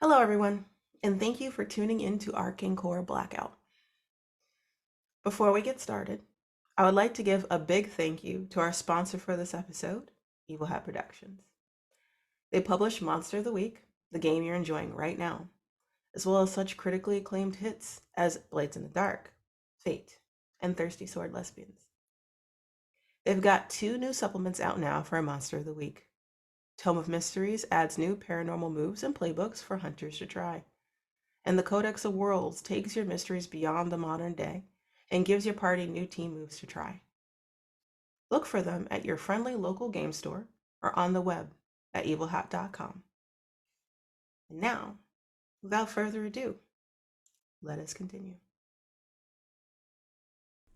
Hello, everyone, and thank you for tuning in to Arcane Core Blackout. Before we get started, I would like to give a big thank you to our sponsor for this episode, 𝚙𝚒𝚜𝚘 Productions. They publish Monster of the Week, the game you're enjoying right now, as well as such critically acclaimed hits as Blades in the Dark, Fate, and Thirsty Sword Lesbians. They've got 2 new supplements out now for a Monster of the Week. Tome of Mysteries adds new paranormal moves and playbooks for hunters to try. And the Codex of Worlds takes your mysteries beyond the modern day and gives your party new team moves to try. Look for them at your friendly local game store or on the web at 𝚙𝚒𝚜𝚘𝚗. And now, without further ado, let us continue.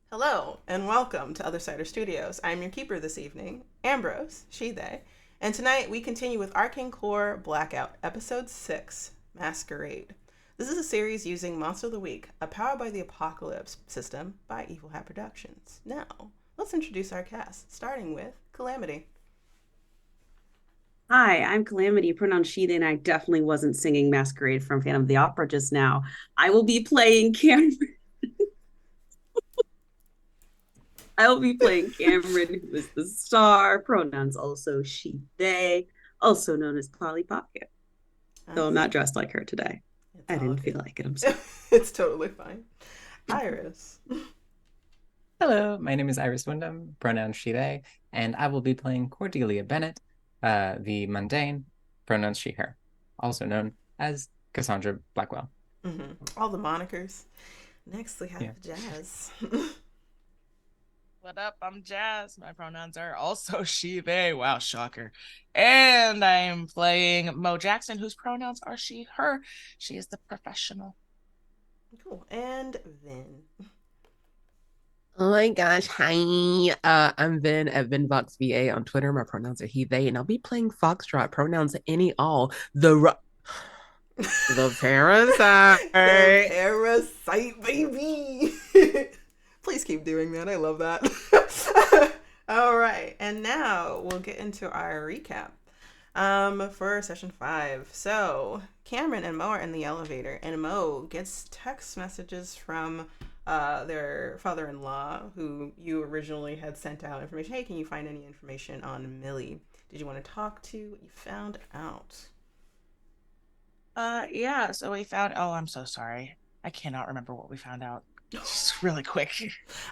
Hello, and welcome to Other Cider Studios. I'm your keeper this evening, Ambrose, she, they, and tonight we continue with Arcane Core Blackout, Episode 6, Masquerade. This is a series using Monster of the Week, a Powered by the Apocalypse system by 𝚙𝚒𝚜𝚘 Productions. Now, let's introduce our cast, starting with Calamity. Hi, I'm Calamity, pronounced she, and I definitely wasn't singing Masquerade from Phantom of the Opera just now. I will be playing Cameron. I will be playing Cameron, who is the star, pronouns also she, they, also known as Polly Pocket. Though I'm not dressed like her today. It's I all didn't good. feel like it. I'm sorry. It's totally fine. Iris. Hello, my name is Iris Wyndham, pronouns she, they, and I will be playing Cordelia Bennett, the mundane, pronouns she, her, also known as Cassandra Blackwell. All the monikers. Next, we have Yeah. Jazz. What up? I'm Jazz. My pronouns are also she, they. Wow, shocker. And I'm playing Mo Jackson, whose pronouns are she, her. She is the professional. Cool. And Vin. Oh my gosh, hi. I'm Vin at VinVoxVA on Twitter. My pronouns are he, they, and I'll be playing Foxtrot, pronouns any, all. The parasite. The parasite, baby. Please keep doing that. I love that. All right. And now we'll get into our recap for session 5. So Cameron and Mo are in the elevator, and Mo gets text messages from their father-in-law, who you originally had sent out information. Hey, can you find any information on Millie? Did you want to talk to what you found out? Yeah, so we found, oh, I'm so sorry. I cannot remember what we found out. Just really quick.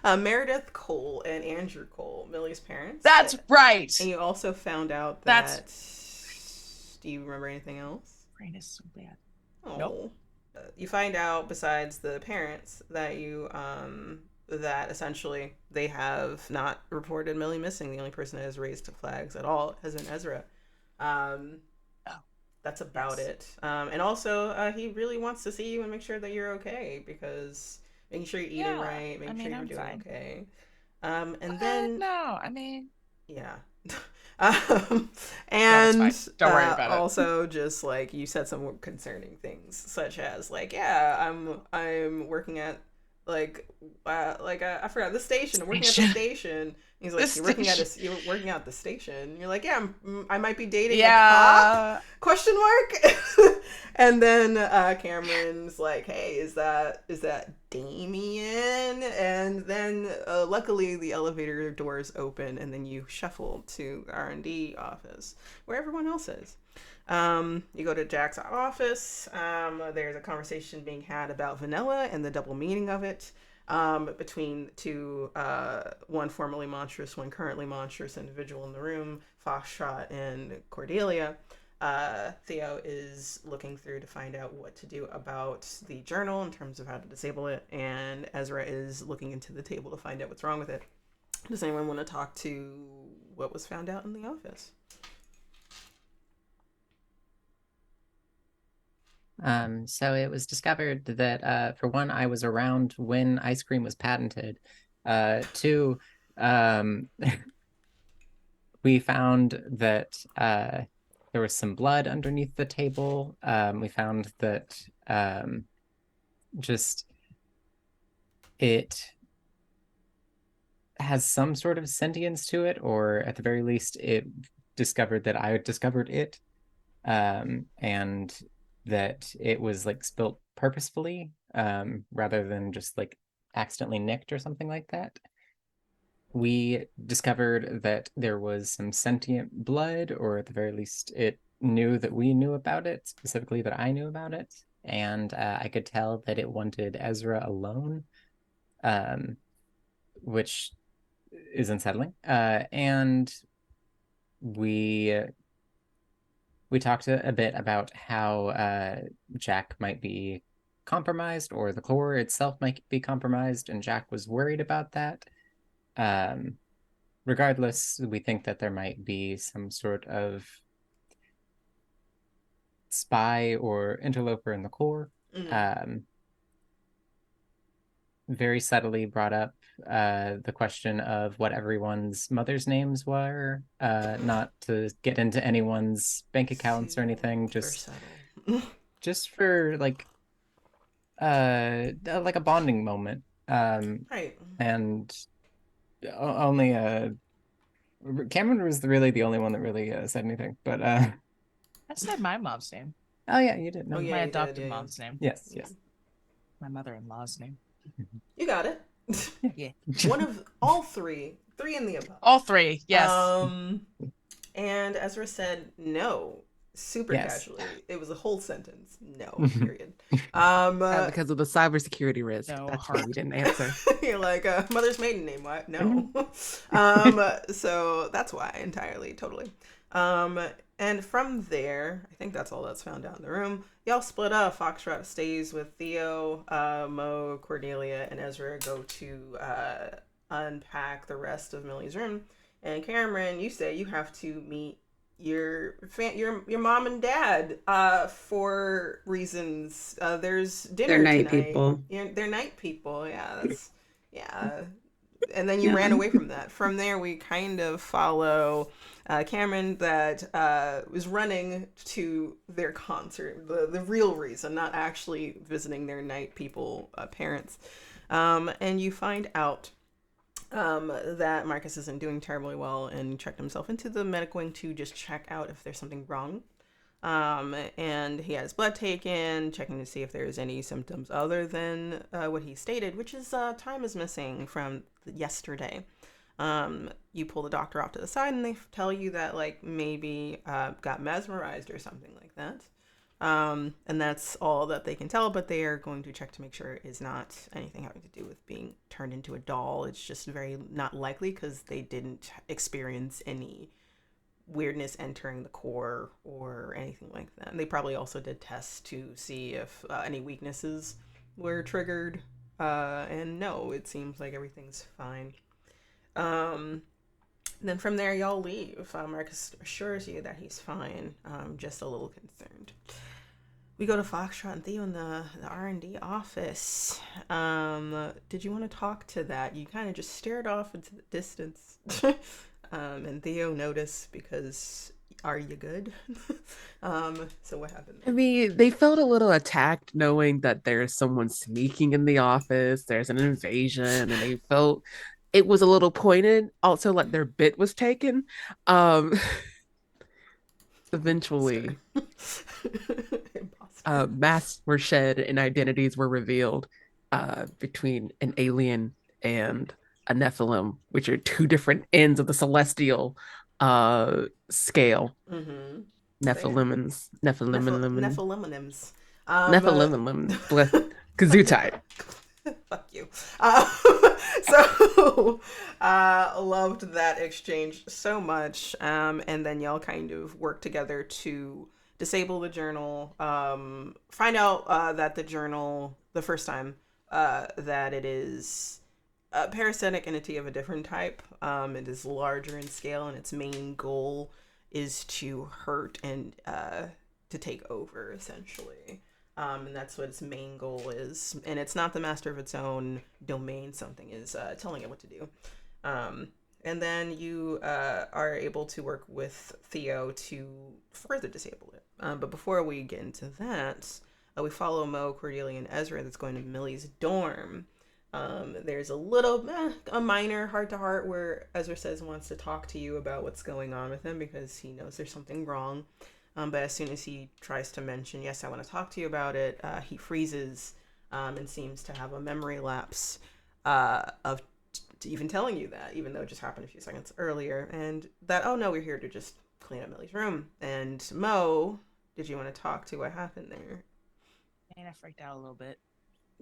Meredith Cole and Andrew Cole, Millie's parents. That's right. And you also found out that... Do you remember anything else? Brain is so bad. Oh. Nope. You find out, besides the parents, that you that essentially they have not reported Millie missing. The only person that has raised flags at all has been Ezra. That's about it. And also, he really wants to see you and make sure that you're okay, because making sure you're eating right, making sure you're doing fine. Okay. And then no, I mean, yeah. And no, don't worry about it. Also, just like you said some concerning things, such as like, yeah, I'm working at I forgot the station. I'm working at the station. He's like, you're working at the station. You're like, yeah, I might be dating a cop? Question mark. And then Cameron's like, hey, is that Damien? And then luckily the elevator doors open, and then you shuffle to the R&D office where everyone else is. You go to Jack's office. There's a conversation being had about vanilla and the double meaning of it, between two, one formerly monstrous, one currently monstrous individual in the room, Foxtrot and Cordelia. Theo is looking through to find out what to do about the journal in terms of how to disable it, and Ezra is looking into the table to find out what's wrong with it. Does anyone want to talk to what was found out in the office? So it was discovered that, for one, I was around when ice cream was patented. Two, we found that there was some blood underneath the table. We found that just it has some sort of sentience to it, or at the very least, it discovered that I discovered it. And that it was like spilt purposefully, rather than just like accidentally nicked or something like that. We discovered that there was some sentient blood, or at the very least, it knew that we knew about it, specifically that I knew about it. And I could tell that it wanted Ezra alone, which is unsettling. And we talked a bit about how Jack might be compromised, or the core itself might be compromised, and Jack was worried about that. Regardless, we think that there might be some sort of spy or interloper in the core. Very subtly brought up the question of what everyone's mother's names were, not to get into anyone's bank accounts or anything, just for like a bonding moment. Right. And only Cameron was really the only one that really said anything, but I said my mom's name. Oh yeah, you did. Oh, yeah, my you adopted did, yeah, mom's name. Yes, yes. My mother-in-law's name. You got it. Yeah. One of all three in the above. All three, yes. And Ezra said no, super casually. It was a whole sentence. No, period. Because of the cybersecurity risk. No, that's why we didn't answer. You're like, mother's maiden name, what? No. So that's why, entirely, totally. And from there, I think that's all that's found out in the room. Y'all split up. Foxtrot stays with Theo. Mo, Cordelia, and Ezra go to unpack the rest of Millie's room. And Cameron, you say you have to meet your mom and dad for reasons. There's dinner They're night tonight. people. They're night people. Yeah, that's and then you ran away from that. From there, we kind of follow Cameron that was running to their concert, the real reason, not actually visiting their night people parents. And you find out that Marcus isn't doing terribly well and checked himself into the medic wing to just check out if there's something wrong. And he had his blood taken, checking to see if there's any symptoms other than what he stated, which is time is missing from yesterday. You pull the doctor off to the side and they tell you that like maybe got mesmerized or something like that. And that's all that they can tell, but they are going to check to make sure it is not anything having to do with being turned into a doll. It's just very not likely because they didn't experience any weirdness entering the core or anything like that. And they probably also did tests to see if any weaknesses were triggered. And no, it seems like everything's fine. Then from there, y'all leave. Marcus assures you that he's fine, just a little concerned. We go to Foxtrot and Theo in the R&D office. Did you want to talk to that? You kind of just stared off into the distance. And Theo noticed because, are you good? So what happened? I mean, they felt a little attacked knowing that there's someone sneaking in the office, there's an invasion, and they felt it was a little pointed. Also, like their bit was taken. Eventually, masks were shed and identities were revealed between an alien and a Nephilim, which are two different ends of the celestial scale. Mm-hmm. Nephilimins. Gesundheit. Fuck you. So loved that exchange so much. And then y'all kind of work together to disable the journal. Find out that the journal, the first time, that it is a parasitic entity of a different type. It is larger in scale, and its main goal is to hurt and to take over, essentially. And that's what its main goal is. And it's not the master of its own domain. Something is telling it what to do. And then you are able to work with Theo to further disable it. But before we get into that, we follow Mo, Cordelia, and Ezra that's going to Millie's dorm. There's a minor heart-to-heart where Ezra says he wants to talk to you about what's going on with him because he knows there's something wrong. But as soon as he tries to mention, yes, I want to talk to you about it, he freezes and seems to have a memory lapse of even telling you that, even though it just happened a few seconds earlier. And that, oh no, we're here to just clean up Millie's room. And Mo, did you want to talk to what happened there? And I freaked out a little bit.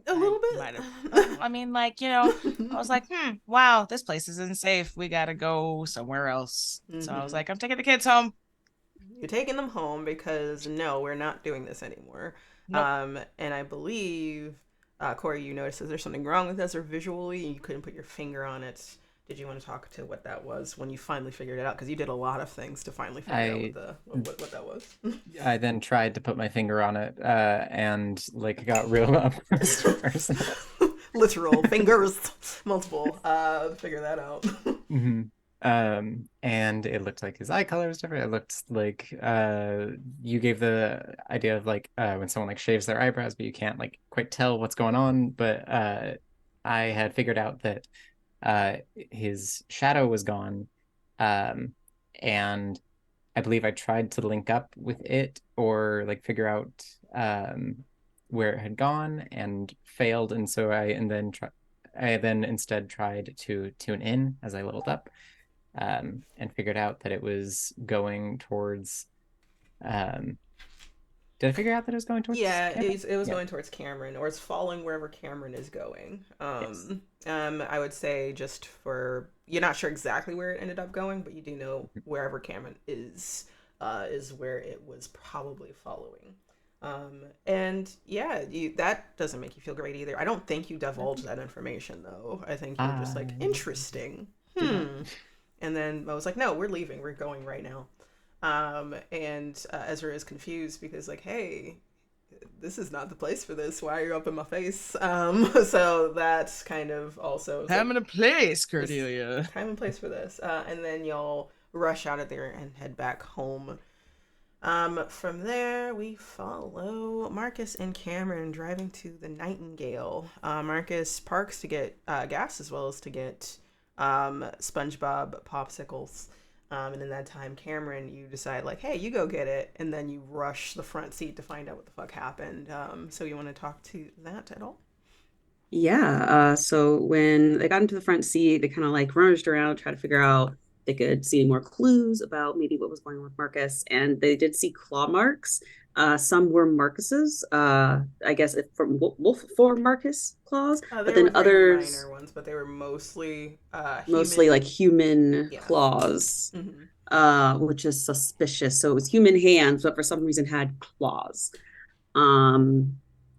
A little bit? Might have. I mean, like, I was like, wow, this place isn't safe. We gotta go somewhere else. So I was like, I'm taking the kids home. You're taking them home because, no, we're not doing this anymore. Nope. And I believe, Corey, you noticed that there's something wrong with us, or visually, you couldn't put your finger on it. Did you want to talk to what that was when you finally figured it out? Because you did a lot of things to finally figure out what that was. I then tried to put my finger on it and like got real up first. Literal fingers, multiple. Figure that out. Mm-hmm. And it looked like his eye color was different. It looked like you gave the idea of like when someone like shaves their eyebrows, but you can't like quite tell what's going on. But I had figured out that his shadow was gone, and I believe I tried to link up with it or like figure out where it had gone and failed, and so I then instead tried to tune in as I leveled up, and figured out that it was going towards. Did I figure out that it was going towards? Yeah, it was going towards Cameron, or it's following wherever Cameron is going. Yes. I would say just for you're not sure exactly where it ended up going, but you do know wherever Cameron is where it was probably following. And yeah, that doesn't make you feel great either. I don't think you divulged that information though. I think you're just like interesting. And then I was like, no, we're leaving. We're going right now. And Ezra is confused because like, hey, this is not the place for this. Why are you up in my face? So that's kind of also Time and a place, Cordelia. Time and place for this. And then y'all rush out of there and head back home. From there, we follow Marcus and Cameron driving to the Nightingale. Marcus parks to get gas as well as to get SpongeBob popsicles. And in that time, Cameron, you decide like, hey, you go get it, and then you rush the front seat to find out what the fuck happened. So you want to talk to that at all? Yeah. So when they got into the front seat, they kind of like rummaged around, tried to figure out if they could see more clues about maybe what was going on with Marcus, and they did see claw marks. Some were Marcus's, I guess from wolf for Marcus claws, but then others minor ones, but they were mostly mostly like human Yeah. claws, which is suspicious. So it was human hands, but for some reason had claws.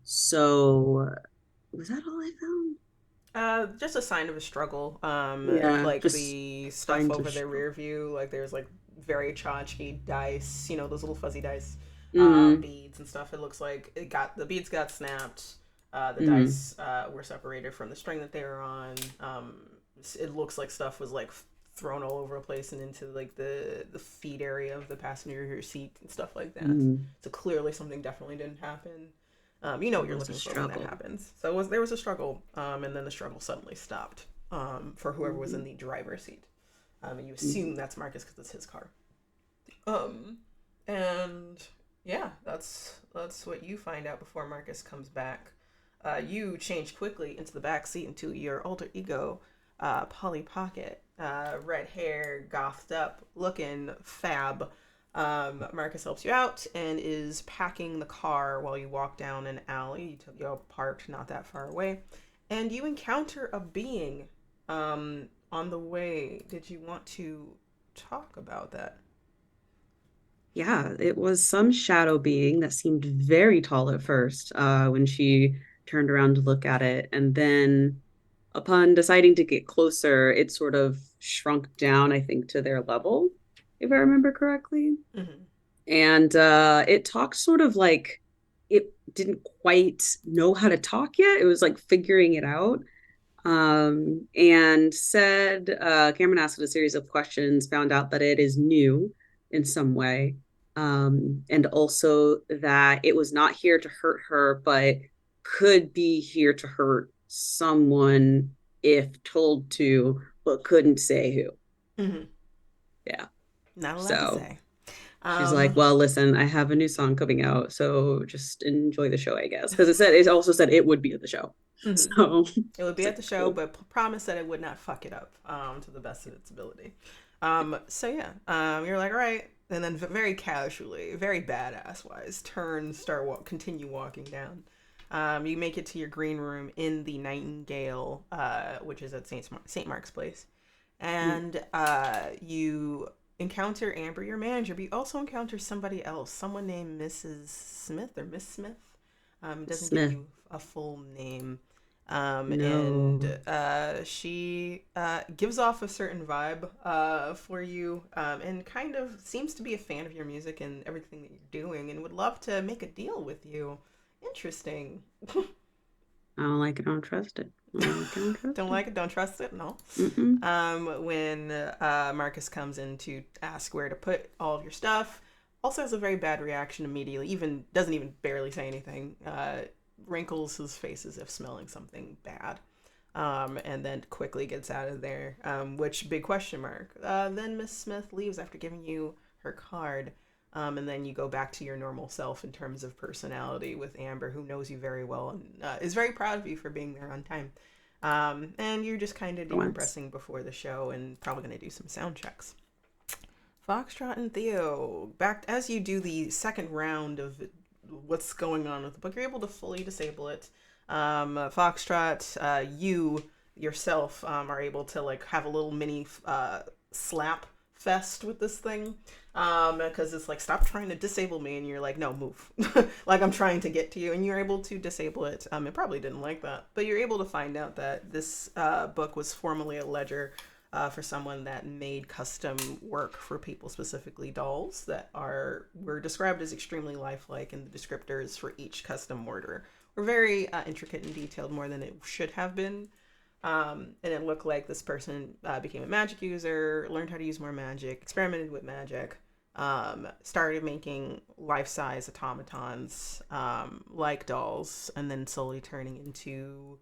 So was that all I found? Just a sign of a struggle. Yeah, like just the stuff signs of over their struggle. rear view, like there's like very tchotchke dice, those little fuzzy dice, beads and stuff. It looks like the beads got snapped. The dice were separated from the string that they were on. It looks like stuff was like thrown all over the place and into like the feet area of the passenger seat and stuff like that. So clearly something definitely didn't happen. You know what you're looking for when that happens. So there was a struggle, and then the struggle suddenly stopped for whoever was in the driver's seat. And you assume that's Marcus because it's his car. And yeah, that's what you find out before Marcus comes back. You change quickly into the back seat into your alter ego, Polly Pocket, red hair, gothed up, looking fab. Marcus helps you out and is packing the car while you walk down an alley. You're parked not that far away, and you encounter a being on the way. Did you want to talk about that? Yeah, it was some shadow being that seemed very tall at first when she turned around to look at it. And then upon deciding to get closer, it sort of shrunk down, I think, to their level, if I remember correctly. And it talked sort of like it didn't quite know how to talk yet. It was like figuring it out. And said, Cameron asked it a series of questions, found out that it is new in some way. And also that it was not here to hurt her, but could be here to hurt someone if told to, but couldn't say who. Yeah. Not allowed to say. She's like, Um, well, listen, I have a new song coming out, so just enjoy the show, I guess. Because it also said it would be at the show. mhm. So It would be it's at like, the show, cool. but promise that it would not fuck it up to the best of its ability. So yeah, you're like, all right, and then very casually, very badass wise, continue walking down. You make it to your green room in the Nightingale, which is at St. Mark's Place, and you encounter Amber, your manager, but you also encounter somebody else, someone named Mrs. Smith or Miss Smith. It doesn't give Smith. you a full name. No. And she gives off a certain vibe for you, and kind of seems to be a fan of your music and everything that you're doing, and would love to make a deal with you. Interesting. I don't like it, don't trust it. Don't like it, don't trust it. No. Mm-mm. When Marcus comes in to ask where to put all of your stuff, also has a very bad reaction immediately. Even doesn't even barely say anything. Wrinkles his face as if smelling something bad, and then quickly gets out of there. Which big question mark. Then Miss Smith leaves after giving you her card. And then you go back to your normal self in terms of personality with Amber, who knows you very well and is very proud of you for being there on time. And you're just kind of decompressing before the show and probably going to do some sound checks. Foxtrot and Theo, back as you do the second round of what's going on with the book, you're able to fully disable it. Foxtrot, you yourself are able to like have a little mini slap fest with this thing, because it's like, stop trying to disable me, and you're like, no, move. Like, I'm trying to get to you, and you're able to disable it. It probably didn't like that, but you're able to find out that this book was formerly a ledger for someone that made custom work for people, specifically dolls that were described as extremely lifelike, and the descriptors for each custom order were very intricate and detailed, more than it should have been. And it looked like this person became a magic user, learned how to use more magic, experimented with magic, started making life-size automatons like dolls, and then slowly turning into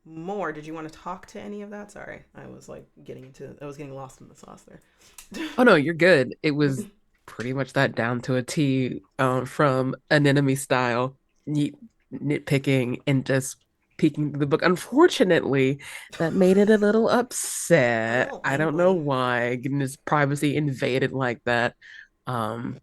more. Did you want to talk to any of that? Sorry, I was getting lost in the sauce there. Oh no, you're good. It was pretty much that down to a T, from anemone style, nitpicking and just peeking the book. Unfortunately, that made it a little upset. Oh, I don't know angry. why, getting his privacy invaded like that. Um,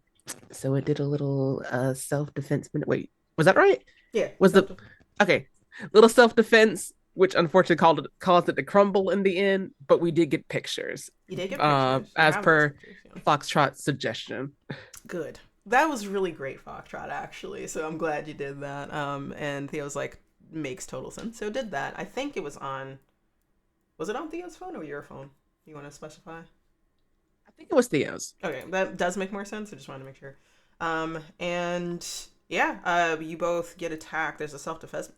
so it did a little self-defense. Wait, was that right? Yeah. Was the okay, little self-defense, which unfortunately caused it to crumble in the end, but we did get pictures. You did get pictures. You As have those per pictures. Yeah. Foxtrot's suggestion. Good. That was really great, Foxtrot, actually. So I'm glad you did that. And Theo's like, makes total sense. So did that. I think it was on. Was it on Theo's phone or your phone? You want to specify? I think it was Theo's. Okay, that does make more sense. I just wanted to make sure. And yeah, you both get attacked. There's a self-defense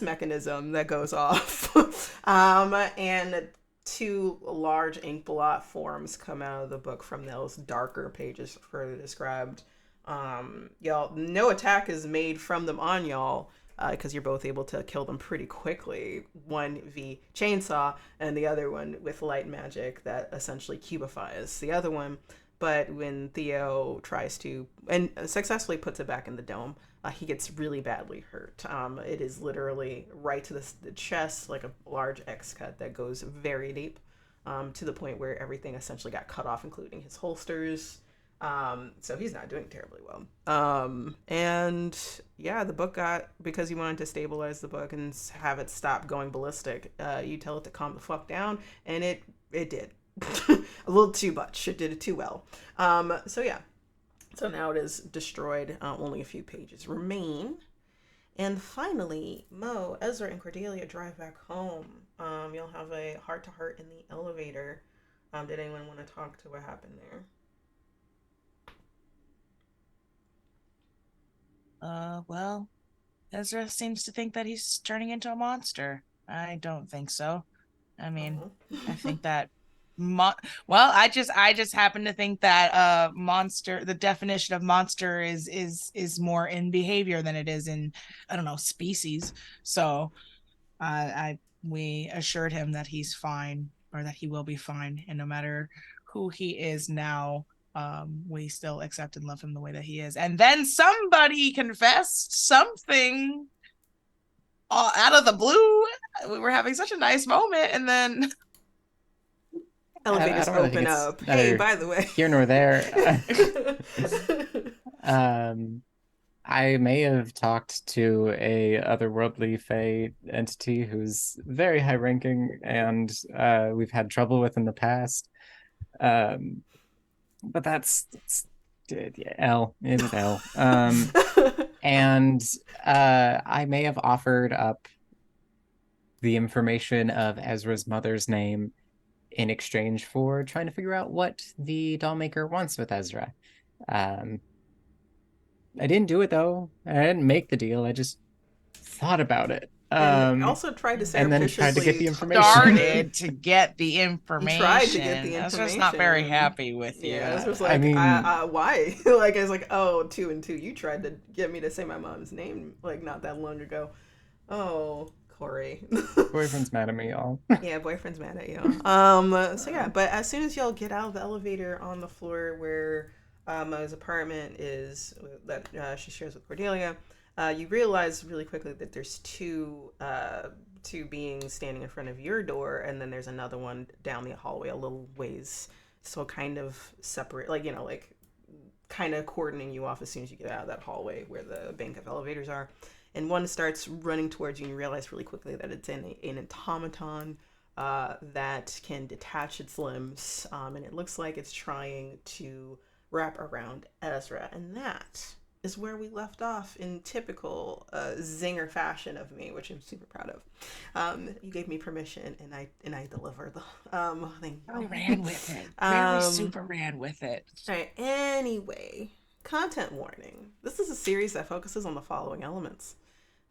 mechanism that goes off. And two large ink blot forms come out of the book from those darker pages further described. Y'all, no attack is made from them on y'all, because you're both able to kill them pretty quickly. One via chainsaw, and the other one with light magic that essentially cubifies the other one. But when Theo tries to, and successfully puts it back in the dome, he gets really badly hurt. It is literally right to the chest, like a large X cut that goes very deep, to the point where everything essentially got cut off, including his holsters. So he's not doing terribly well. And yeah, the book because you wanted to stabilize the book and have it stop going ballistic, you tell it to calm the fuck down, and it did. A little too much. It did it too well. So yeah. So now it is destroyed. Only a few pages remain. And finally, Mo, Ezra, and Cordelia drive back home. You'll have a heart-to-heart in the elevator. Did anyone want to talk to what happened there? Well, Ezra seems to think that he's turning into a monster. I don't think so. I mean, I think that I just happen to think that monster, the definition of monster is more in behavior than it is in, I don't know, species. So we assured him that he's fine, or that he will be fine, and no matter who he is now. We still accept and love him the way that he is. And then somebody confessed something out of the blue. We were having such a nice moment, and then elevators open up. Hey, by the way, here nor there. I may have talked to a otherworldly Fae entity who's very high ranking, and we've had trouble with in the past. But that's L. It was L. And I may have offered up the information of Ezra's mother's name in exchange for trying to figure out what the dollmaker wants with Ezra. I didn't do it though. I didn't make the deal. I just thought about it. And also tried to and then tried to get the information. Started to get the information. Tried to get the information. I was just not very happy with you. Yeah, I was like, I mean, why? Like, I was like, oh, 2 and 2. You tried to get me to say my mom's name like not that long ago. Oh, Corey. Boyfriend's mad at me, y'all. Yeah, boyfriend's mad at you. So yeah, but as soon as y'all get out of the elevator on the floor where Mo's apartment is, that she shares with Cordelia, you realize really quickly that there's two beings standing in front of your door, and then there's another one down the hallway a little ways, so kind of separate, like, you know, like kind of cordoning you off as soon as you get out of that hallway where the bank of elevators are. And one starts running towards you, and you realize really quickly that it's an automaton that can detach its limbs, and it looks like it's trying to wrap around Ezra, and that is where we left off in typical zinger fashion of me, which I'm super proud of. You gave me permission, and I delivered the thing. I ran with it. Very super ran with it. All right. Anyway, content warning. This is a series that focuses on the following elements: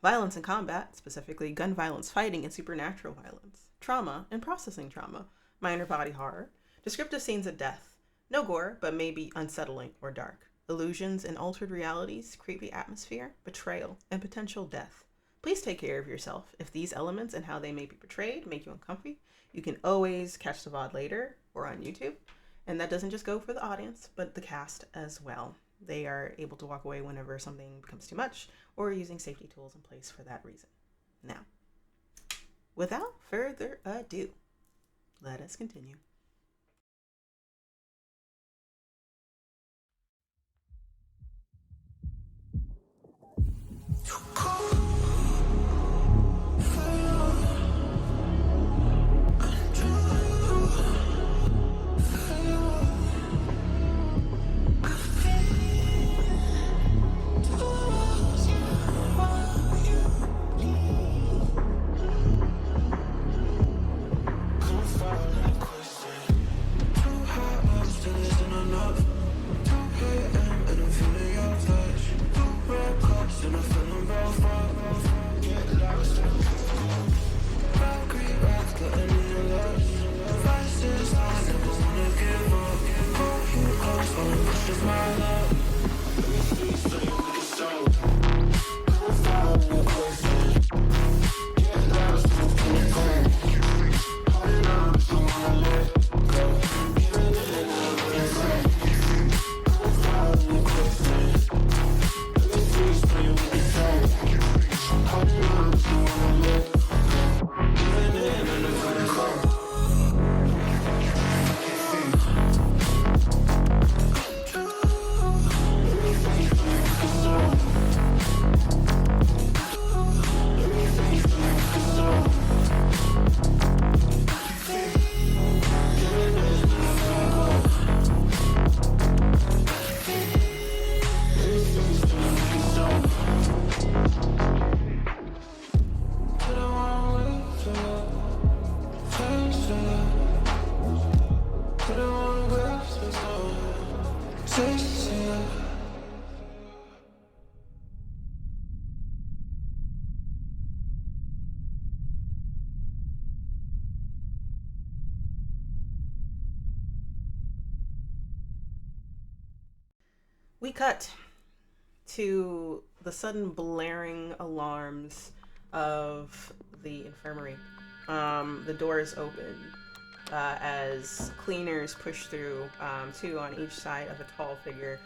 violence and combat, specifically gun violence, fighting, and supernatural violence; trauma and processing trauma; minor body horror; descriptive scenes of death; no gore, but maybe unsettling or dark; illusions and altered realities, creepy atmosphere, betrayal, and potential death. Please take care of yourself. If these elements and how they may be portrayed make you uncomfy, you can always catch the VOD later or on YouTube. And that doesn't just go for the audience, but the cast as well. They are able to walk away whenever something becomes too much, or using safety tools in place for that reason. Now, without further ado, let us continue. We cut to the sudden blaring alarms of the infirmary. The door is open, as cleaners push through, two on each side of a tall figure.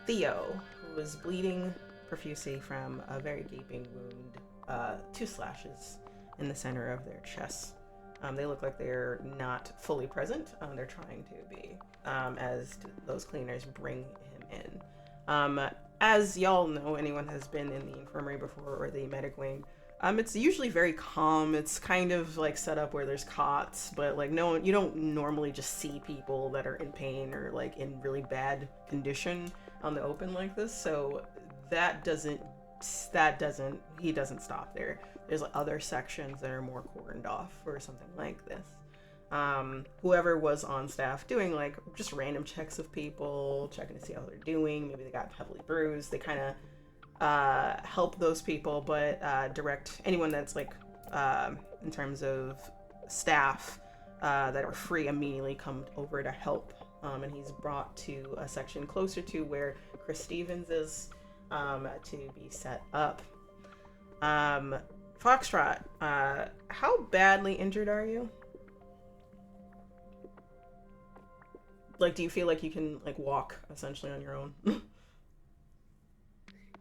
Theo, who was bleeding profusely from a very gaping wound, 2 slashes in the center of their chest. They look like they're not fully present. They're trying to be, as those cleaners bring him in. As y'all know, anyone has been in the infirmary before or the medic wing, it's usually very calm. It's kind of like set up where there's cots, but like no one, you don't normally just see people that are in pain or like in really bad condition on the open like this. So he doesn't stop there. There's like other sections that are more cordoned off for something like this. Whoever was on staff doing like just random checks of people, checking to see how they're doing. Maybe they got heavily bruised. They kind of help those people, but direct anyone that's like in terms of staff that are free immediately come over to help. And he's brought to a section closer to where Chris Stevens is to be set up. Foxtrot, how badly injured are you? Like, do you feel like you can like walk essentially on your own?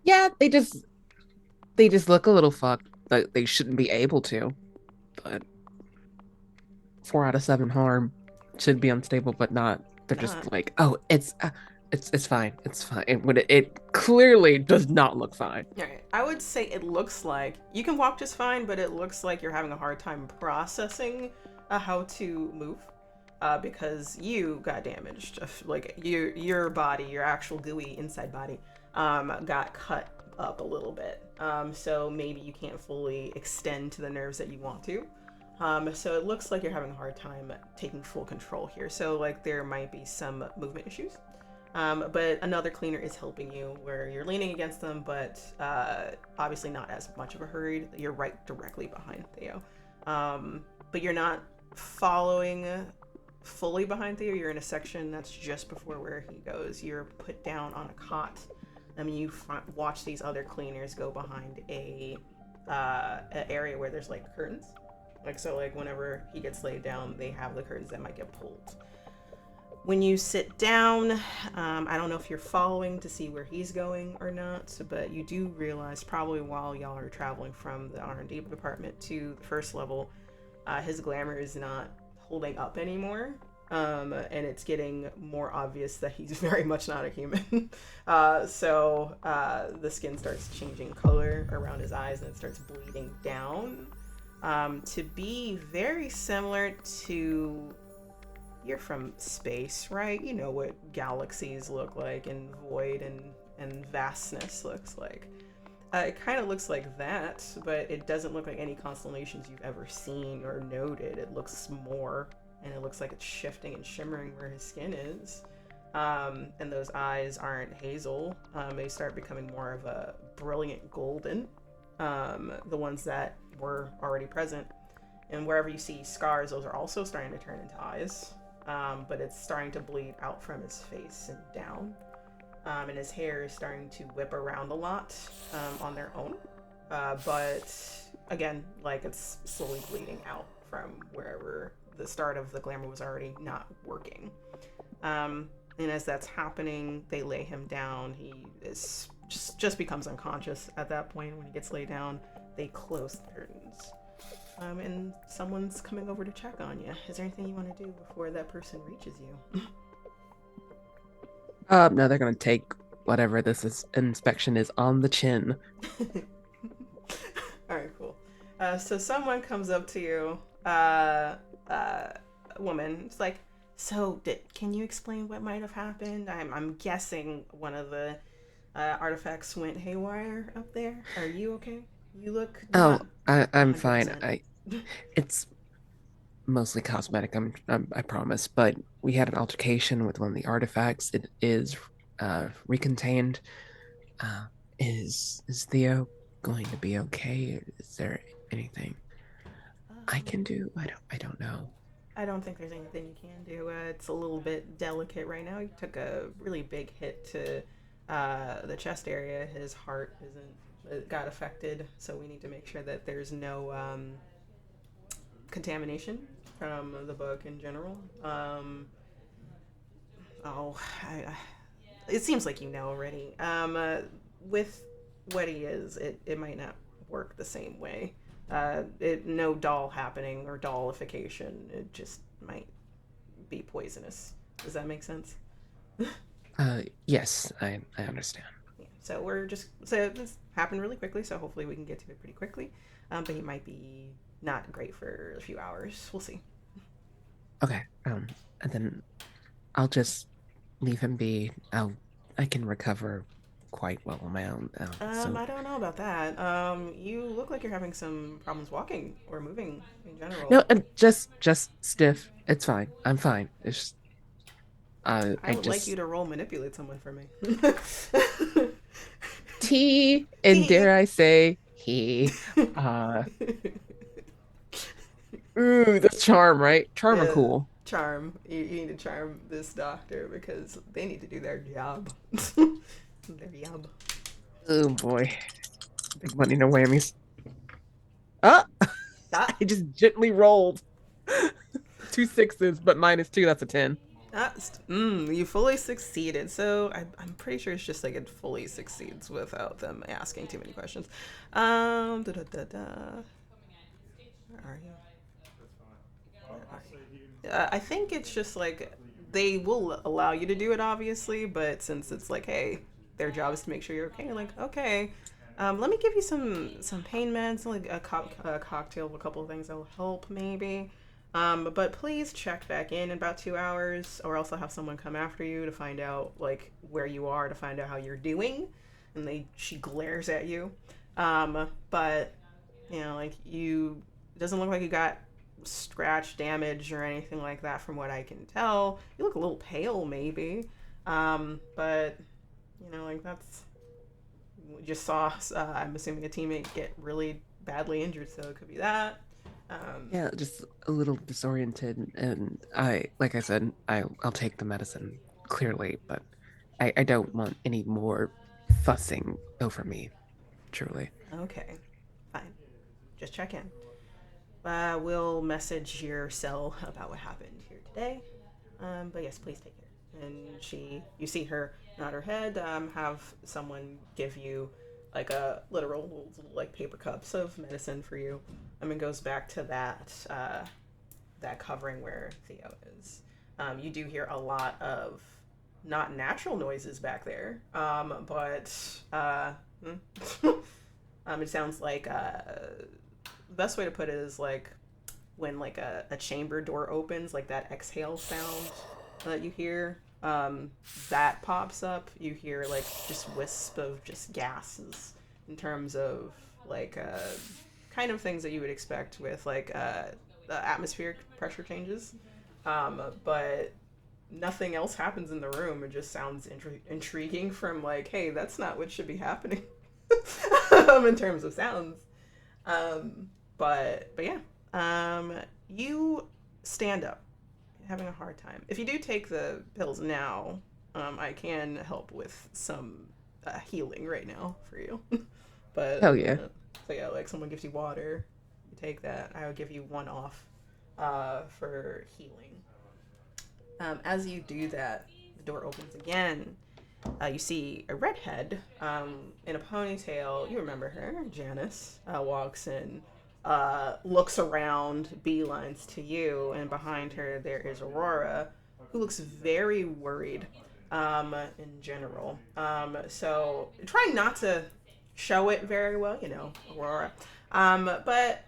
Yeah, they just look a little fucked. Like they shouldn't be able to. But 4 out of 7 harm should be unstable, but not. They're just like, oh, it's fine. It's fine. When it clearly does not look fine. Alright, I would say it looks like you can walk just fine, but it looks like you're having a hard time processing how to move. Because you got damaged. Like your body, your actual gooey inside body, got cut up a little bit. So maybe you can't fully extend to the nerves that you want to. So it looks like you're having a hard time taking full control here. So like there might be some movement issues. But another cleaner is helping you where you're leaning against them, but obviously not as much of a hurry. You're right directly behind Theo. But you're not following fully behind Theo. You're in a section that's just before where he goes. You're put down on a cot. I mean, you watch these other cleaners go behind an area where there's like curtains. Like, so like whenever he gets laid down, they have the curtains that might get pulled. When you sit down, I don't know if you're following to see where he's going or not, but you do realize probably while y'all are traveling from the R&D department to the first level, his glamour is not holding up anymore, and it's getting more obvious that he's very much not a human. So the skin starts changing color around his eyes and it starts bleeding down to be very similar to, you're from space, right? You know what galaxies look like and void and vastness looks like. It kind of looks like that, but it doesn't look like any constellations you've ever seen or noted. It looks more, and it looks like it's shifting and shimmering where his skin is. And those eyes aren't hazel. They start becoming more of a brilliant golden, the ones that were already present. And wherever you see scars, those are also starting to turn into eyes. But it's starting to bleed out from his face and down. And his hair is starting to whip around a lot on their own. But again, like it's slowly bleeding out from wherever the start of the glamour was already not working. And as that's happening, they lay him down. He is just becomes unconscious at that point. When he gets laid down, they close the curtains. And someone's coming over to check on you. Is there anything you want to do before that person reaches you? No, they're gonna take whatever inspection is on the chin. Alright, cool. So someone comes up to you, a woman. It's like, so can you explain what might have happened? I'm guessing one of the artifacts went haywire up there. Are you okay? You look. I'm fine. It's mostly cosmetic. I promise. But we had an altercation with one of the artifacts. It is recontained. Is Theo going to be okay? Is there anything I can do? I don't know. I don't think there's anything you can do. It's a little bit delicate right now. He took a really big hit to the chest area. His heart got affected, so we need to make sure that there's no contamination from the book in general. Oh, it seems like you know already. With what he is, it might not work the same way. No doll happening or dollification. It just might be poisonous. Does that make sense? Yes, I understand. Yeah. So this happened really quickly. So hopefully we can get to it pretty quickly. But he might be not great for a few hours. We'll see. Okay. And then I'll just leave him be. I can recover quite well on my own. So I don't know about that. You look like you're having some problems walking or moving in general. no, just stiff. It's fine. I'm fine. It's just, I I would like just you to roll manipulate someone for me. T and dare I say he. Ooh, that's charm, right? Charm are cool. Charm. You need to charm this doctor because they need to do their job. Their job. Oh boy, big money, no whammies. Ah, Ah, I just gently rolled 2 6s, but -2. That's a 10. you fully succeeded. So I'm pretty sure it's just like it fully succeeds without them asking too many questions. Da, da, da, da. Where are you? I think it's just like they will allow you to do it, obviously, but since it's like, hey, their job is to make sure you're okay. Like, okay, let me give you some pain meds, like a cocktail of a couple of things that will help, maybe. But please check back in about 2 hours, or else I'll have someone come after you to find out like where you are, to find out how you're doing. And she glares at you, but like it doesn't look like you got scratch damage or anything like that from what I can tell. You look a little pale maybe, but like that's just saw I'm assuming a teammate get really badly injured, so it could be that. Yeah, just a little disoriented, and like I said, I'll take the medicine clearly, but I don't want any more fussing over me, truly. Okay, fine, just check in. We'll message your cell about what happened here today. But yes, please take care. And you see her nod her head, have someone give you like a literal like paper cups of medicine for you. And goes back to that covering where Theo is. You do hear a lot of not natural noises back there, but it sounds like the best way to put it is like when like a chamber door opens, like that exhale sound that you hear, that pops up. You hear like just wisp of just gases in terms of like kind of things that you would expect with like the atmospheric pressure changes, but nothing else happens in the room. It just sounds intriguing from like, hey, that's not what should be happening in terms of sounds. But yeah, you stand up, having a hard time. If you do take the pills now, I can help with some healing right now for you. But hell yeah. So yeah, like someone gives you water, you take that. I would give you one off for healing. As you do that, the door opens again. You see a redhead in a ponytail. You remember her, Janice, walks in, looks around, beelines to you, and behind her there is Aurora, who looks very worried in general. So try not to show it very well, Aurora. But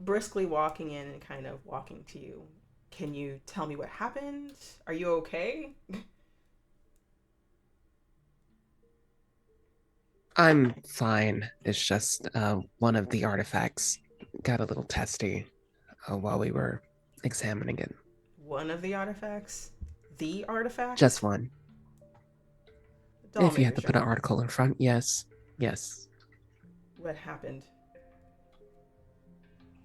briskly walking in and kind of walking to you. Can you tell me what happened? Are you okay? I'm fine. It's just one of the artifacts got a little testy while we were examining it. One of the artifacts? The artifact? Just one. If you had to put an article in front, yes. Yes. What happened?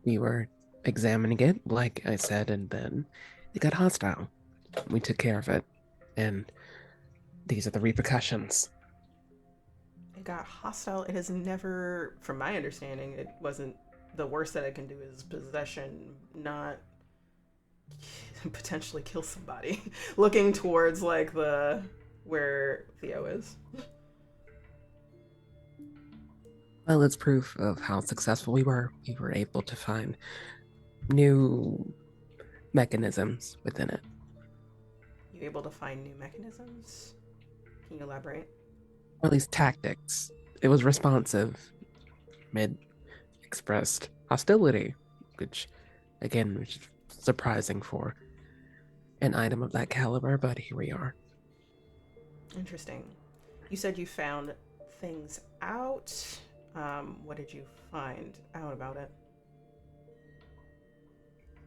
We were examining it, like I said, and then it got hostile. We took care of it, and these are the repercussions. It got hostile. It has never, from my understanding, it wasn't the worst that it can do is possession, not potentially kill somebody. Looking towards like where Theo is. Well, it's proof of how successful we were. We were able to find new mechanisms within it. You able to find new mechanisms? Can you elaborate? Or at least tactics. It was responsive. Mid expressed hostility, which, again, was surprising for an item of that caliber, but here we are. Interesting. You said you found things out. What did you find out about it?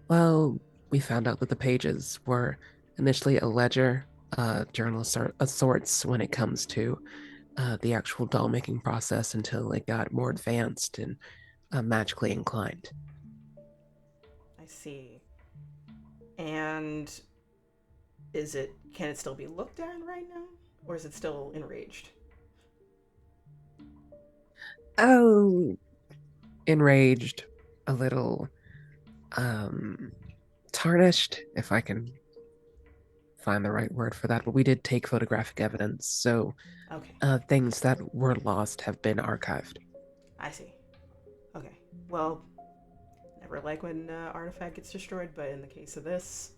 Well, we found out that the pages were initially a ledger, journal of sorts when it comes to the actual doll making process until it got more advanced and magically inclined. I see. And can it still be looked at right now? Or is it still enraged? Oh, enraged, a little tarnished, if I can find the right word for that, but we did take photographic evidence, so okay. Things that were lost have been archived. I see. Okay. Well, never like when artifact gets destroyed, but in the case of this,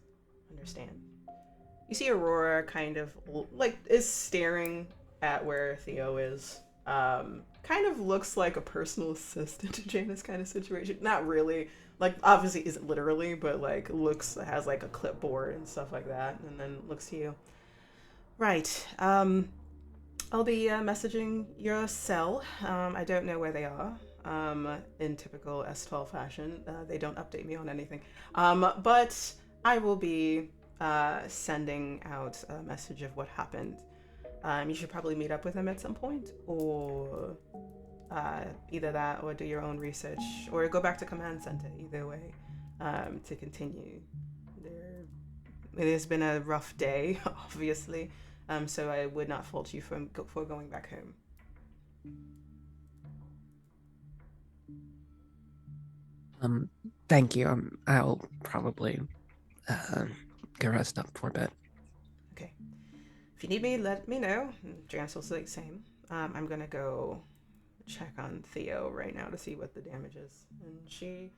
understand. You see Aurora kind of like is staring at where Theo is. Kind of looks like a personal assistant to Janice kind of situation. Not really. Like, obviously isn't literally, but like has like a clipboard and stuff like that, and then looks to you. Right. I'll be messaging your cell. I don't know where they are. In typical S12 fashion, they don't update me on anything. But I will be sending out a message of what happened. You should probably meet up with him at some point, or either that, or do your own research, or go back to command center. Either way, to continue. It has been a rough day, obviously. So I would not fault you for going back home. Thank you. I'll probably go rest up for a bit. Okay. If you need me, let me know. Janice will say the same. I'm gonna go check on Theo right now to see what the damage is. And she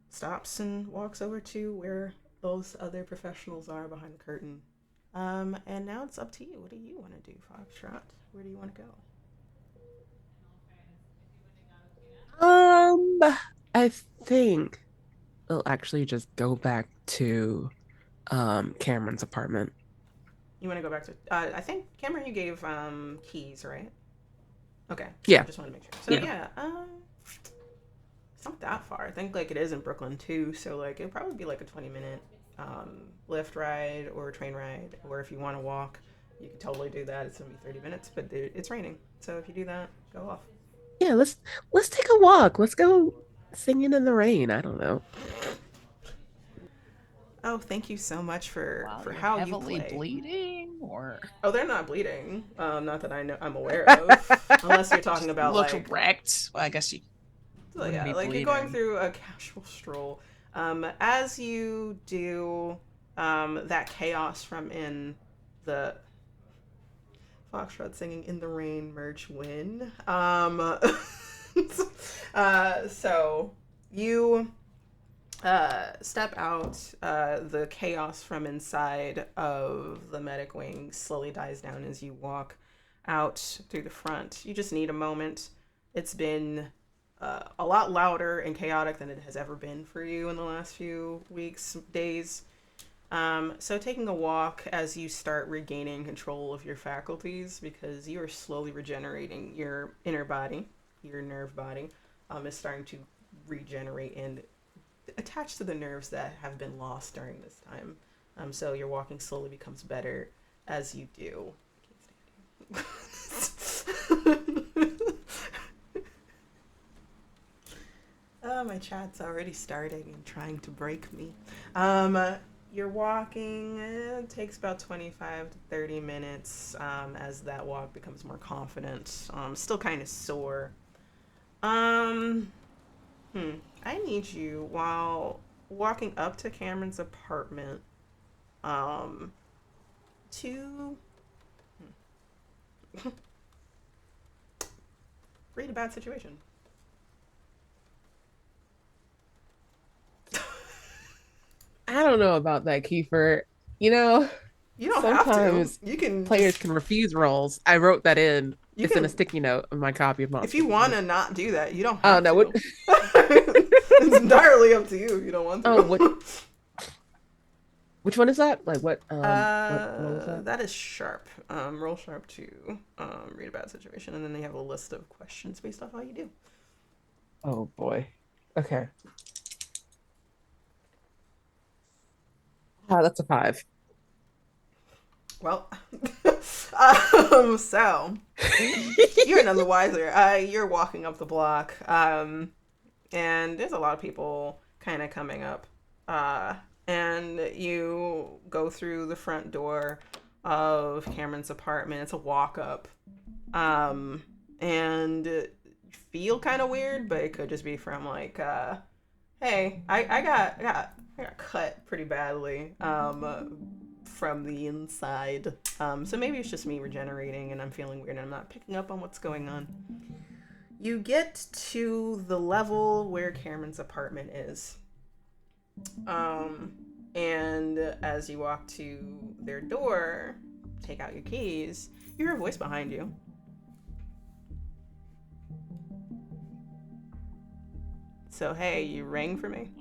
stops and walks over to where those other professionals are behind the curtain. And now it's up to you. What do you want to do, Foxtrot? Where do you want to go? I think we'll actually just go back to Cameron's apartment. You want to go back to I think Cameron, you gave keys, right? Okay. Yeah. I just want to make sure. So yeah, it's not that far. I think like it is in Brooklyn too, so like it'll probably be like a 20-minute Lyft ride or a train ride, or if you want to walk, you can totally do that. It's gonna be 30 minutes, but it's raining, so if you do that, go off. Yeah, let's take a walk. Let's go singing in the rain. I don't know. Oh, thank you so much for how you play. Heavily bleeding, or they're not bleeding. Not that I'm aware of, unless you're talking about looked like wrecked. Well, I guess you. So yeah, like bleeding. You're going through a casual stroll. As you do that chaos from in the Foxtrot singing in the rain merch win. So you step out. The chaos from inside of the medic wing slowly dies down as you walk out through the front. You just need a moment. It's been a lot louder and chaotic than it has ever been for you in the last few weeks, days. So taking a walk as you start regaining control of your faculties, because you are slowly regenerating your inner body, your nerve body, is starting to regenerate and attach to the nerves that have been lost during this time. So your walking slowly becomes better as you do. I can't stand you. My chat's already starting and trying to break me. You're walking, it takes about 25 to 30 minutes as that walk becomes more confident. Still kind of sore. I need you, while walking up to Cameron's apartment, to read a bad situation. I don't know about that, Kiefer. You know, You don't sometimes have to. You can players can refuse roles. I wrote that in. It's in a sticky note of my copy of Monster. If you want to not do that, you don't Oh have no! to. It's entirely up to you. You don't want to. Oh, which one is that? Like what? What was that? That is sharp. Roll sharp to read a bad situation, and then they have a list of questions based off how you do. Oh boy. Okay. That's a 5. Well, so you're none the wiser. You're walking up the block, and there's a lot of people kind of coming up. And you go through the front door of Cameron's apartment. It's a walk up, and you feel kind of weird, but it could just be from like, hey, I got cut pretty badly from the inside. So maybe it's just me regenerating and I'm feeling weird and I'm not picking up on what's going on. You get to the level where Cameron's apartment is. And as you walk to their door, take out your keys, you hear a voice behind you. So, hey, you rang for me?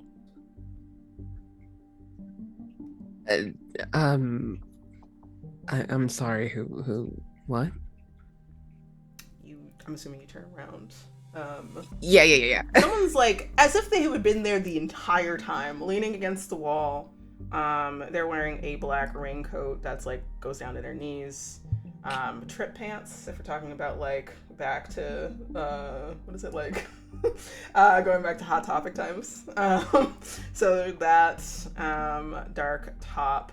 I'm sorry. What? I'm assuming you turn around. Yeah. Someone's like, as if they have been there the entire time, leaning against the wall. They're wearing a black raincoat that's like goes down to their knees. Trip pants, if we're talking about like back to what is it like? Going back to Hot Topic times. So that dark top,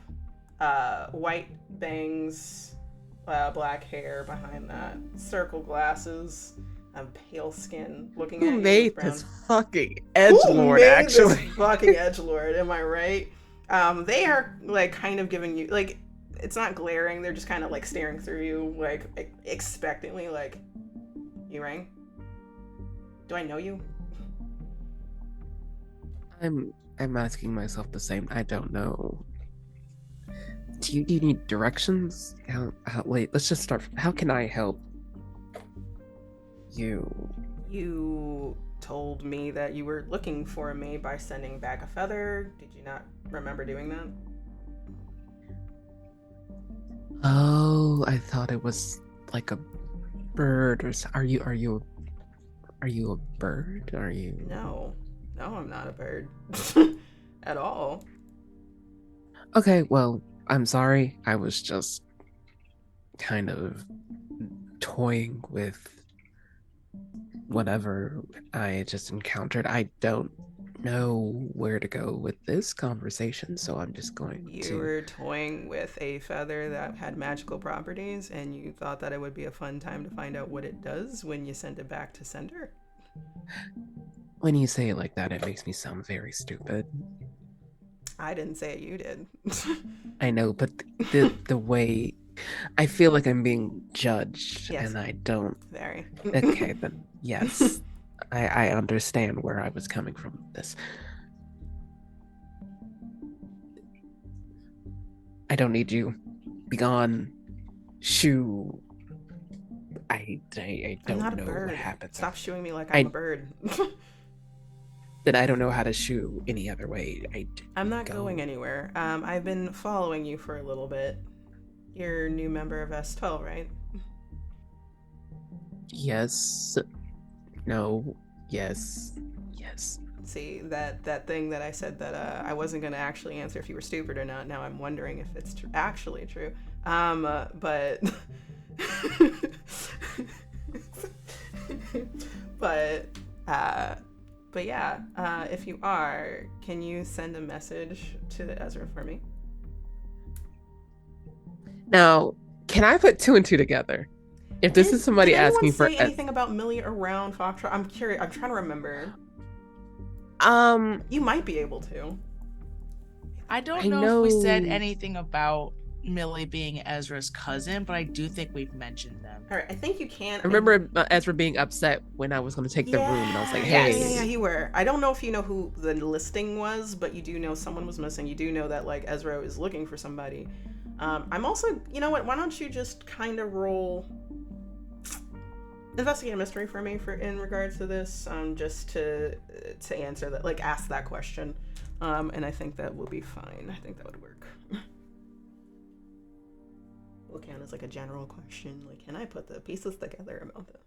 white bangs, black hair behind that, circle glasses, pale skin, looking at you. Who made brown... this fucking edgelord? Actually, this fucking edgelord. Am I right? They are like kind of giving you like, it's not glaring. They're just kind of like staring through you, like expectantly. Like, you rang? Do I know you? I'm asking myself the same. I don't know. Do you need directions? Wait, let's just start. How can I help you? You told me that you were looking for me by sending back a feather. Did you not remember doing that? Oh, I thought it was like a bird. Or are you a bird? Are you? No, I'm not a bird at all. Okay, well, I'm sorry. I was just kind of toying with whatever I just encountered. I don't know where to go with this conversation, so I'm just going to... You were toying with a feather that had magical properties, and you thought that it would be a fun time to find out what it does when you send it back to sender? When you say it like that, it makes me sound very stupid. I didn't say it, you did. I know, but the way... I feel like I'm being judged, yes. And I don't... Very. Okay, then yes. I understand where I was coming from with this. I don't need you. Be gone. Shoo. I don't know what happened. Stop shooing me like I'm a bird. That I don't know how to shoo any other way. I'm not going anywhere. I've been following you for a little bit. You're a new member of S12, right? Yes. No. Yes. See, that thing that I said that I wasn't going to actually answer if you were stupid or not. Now I'm wondering if it's actually true. But... but yeah, if you are, can you send a message to Ezra for me? Now, can I put 2 and 2 together? If this is somebody asking for... anything about Millie around Foxtrot? I'm curious. I'm trying to remember. You might be able to. I don't I know if we said know- anything about Millie being Ezra's cousin, but I do think we've mentioned them. All right, I think you can. I remember Ezra being upset when I was going to take the room, and I was like, Yeah, "Hey, yeah, you were. I don't know if you know who the listing was, but you do know someone was missing. You do know that like Ezra is looking for somebody. I'm also, you know what? Why don't you just kind of roll investigate a mystery for me in regards to this, just to answer that, like ask that question, and I think that will be fine. I think that would work. Will count as like a general question, like can I put the pieces together about this?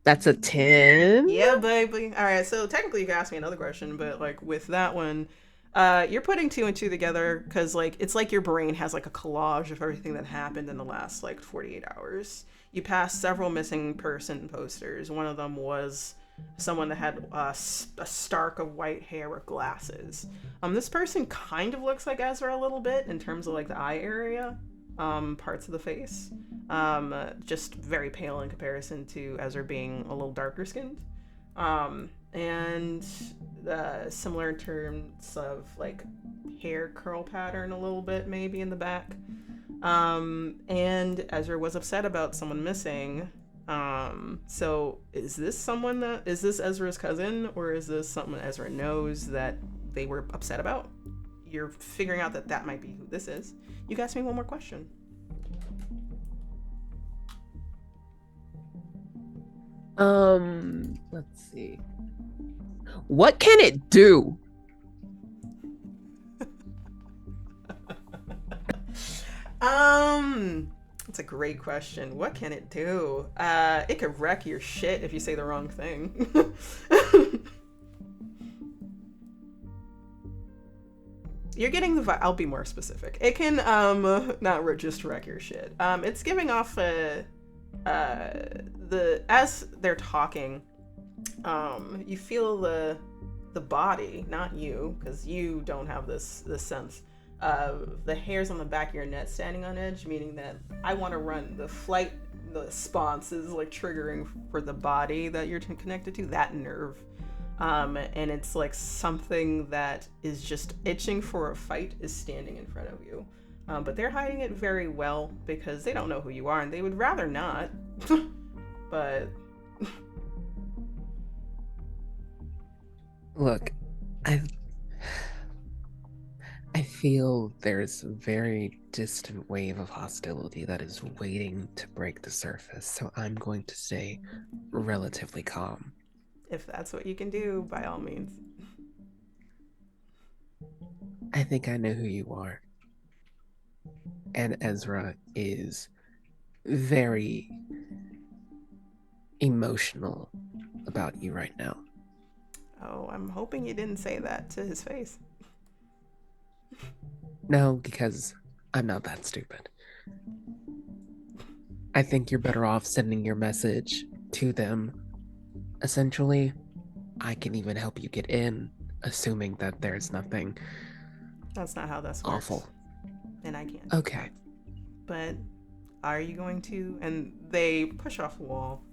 that's a 10." Yeah, baby. All right, so technically you can ask me another question, but like with that one, you're putting two and two together because like it's like your brain has like a collage of everything that happened in the last like 48 hours. You passed several missing person posters. One of them was someone that had a stark of white hair with glasses. This person kind of looks like Ezra a little bit in terms of like the eye area, parts of the face. Just very pale in comparison to Ezra being a little darker skinned. And similar in terms of like hair curl pattern a little bit maybe in the back. And Ezra was upset about someone missing. So is this Ezra's cousin, or is this someone Ezra knows that they were upset about? You're figuring out that might be who this is. You can ask me one more question. Let's see. What can it do? That's a great question. What can it do? It could wreck your shit if you say the wrong thing. You're getting the vibe. I'll be more specific. It can not just wreck your shit. It's giving off as they're talking, you feel the body, not you, because you don't have this sense. The hairs on the back of your neck standing on edge, meaning that I want to run the response is like triggering for the body that you're connected to, that nerve. And it's like something that is just itching for a fight is standing in front of you. But they're hiding it very well because they don't know who you are and they would rather not. But Look, I feel there's a very distant wave of hostility that is waiting to break the surface, so I'm going to stay relatively calm. If that's what you can do, by all means. I think I know who you are. And Ezra is very emotional about you right now. Oh, I'm hoping you didn't say that to his face. No, because I'm not that stupid. I think you're better off sending your message to them. Essentially, I can even help you get in, assuming that there's nothing That's not how this works. awful. And I can't. Okay. But are you going to? And they push off the wall,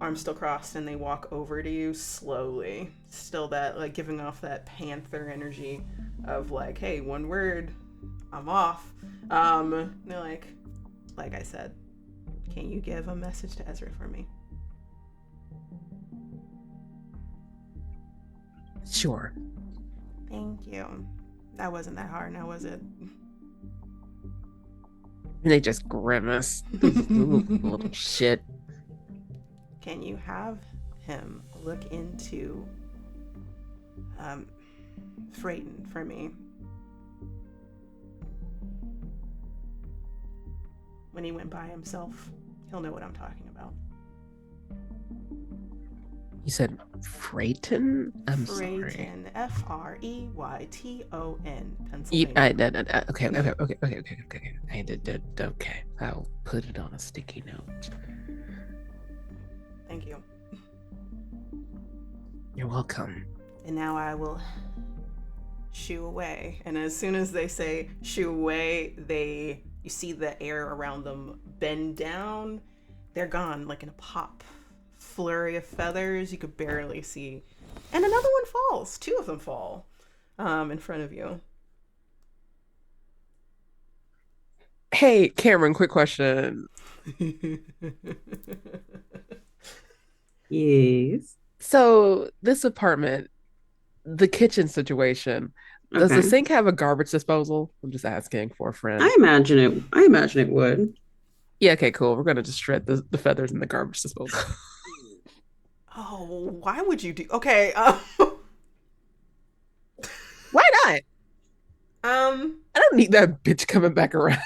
arms still crossed, and they walk over to you slowly. Still that, like, giving off that panther energy of like, hey, one word, I'm off. They're like I said, can you give a message to Ezra for me? Sure. Thank you. That wasn't that hard, now was it? They just grimace. Little shit. Can you have him look into 𝚬𝚘 for me? When he went by himself, he'll know what I'm talking about. You said Freyton? I'm sorry. Freyton, Freyton, Pennsylvania. Okay. I did. Okay. I'll put it on a sticky note. Thank you. You're welcome. And now I will shoo away. And as soon as they say shoo away, you see the air around them bend down. They're gone, like in a pop. flurry of feathers. You could barely see. And another one falls. 2 of them fall in front of you. Hey, Cameron, quick question. Yes. So this apartment, the kitchen situation, does the Okay. sink have a garbage disposal? I'm just asking for a friend. I imagine it would. Yeah, okay, cool. We're gonna just shred the feathers in the garbage disposal. Oh, why would you do? Okay. Why not? I don't need that bitch coming back around.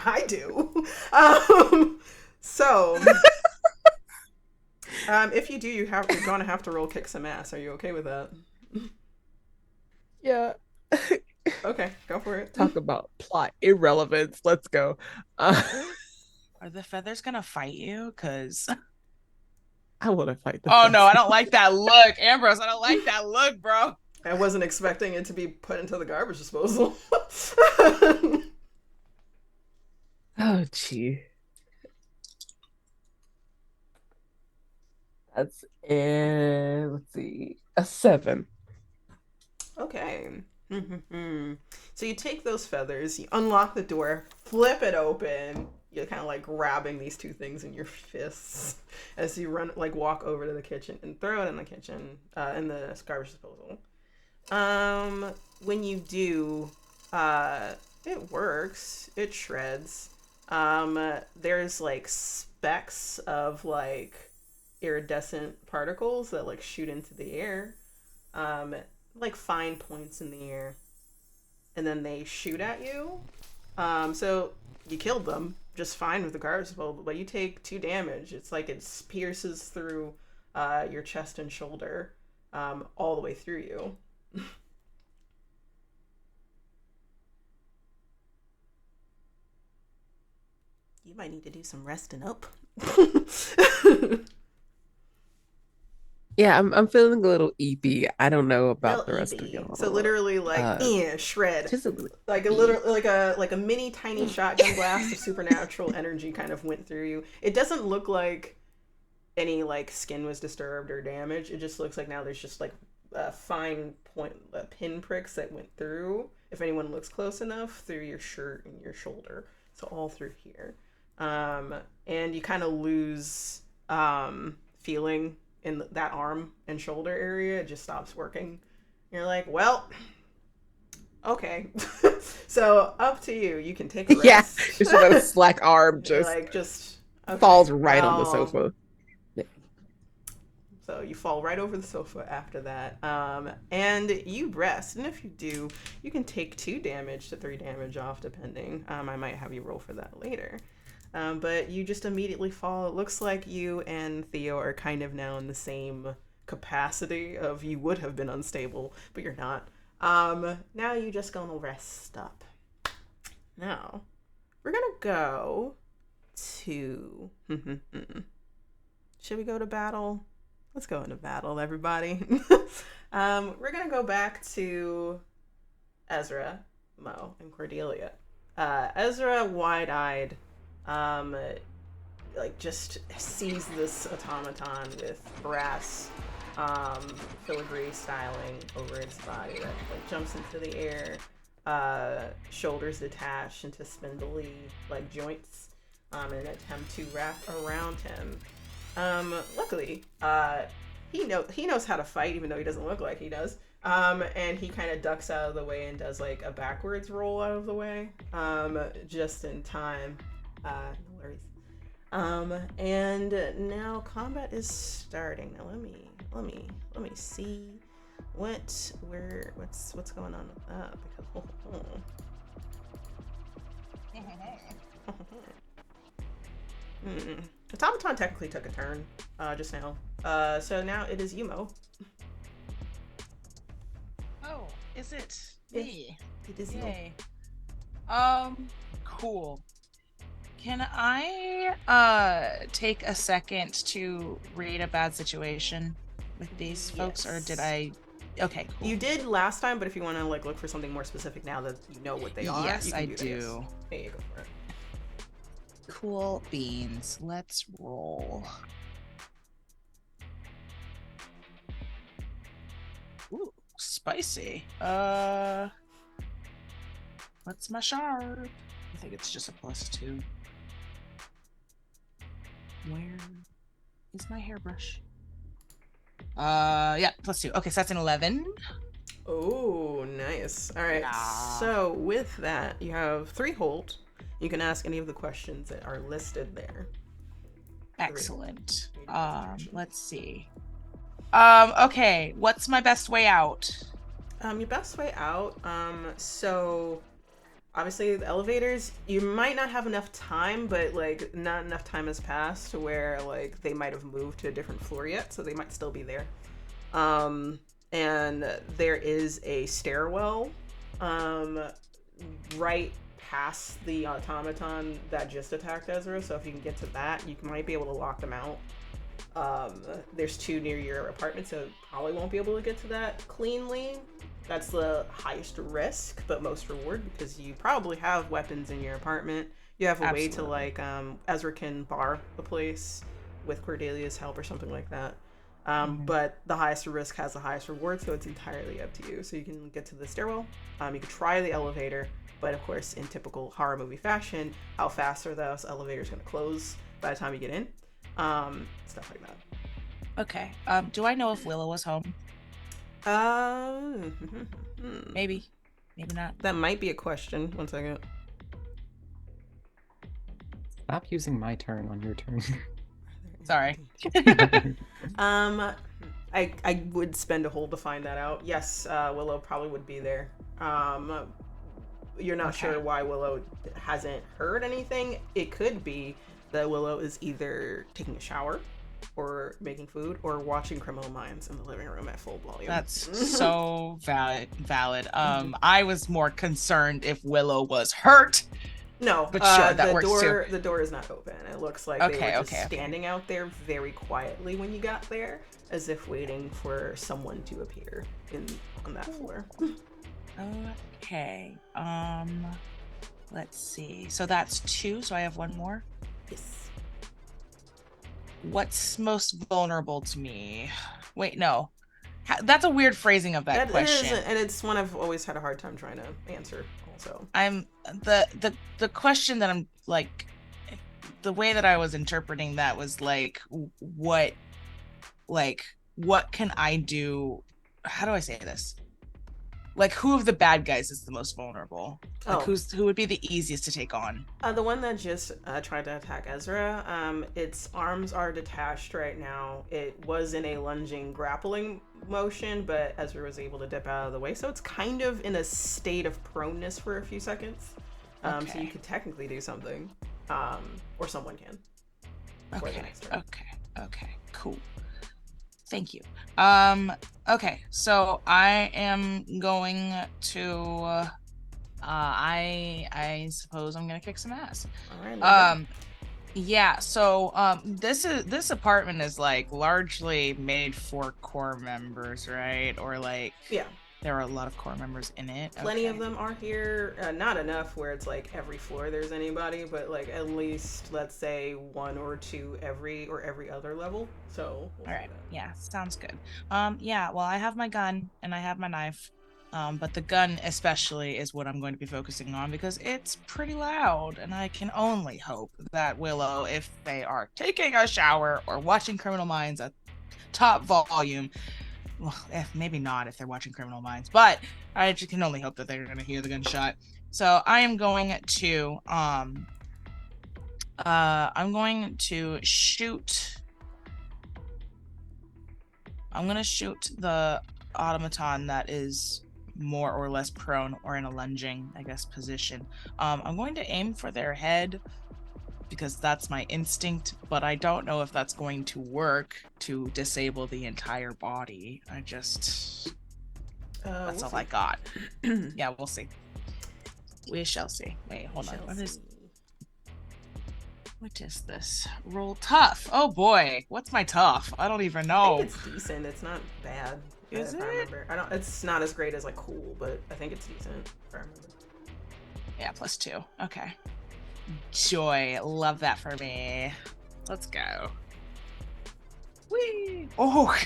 I do. So, if you do, you're gonna have to roll kick some ass. Are you okay with that? Yeah. Okay, go for it. Talk about plot irrelevance. Let's go. Are the feathers gonna fight you? Cause I want to fight the oh no, feathers. I don't like that look, Ambrose. I don't like that look, bro. I wasn't expecting it to be put into the garbage disposal. Oh, gee. That's let's see, a 7. Okay. So you take those feathers, you unlock the door, flip it open. You're kind of like grabbing these 2 things in your fists as you walk over to the kitchen and throw it in the kitchen, in the garbage disposal. When you do, it works. It shreds. There's like specks of like iridescent particles that like shoot into the air, like fine points in the air, and then they shoot at you. So you killed them just fine with the garbage disposal, but you take 2 damage. It's like it pierces through your chest and shoulder, all the way through you. You might need to do some resting up. Yeah, I'm feeling a little eepy. I don't know about the Real rest of eepy. y'all. So literally, like, shred. Just a little. Like a literal, like a mini tiny shotgun blast of supernatural energy kind of went through you. It doesn't look like any like skin was disturbed or damaged. It just looks like now there's just like fine pin pricks that went through. If anyone looks close enough, through your shirt and your shoulder, so all through here, and you kind of lose feeling in that arm and shoulder area. It just stops working. You're like, well, okay. So up to you. You can take a rest. Yeah, just about a slack arm just okay. falls right on the sofa. So you fall right over the sofa after that, and you rest. And if you do, you can take 2 damage to 3 damage off, depending. I might have you roll for that later. But you just immediately fall. It looks like you and Theo are kind of now in the same capacity of you would have been unstable, but you're not. Now you just gonna rest up. Now, we're gonna go to... Should we go to battle? Let's go into battle, everybody. We're gonna go back to Ezra, Mo, and Cordelia. Ezra, wide-eyed, like just sees this automaton with brass filigree styling over its body that like jumps into the air, shoulders detach into spindly like joints, in an attempt to wrap around him. Luckily, he knows how to fight, even though he doesn't look like he does. And he kind of ducks out of the way and does like a backwards roll out of the way, just in time. No worries. And now combat is starting. Now let me see what's going on with that, because Automaton technically took a turn just now. So now it is Yumo. Oh, is it me? It is Yay. Cool. Can I take a second to read a bad situation with these folks, or did I? Okay, cool. You did last time, but if you want to like look for something more specific now that you know what they are, yes, you can I do. do. There you go for it. Cool beans. Let's roll. Ooh, spicy. What's my sharp? I think it's just a +2. Where is my hairbrush? Yeah, +2. Okay, so that's an 11. Oh, nice. All right. Yeah. So with that, you have 3 hold. You can ask any of the questions that are listed there. Excellent. Let's see. Okay, what's my best way out? Your best way out. So obviously the elevators, you might not have enough time, but like not enough time has passed to where like they might have moved to a different floor yet, so they might still be there. And there is a stairwell right past the automaton that just attacked Ezra, so if you can get to that, you might be able to lock them out. There's 2 near your apartment, so probably won't be able to get to that cleanly. That's the highest risk, but most reward, because you probably have weapons in your apartment. You have a way to like, Ezra can bar the place with Cordelia's help or something like that. But the highest risk has the highest reward, so it's entirely up to you. So you can get to the stairwell, you can try the elevator, but of course, in typical horror movie fashion, how fast are those elevators going to close by the time you get in? Stuff like that. Okay. Do I know if Willow was home? Maybe. Maybe not. That might be a question. 1 second. Stop using my turn on your turn. Sorry. I would spend a hold to find that out. Yes, Willow probably would be there. You're not sure why Willow hasn't heard anything. It could be that Willow is either taking a shower or making food or watching Criminal Minds in the living room at full volume. That's so valid. I was more concerned if Willow was hurt. No, but sure, that works too. The door is not open. It looks like they were just standing out there very quietly when you got there, as if waiting for someone to appear on that floor. Okay. Let's see. So that's 2. So I have 1 more. Yes. What's most vulnerable to me? Wait, no. That's a weird phrasing of that question. And it's one I've always had a hard time trying to answer. Also, I'm the question that I'm like, the way that I was interpreting that was like, what can I do? How do I say this? Like, who of the bad guys is the most vulnerable? Like, who would be the easiest to take on? The one that just tried to attack Ezra. Its arms are detached right now. It was in a lunging, grappling motion, but Ezra was able to dip out of the way, so it's kind of in a state of proneness for a few seconds. So you could technically do something, or someone can. Okay, cool. Thank you. Okay, so I am going to I suppose I'm gonna kick some ass. All right. Yeah, so this apartment is like largely made for core members, right? Or like, yeah, there are a lot of core members in it. Plenty of them are here. Not enough where it's like every floor there's anybody, but like at least, let's say 1 or 2 every other level. So all right, yeah, sounds good. Yeah, well, I have my gun and I have my knife, but the gun especially is what I'm going to be focusing on because it's pretty loud, and I can only hope that Willow, if they are taking a shower or watching Criminal Minds at top volume, well, maybe not if they're watching Criminal Minds, but I just can only hope that they're going to hear the gunshot. So I am going to shoot. I'm going to shoot the automaton that is more or less prone or in a lunging, I guess, position. I'm going to aim for their head because that's my instinct, but I don't know if that's going to work to disable the entire body. That's all I got. Yeah, we'll see. We shall see. Wait, hold on. What is this? Roll tough. Oh boy, what's my tough? I don't even know. I think it's decent. It's not bad. Is it? I remember. It's not as great as like cool, but I think it's decent. If I remember. Yeah, +2. Okay. Joy. Love that for me. Let's go. Whee! Oh.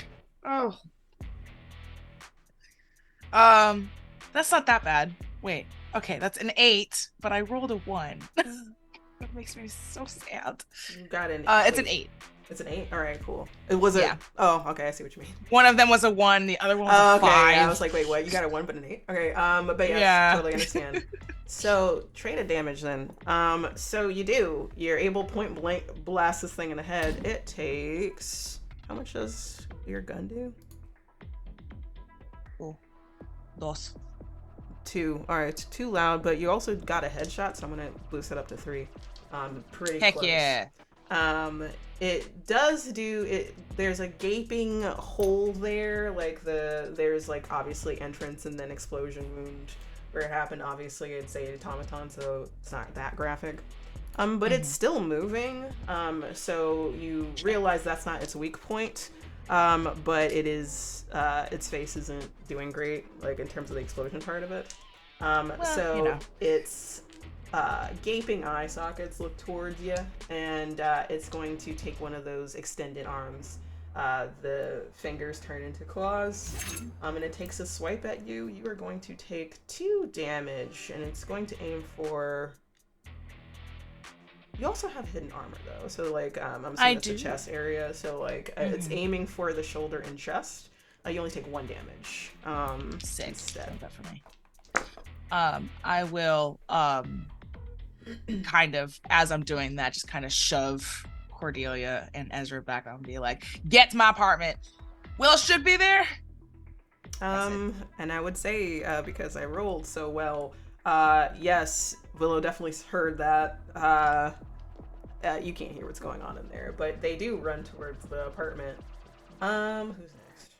That's not that bad. Wait. Okay, that's an 8, but I rolled a 1. That makes me so sad. You got an. It's an 8. It's an 8. All right, cool. It was a. Yeah. Oh, okay. I see what you mean. One of them was a 1. The other one was a 5. Okay. I was like, wait, what? You got a 1 but an 8? Okay. But yes, Yeah. totally understand. So trade of damage then. So you do. You're able point blank blast this thing in the head. It takes. How much does your gun do? Dos. 2. All right, it's too loud, but you also got a headshot, so I'm gonna boost it up to 3. Pretty Heck close. yeah. It does do it. There's a gaping hole there, like there's like obviously entrance and then explosion wound where it happened. Obviously, it's a automaton, so it's not that graphic. But it's still moving. So you realize that's not its weak point. But it is. Its face isn't doing great, like in terms of the explosion part of it. It's gaping eye sockets look towards you, and it's going to take one of those extended arms. The fingers turn into claws, and it takes a swipe at you. You are going to take 2 damage, and it's going to aim for. You also have hidden armor though, so like I'm assuming it's the chest area. So like it's aiming for the shoulder and chest. You only take 1 damage. 6 instead. That for me. I will kind of, as I'm doing that, just kind of shove Cordelia and Ezra back up and be like, "Get to my apartment. Will should be there." And I would say because I rolled so well, yes, Willow definitely heard that. You can't hear what's going on in there, but they do run towards the apartment. Who's next?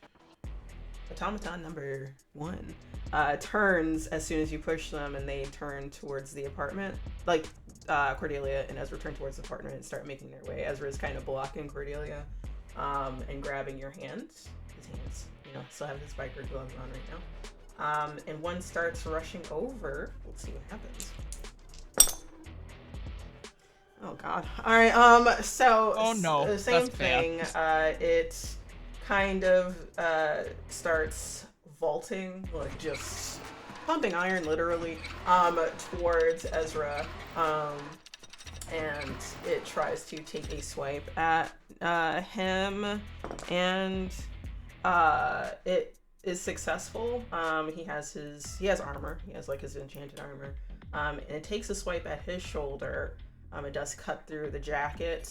Automaton number 1 turns as soon as you push them, and they turn towards the apartment. Like Cordelia and Ezra turn towards the apartment and start making their way. Ezra is kind of blocking Cordelia, and grabbing your hands. His hands, still have his biker gloves on right now. And one starts rushing over. Let's see what happens. Oh god. Alright, so same thing. It kind of starts vaulting, like just pumping iron literally, towards Ezra. And it tries to take a swipe at him, and it is successful. He has armor. He has like his enchanted armor. And it takes a swipe at his shoulder. It does cut through the jacket,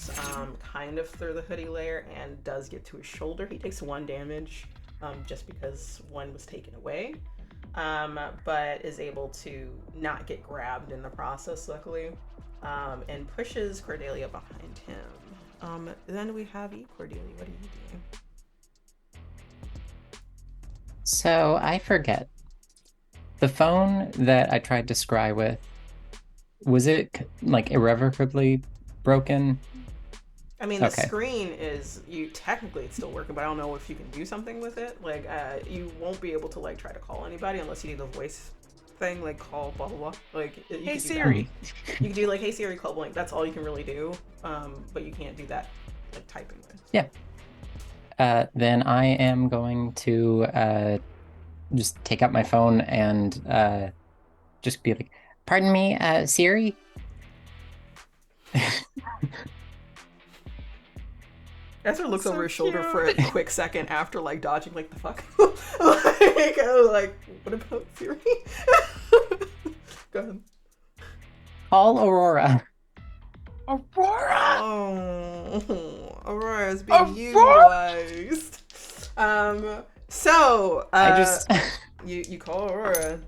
kind of through the hoodie layer, and does get to his shoulder. He takes 1 damage, just because 1 was taken away, but is able to not get grabbed in the process, luckily, and pushes Cordelia behind him. Then we have Cordelia. What are you doing? So I forget. The phone that I tried to scry with, was it like irrevocably broken? I mean, the screen is, technically it's still working, but I don't know if you can do something with it. Like, you won't be able to like try to call anybody unless you do the voice thing, like call blah blah blah. Like, hey Siri. You can do like, hey Siri, call blank. That's all you can really do. But you can't do that like typing with. Yeah. Then I am going to just take out my phone and just be like, "Pardon me, Siri?" Ezra looks over his shoulder for a quick second after like dodging like the fuck. Like, I was like, what about Siri? Go ahead. Call Aurora. Aurora! Oh, Aurora's being utilized. So I just you call Aurora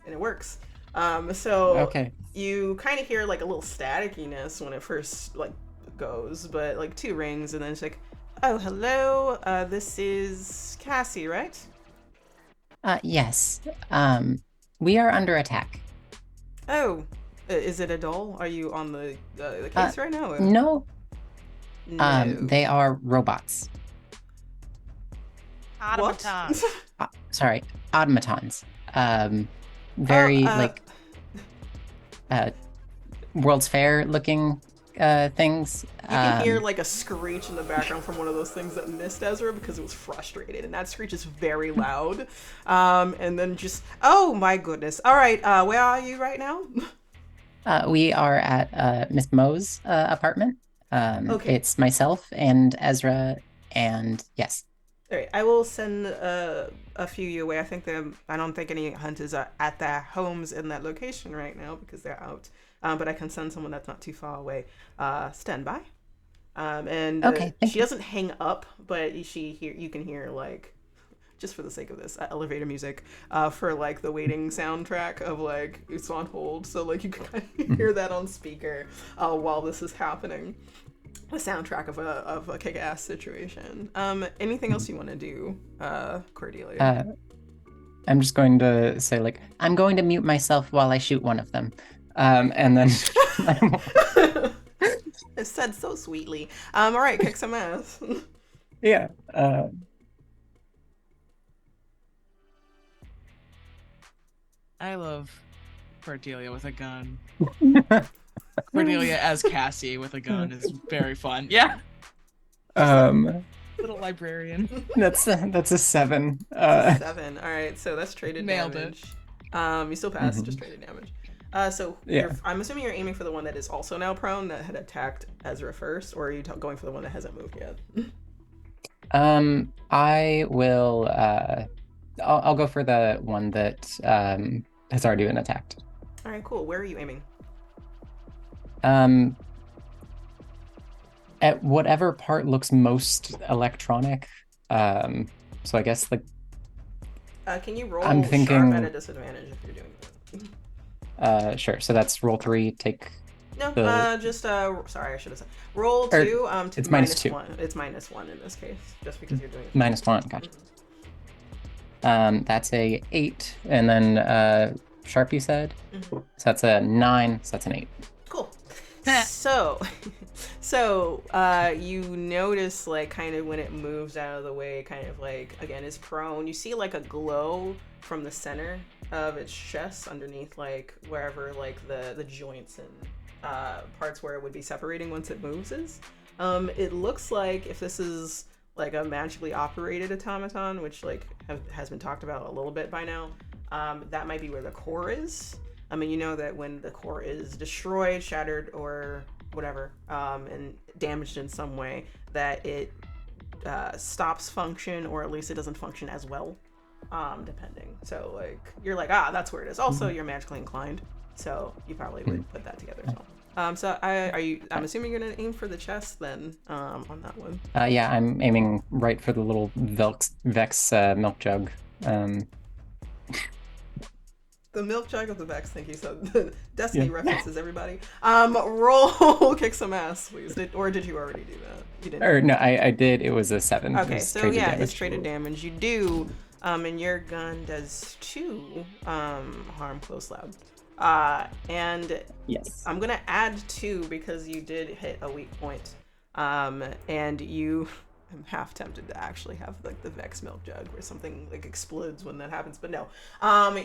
and it works. So okay. You kind of hear like a little staticiness when it first like goes, but like 2 rings, and then it's like, oh hello, this is Cassie, right? Yes. We are under attack. Oh, is it a doll? Are you on the case right now? Or? No. No. They are robots. Automatons. Sorry, automatons. Very World's Fair looking things. You can hear like a screech in the background from one of those things that missed Ezra because it was frustrated, and that screech is very loud. And then just, oh my goodness. All right, where are you right now? We are at Miss Mo's apartment. Okay. It's myself and Ezra, and yes. All right, I will send a few your way. I don't think any hunters are at their homes in that location right now because they're out. But I can send someone that's not too far away. Stand by. And Okay, she doesn't hang up, but you can hear like, just for the sake of this, elevator music for like the waiting soundtrack of like it's on hold. So like you can kind of hear that on speaker while this is happening. The soundtrack of a kick-ass situation. Anything else you want to do, Cordelia? I'm just going to say like, I'm going to mute myself while I shoot one of them. And then It's said so sweetly. All right, kick some ass. Yeah. I love Cordelia with a gun. Cordelia as Cassie with a gun is very fun. Yeah. Little librarian. That's a 7. 7. All right, so that's traded Nailed damage. You still pass, just traded damage. So Yeah. I'm assuming you're aiming for the one that is also now prone that had attacked Ezra first, or are you going for the one that hasn't moved yet? I will. I'll go for the one that has already been attacked. All right, cool. Where are you aiming? At whatever part looks most electronic. So I guess like. Can you roll I'm thinking- sharp at a disadvantage if you're doing that? Sure. So that's roll 3. Take. No, The- just sorry, I should have said roll Or 2. it's minus -2. 1. It's -1 in this case, just because you're doing it. -1. Gotcha. That's a 8, and then sharp you said. Mhm. So that's a 9. So that's an 8. Cool. So you notice like kind of when it moves out of the way, kind of like again is prone. You see like a glow from the center of its chest underneath like wherever like the joints and parts where it would be separating once it moves is. It looks like if this is like a magically operated automaton, which like has been talked about a little bit by now, that might be where the core is. I mean, you know that when the core is destroyed, shattered, or whatever, and damaged in some way, that it stops function, or at least it doesn't function as well, depending. So, like, you're like, that's where it is. Also, you're magically inclined, so you probably would put that together as well. So I'm assuming you're gonna aim for the chest then, on that one. Yeah, I'm aiming right for the little Vex milk jug. The milk jug of the Vex, thank you. So Destiny references, everybody. Roll kick some ass, please. Or did you already do that? You didn't. Or no, I did. It was a 7. Okay, so traded yeah, damage. it's traded damage. You do, and your gun does 2 harm close loud. And Yes. I'm gonna add 2 because you did hit a weak point. And you. I'm half tempted to actually have like the Vex milk jug where something like explodes when that happens, but no.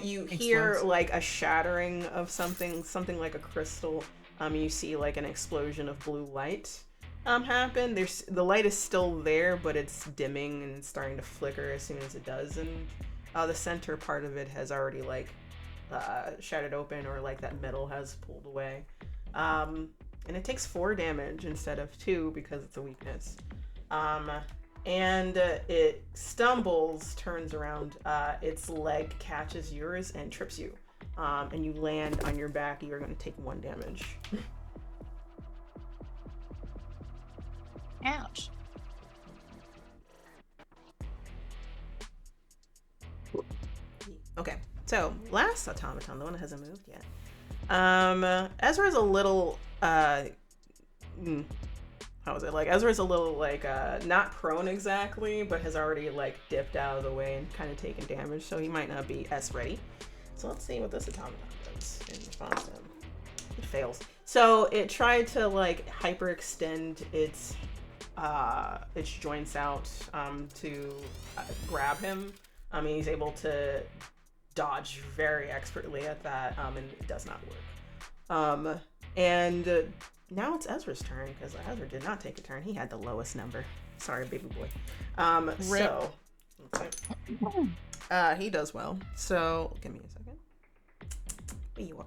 You hear Explodes. like a shattering of something like a crystal. You see like an explosion of blue light happen. The light is still there, but it's dimming and it's starting to flicker as soon as it does, and the center part of it has already like shattered open, or like that metal has pulled away. And it takes 4 damage instead of 2 because it's a weakness. And it stumbles, turns around, its leg catches yours and trips you. And you land on your back. You're going to take 1 damage. Ouch. Okay, so last automaton, the one that hasn't moved yet. Ezra's a little, how is it? Like, Ezra's a little, like, not prone exactly, but has already, like, dipped out of the way and kind of taken damage, so he might not be as ready. So let's see what this automaton does in response to him. It fails. So it tried to, like, hyperextend its joints out to grab him. I mean, he's able to dodge very expertly at that, and it does not work. And now it's Ezra's turn, because Ezra did not take a turn. He had the lowest number. Sorry, baby boy. So, he does well. So, give me a second.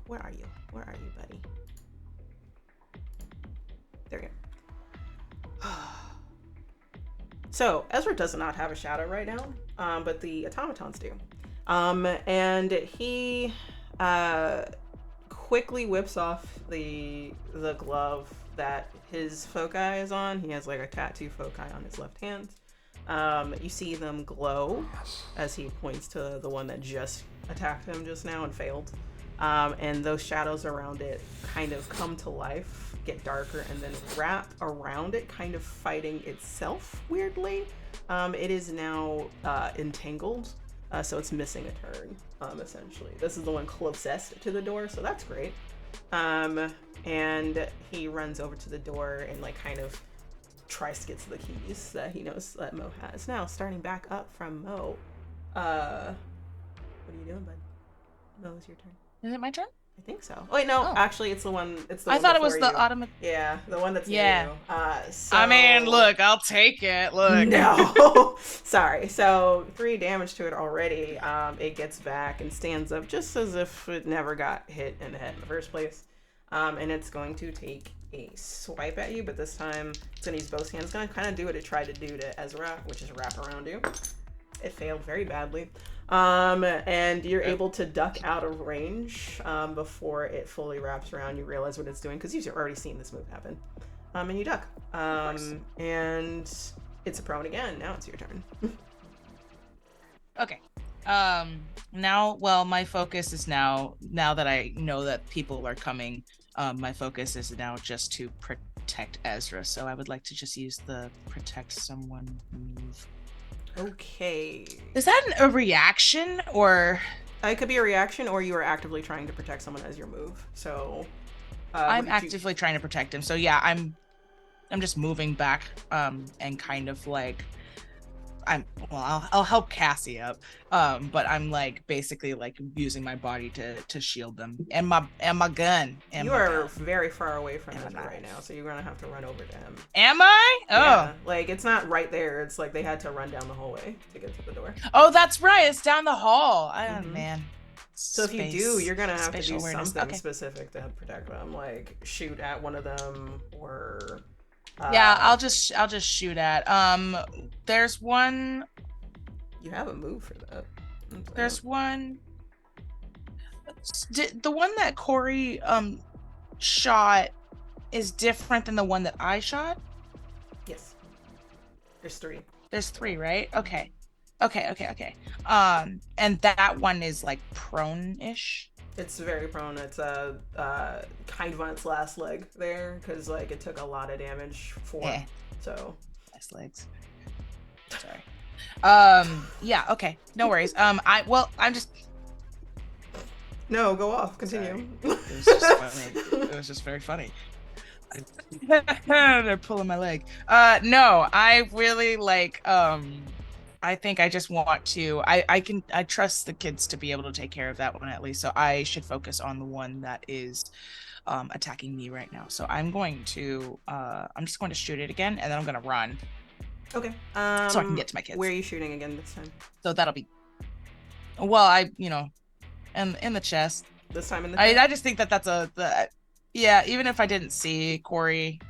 Where are you? Where are you, buddy? There we go. So, Ezra does not have a shadow right now, but the automatons do. And he quickly whips off the glove that his foci is on. He has like a tattoo foci on his left hand. You see them glow as he points to the one that just attacked him just now and failed. And those shadows around it kind of come to life, get darker, and then wrap around it, kind of fighting itself weirdly. It is now entangled, so it's missing a turn, essentially. This is the one closest to the door, so that's great. And he runs over to the door and like kind of tries to get to the keys that he knows that Mo has. Now, starting back up from Mo, what are you doing, bud? Mo, it's your turn. Is it my turn? I think so. Oh, wait, no, actually, it's the one. It's the I one thought it was before the you. automat. Yeah, the one that's Yeah. near you. So... I mean, look, I'll take it. Look. No. Sorry. So 3 damage to it already. It gets back and stands up just as if it never got hit in the head in the first place. And it's going to take a swipe at you, but this time it's going to use both hands. It's going to kind of do what it tried to do to Ezra, which is wrap around you. It failed very badly. And you're able to duck out of range before it fully wraps around. You realize what it's doing because you've already seen this move happen. And you duck. And it's a prone again. Now it's your turn. Okay. Now, well, my focus is now that I know that people are coming, my focus is now just to protect Ezra. So I would like to just use the protect someone move. Okay. Is that a reaction or? It could be a reaction, or you are actively trying to protect someone as your move. So I'm actively trying to protect him. So yeah, I'm just moving back, and kind of like I'll help Cassie up, but I'm like basically like using my body to shield them and my gun. You are very far away from him right now, so you're gonna have to run over to him. Am I? Oh, yeah, like it's not right there. It's like they had to run down the hallway to get to the door. Oh, that's right. It's down the hall. Man. So if you do, you're gonna have to do awareness. something specific to help protect them, like shoot at one of them or. Yeah, I'll just shoot at. There's one. You have a move for that. There's one. The one that Corey shot is different than the one that I shot. Yes. There's 3. There's 3, right? Okay. And that one is like prone-ish. It's very prone. It's kind of on its last leg there because like it took a lot of damage for. Yeah. So. Last legs. Sorry. Yeah. Okay. No worries. I'm just. No, go off. Continue. It was just funny. It was just very funny. They're pulling my leg. No, I really like. I think I just want to. I trust the kids to be able to take care of that one at least. So I should focus on the one that is attacking me right now. So I'm going to. I'm just going to shoot it again, and then I'm going to run. Okay. So I can get to my kids. Where are you shooting again this time? So that'll be. Well, in the chest. This time in the chest? I just think that's yeah, even if I didn't see Corey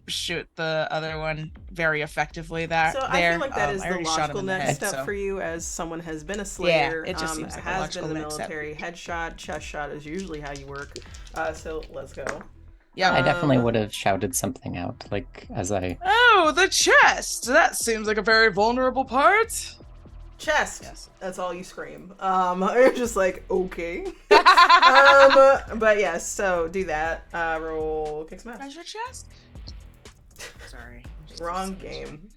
shoot the other one very effectively I feel like that is the logical next step for you as someone has been a slayer, yeah, it just seems like has been in the military. Headshot, chest shot is usually how you work. So let's go. Yeah, I definitely would have shouted something out, like as I. Oh, the chest! That seems like a very vulnerable part. Chest. Yes. That's all you scream. You're just like, okay. But yes, so do that. Roll kick smash. Where's your chest? Sorry. Wrong game.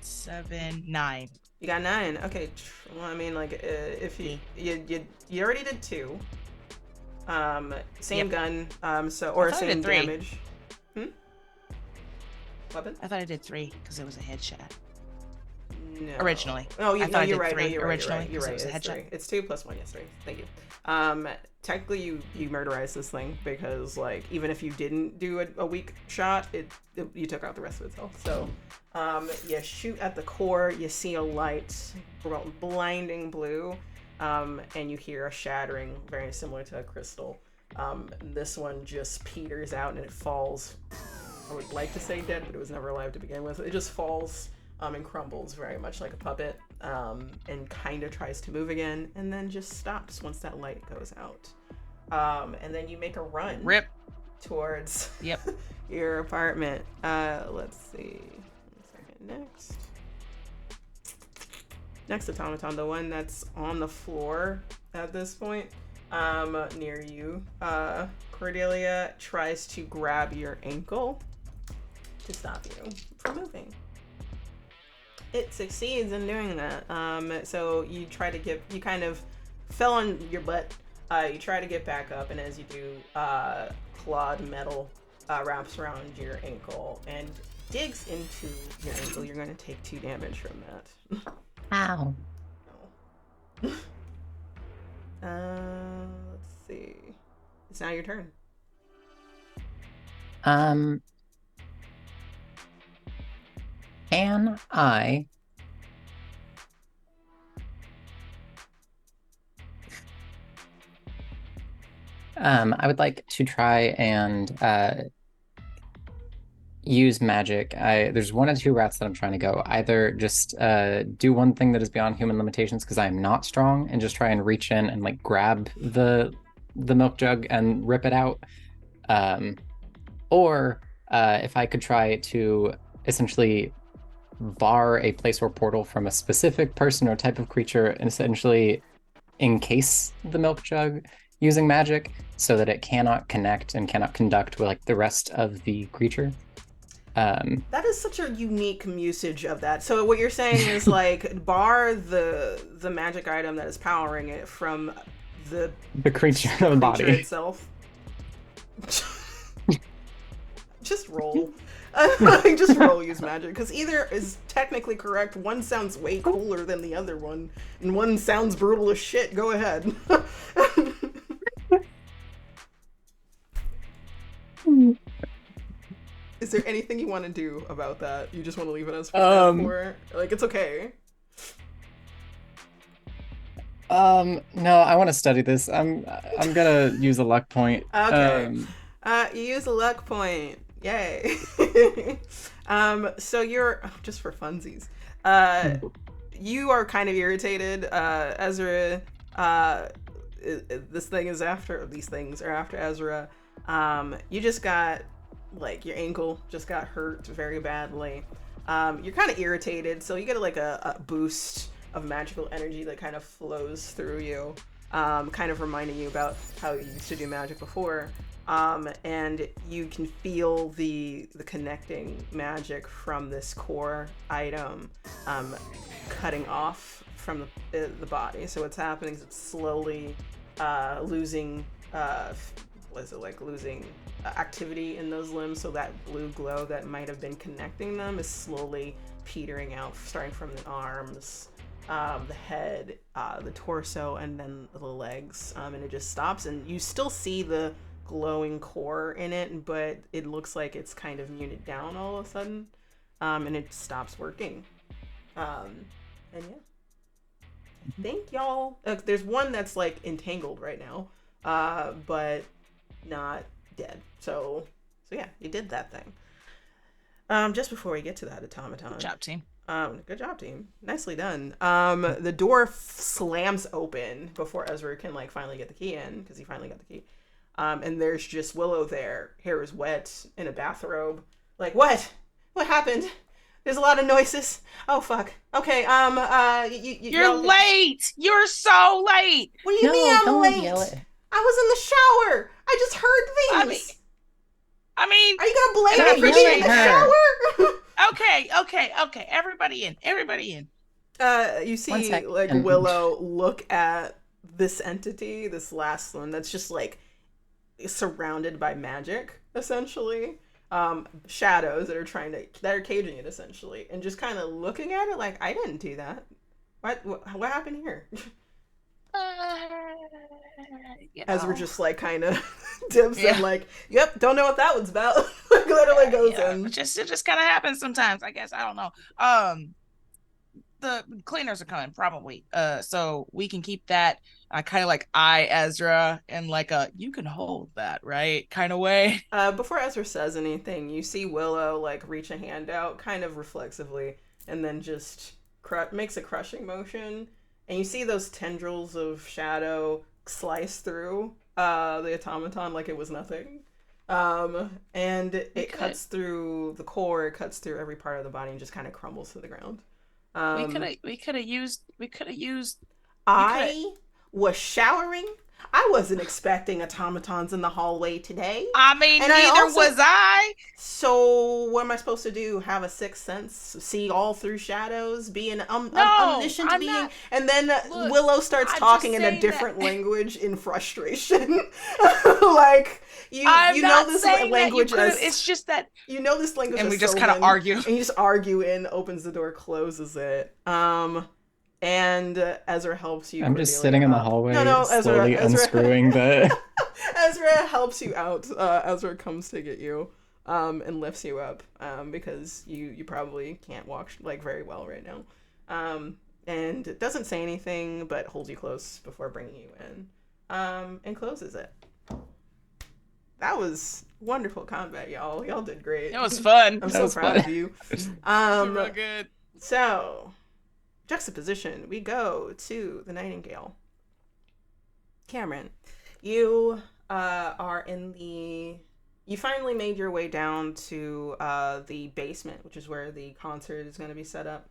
7, 9. You got 9. Okay. Well, I mean, like, if you already did 2. Same gun. Or same damage. Weapon? I thought I did 3 because it was a headshot. No. Originally. Oh, I thought I you're did right. three You're originally right. You're right. because it was a It's headshot. 3. It's 2 plus 1. Yes, 3. Thank you. Technically, you murderize this thing because, like, even if you didn't do a weak shot, you took out the rest of itself. So, you shoot at the core. You see a light, blinding blue, and you hear a shattering, very similar to a crystal. This one just peters out and it falls. I would like to say dead, but it was never alive to begin with. It just falls and crumbles very much like a puppet, and kind of tries to move again, and then just stops once that light goes out. And then you make a run towards your apartment. Let's see. 1 second. Next automaton, the one that's on the floor at this point, near you. Cordelia tries to grab your ankle to stop you from moving. It succeeds in doing that. So you kind of fell on your butt. You try to get back up, and as you do, clawed metal wraps around your ankle and digs into your ankle. You're going to take 2 damage from that. Ow. Let's see. It's now your turn. Can I would like to try and use magic. There's 1 of 2 routes that I'm trying to go. Either just do one thing that is beyond human limitations because I'm not strong, and just try and reach in and like grab the milk jug and rip it out. Or if I could try to essentially bar a place or portal from a specific person or type of creature and essentially encase the milk jug using magic so that it cannot connect and cannot conduct with like the rest of the creature. That is such a unique usage of that. So what you're saying is like bar the magic item that is powering it from the creature of the body itself. Just roll. Just roll use magic, because either is technically correct. One sounds way cooler than the other one, and one sounds brutal as shit. Go ahead. Is there anything you want to do about that? You just want to leave it as for like it's okay. No, I want to study this. I'm gonna use a luck point. Okay. You use a luck point. Yay. So you're just for funsies. You are kind of irritated. Ezra, these things are after Ezra. You just got like your ankle just got hurt very badly. You're kind of irritated, so you get like a boost of magical energy that kind of flows through you, kind of reminding you about how you used to do magic before. And you can feel the connecting magic from this core item cutting off from the body. So what's happening is it's slowly losing losing activity in those limbs, so that blue glow that might have been connecting them is slowly petering out, starting from the arms, the head, the torso, and then the legs, and it just stops, and you still see the glowing core in it, but it looks like it's kind of muted down all of a sudden, and it stops working. And yeah, I think y'all there's one that's like entangled right now, but not dead. So yeah, you did that thing. Just before we get to that automaton, good job, team. Good job, team. Nicely done. The door slams open before Ezra can like finally get the key in, because he finally got the key. And there's just Willow there. Hair is wet, in a bathrobe. Like, what happened? There's a lot of noises. Oh fuck. Okay. You're late. You're so late. What do you mean I'm late? I was in the shower. I just heard things. I mean, are you gonna blame me for being in the shower? Okay. Everybody in. You see like Willow look at this entity, this last one that's just like surrounded by magic, essentially. shadows that are caging it essentially, and just kind of looking at it like, I didn't do that. What happened here? As we're just like kind of dips and like, yep, don't know what that one's about. Like literally goes in. It just kind of happens sometimes, I guess. I don't know. The cleaners are coming probably. So we can keep that kind of like Ezra and like you can hold that, right? Kind of way. Before Ezra says anything, you see Willow like reach a hand out kind of reflexively and then just makes a crushing motion, and you see those tendrils of shadow slice through the automaton like it was nothing. And it cuts through the core, it cuts through every part of the body and just kind of crumbles to the ground. We could have used. I was showering. I wasn't expecting automatons in the hallway today. I mean, neither was I. So what am I supposed to do? Have a sixth sense? See all through shadows? Be an omniscient being? Not. And then Willow starts talking in a different language in frustration. Like, you know this language as... It's just that... You know this language and as we just kind of argue. And you just argue and opens the door, closes it. And Ezra helps you. I'm just sitting in the hallway, slowly Ezra unscrewing the... Ezra helps you out. Ezra comes to get you and lifts you up because you probably can't walk like very well right now. And doesn't say anything, but holds you close before bringing you in and closes it. That was wonderful combat, y'all. Y'all did great. It was fun. I'm so proud of you. Real good. So... juxtaposition, we go to the Nightingale. Cameron, you you finally made your way down to the basement, which is where the concert is going to be set up.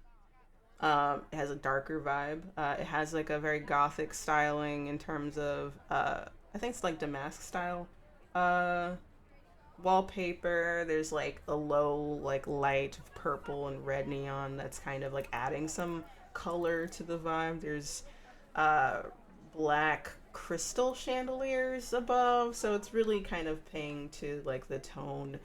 It has a darker vibe. It has like a very gothic styling in terms of I think it's like damask style wallpaper. There's like a low like light of purple and red neon that's kind of like adding some color to the vibe. There's black crystal chandeliers above, so it's really kind of paying to like the tone.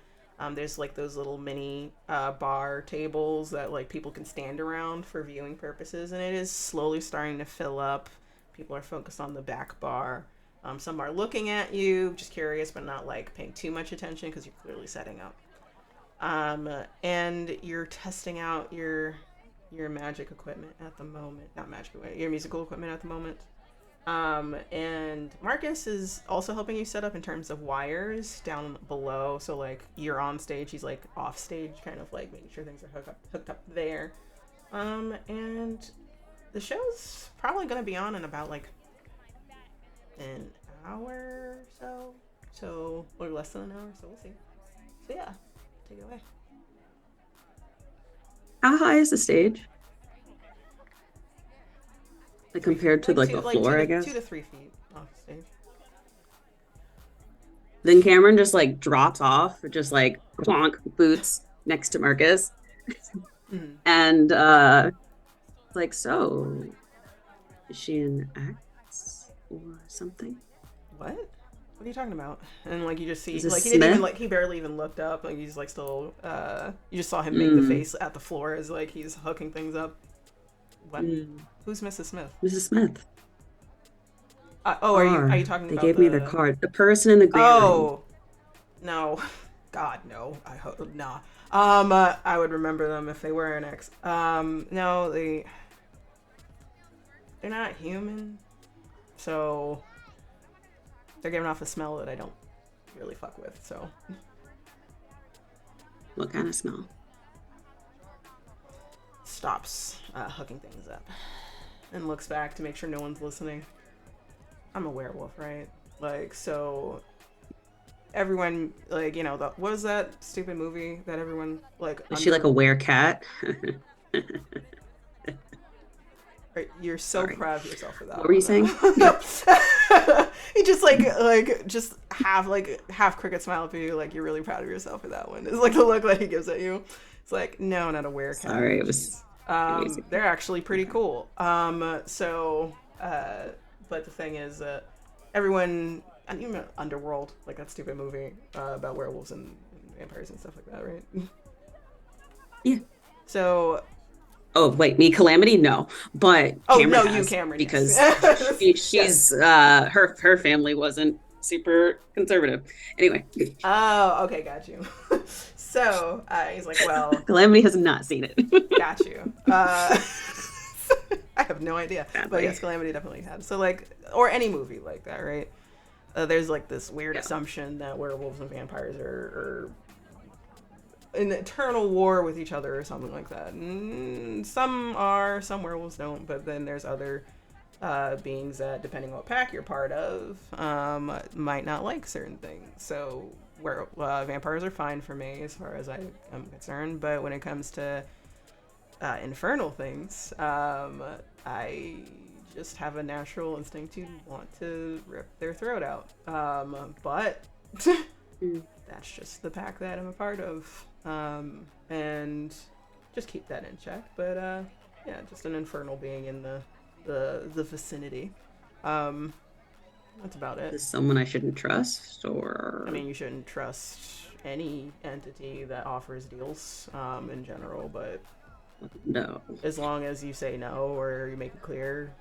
There's like those little mini bar tables that like people can stand around for viewing purposes, and it is slowly starting to fill up. People are focused on the back bar. Some are looking at you, just curious, but not like paying too much attention because you're clearly setting up. And you're testing out your magic equipment at the moment. Not magic equipment, your musical equipment at the moment. And Marcus is also helping you set up in terms of wires down below. So like you're on stage, he's like off stage, kind of like making sure things are hooked up there. And the show's probably gonna be on in about like an hour or so, or less than an hour, so we'll see. So yeah, take it away. How high is the stage? Like compared to like the floor, I guess? 2 to 3 feet off the stage. Then Cameron just like drops off, just like plonk boots next to Marcus. Mm-hmm. And like, so is she an axe or something? What are you talking about? And like you just see like he barely even looked up, like he's like still you just saw him make the face at the floor as like he's hooking things up. What? Who's Mrs. Smith? Mrs. Smith. Are you talking about They gave me their card. The person in the green room. No. God, no. I hope nah. I would remember them if they were an ex. No, they're not human. So they're giving off a smell that I don't really fuck with, so. What kind of smell? Stops hooking things up and looks back to make sure no one's listening. I'm a werewolf, right? Like, so everyone, like, you know, what was that stupid movie that everyone, like... Is she like a werecat? You're so proud of yourself for that. What were you saying? You just half cricket smile at you, like you're really proud of yourself for that one. It's like the look that he gives at you. It's like, no, not a werecat. Sorry, it was they're actually pretty cool. But the thing is, everyone, and even Underworld, like that stupid movie about werewolves and vampires and stuff like that, right? Yeah. So. Oh wait, me Calamity? No, but Cameron has, you Cameron, because yes. she's her family wasn't super conservative. Anyway. Oh, okay, got you. So he's like, well, Calamity has not seen it. Got you. I have no idea, but yes, Calamity definitely had. So like, or any movie like that, right? There's like this weird assumption that werewolves and vampires are in eternal war with each other or something like that. And some werewolves don't, but then there's other beings that, depending on what pack you're part of, might not like certain things. So where vampires are fine for me as far as I am concerned, but when it comes to infernal things, I just have a natural instinct to want to rip their throat out. But that's just the pack that I'm a part of. And just keep that in check. But yeah, just an infernal being in the vicinity. That's about it. Is someone I shouldn't trust, or? I mean, you shouldn't trust any entity that offers deals in general, but no. As long as you say no or you make it clear,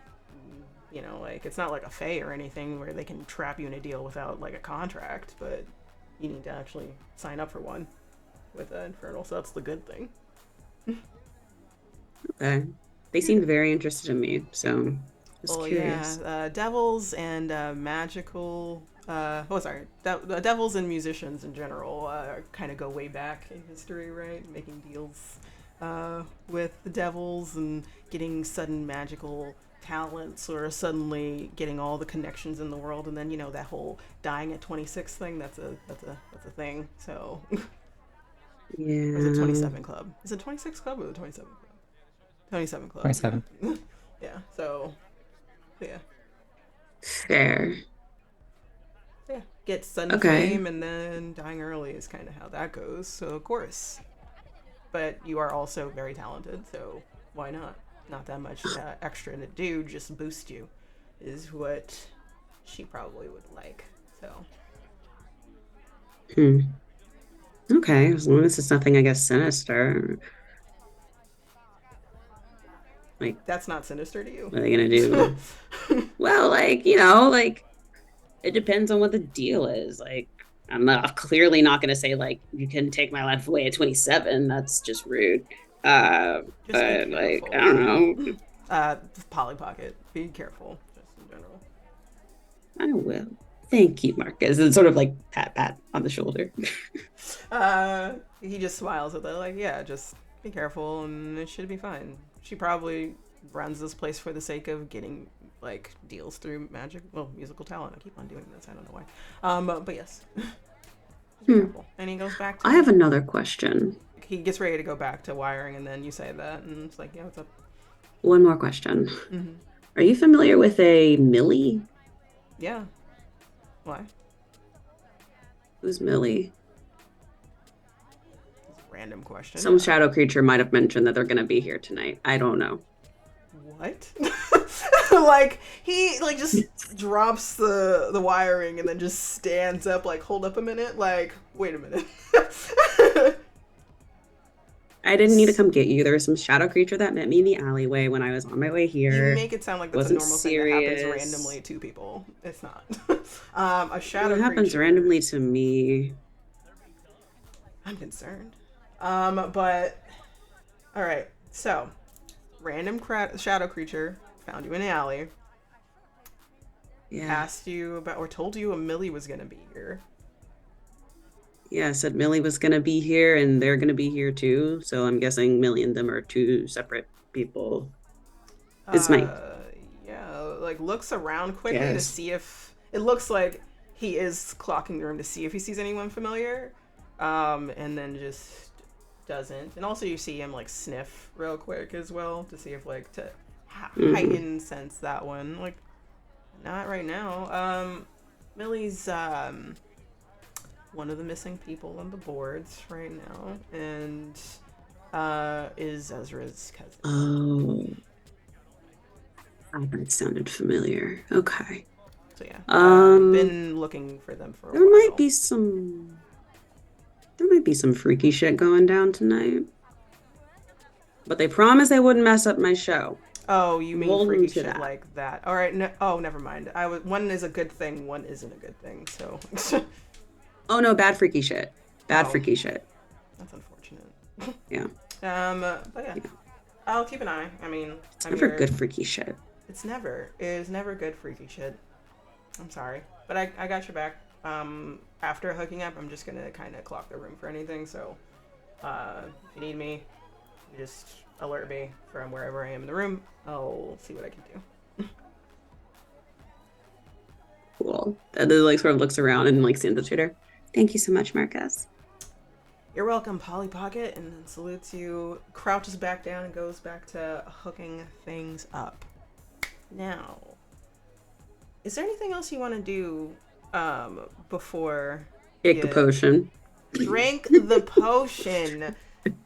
you know, like, it's not like a fae or anything where they can trap you in a deal without like a contract, but you need to actually sign up for one with Infernal, so that's the good thing. Okay. They seemed very interested in me, so I was curious. Yeah, devils and magical devils and musicians in general kind of go way back in history, right? Making deals with the devils and getting sudden magical talents, or suddenly getting all the connections in the world, and then, you know, that whole dying at 26 thing, that's a thing. So Yeah. or is it 27 Club? Is it 26 Club or the 27 Club? 27 Club. 27. Yeah. So yeah. Fair. Yeah. Get sudden fame and then dying early is kind of how that goes. So of course. But you are also very talented, so why not? Not that much extra to do, just boost you, is what she probably would like. So. Okay, as long as it's nothing, I guess, sinister. Like, that's not sinister to you? What are they gonna do? Well, like, you know, like, it depends on what the deal is. Like, I'm clearly not gonna say, like, you can take my life away at 27. That's just rude. But like, I don't know. Polly Pocket, be careful, just in general. I will. Thank you, Marcus. And sort of like pat on the shoulder. He just smiles at that, like, yeah, just be careful and it should be fine. She probably runs this place for the sake of getting like deals through musical talent. I keep on doing this, I don't know why. But yes. Be careful. And he goes back to I have another question. He gets ready to go back to wiring, and then you say that, and it's like, yeah, what's up? One more question. Are you familiar with a Millie? Yeah. Why? Who's Millie? Random question. Some shadow creature might have mentioned that they're going to be here tonight. I don't know. What? Like, he like just drops the wiring and then just stands up, like, hold up a minute, like, wait a minute. I didn't need to come get you. There was some shadow creature that met me in the alleyway when I was on my way here. You make it sound like that's a normal thing that happens randomly to people. It's not. A shadow creature. It happens randomly to me. I'm concerned. But all right. So, random shadow creature found you in the alley. Yeah. Asked you about, or told you a Millie was gonna be here. Yeah, said Millie was going to be here, and they're going to be here too. So I'm guessing Millie and them are two separate people. It's Mike. Yeah, like, looks around quickly to see if... It looks like he is clocking the room to see if he sees anyone familiar. And then just doesn't. And also you see him, like, sniff real quick as well to see if, like, to heighten sense that one. Like, not right now. Millie's... one of the missing people on the boards right now, and is Ezra's cousin. Oh, that sounded familiar. Okay. So yeah, been looking for them for a while. There might be might be some freaky shit going down tonight. But they promised they wouldn't mess up my show. Oh, you mean Hold freaky to shit that. like that? All right. No, oh, never mind. One is a good thing, one isn't a good thing. So. Oh no, bad freaky shit. Bad Oh. freaky shit. That's unfortunate. Yeah. But yeah, I'll keep an eye. I mean, It's never good freaky shit. It is never good freaky shit. I'm sorry, but I got your back. After hooking up, I'm just gonna kind of clock the room for anything. So, if you need me, you just alert me from wherever I am in the room. I'll see what I can do. Cool. And then like sort of looks around and like stands up to her. Thank you so much, Marcus. You're welcome, Polly Pocket, and then salutes you, crouches back down, and goes back to hooking things up. Now, is there anything else you want to do before Take the potion. Drink the potion.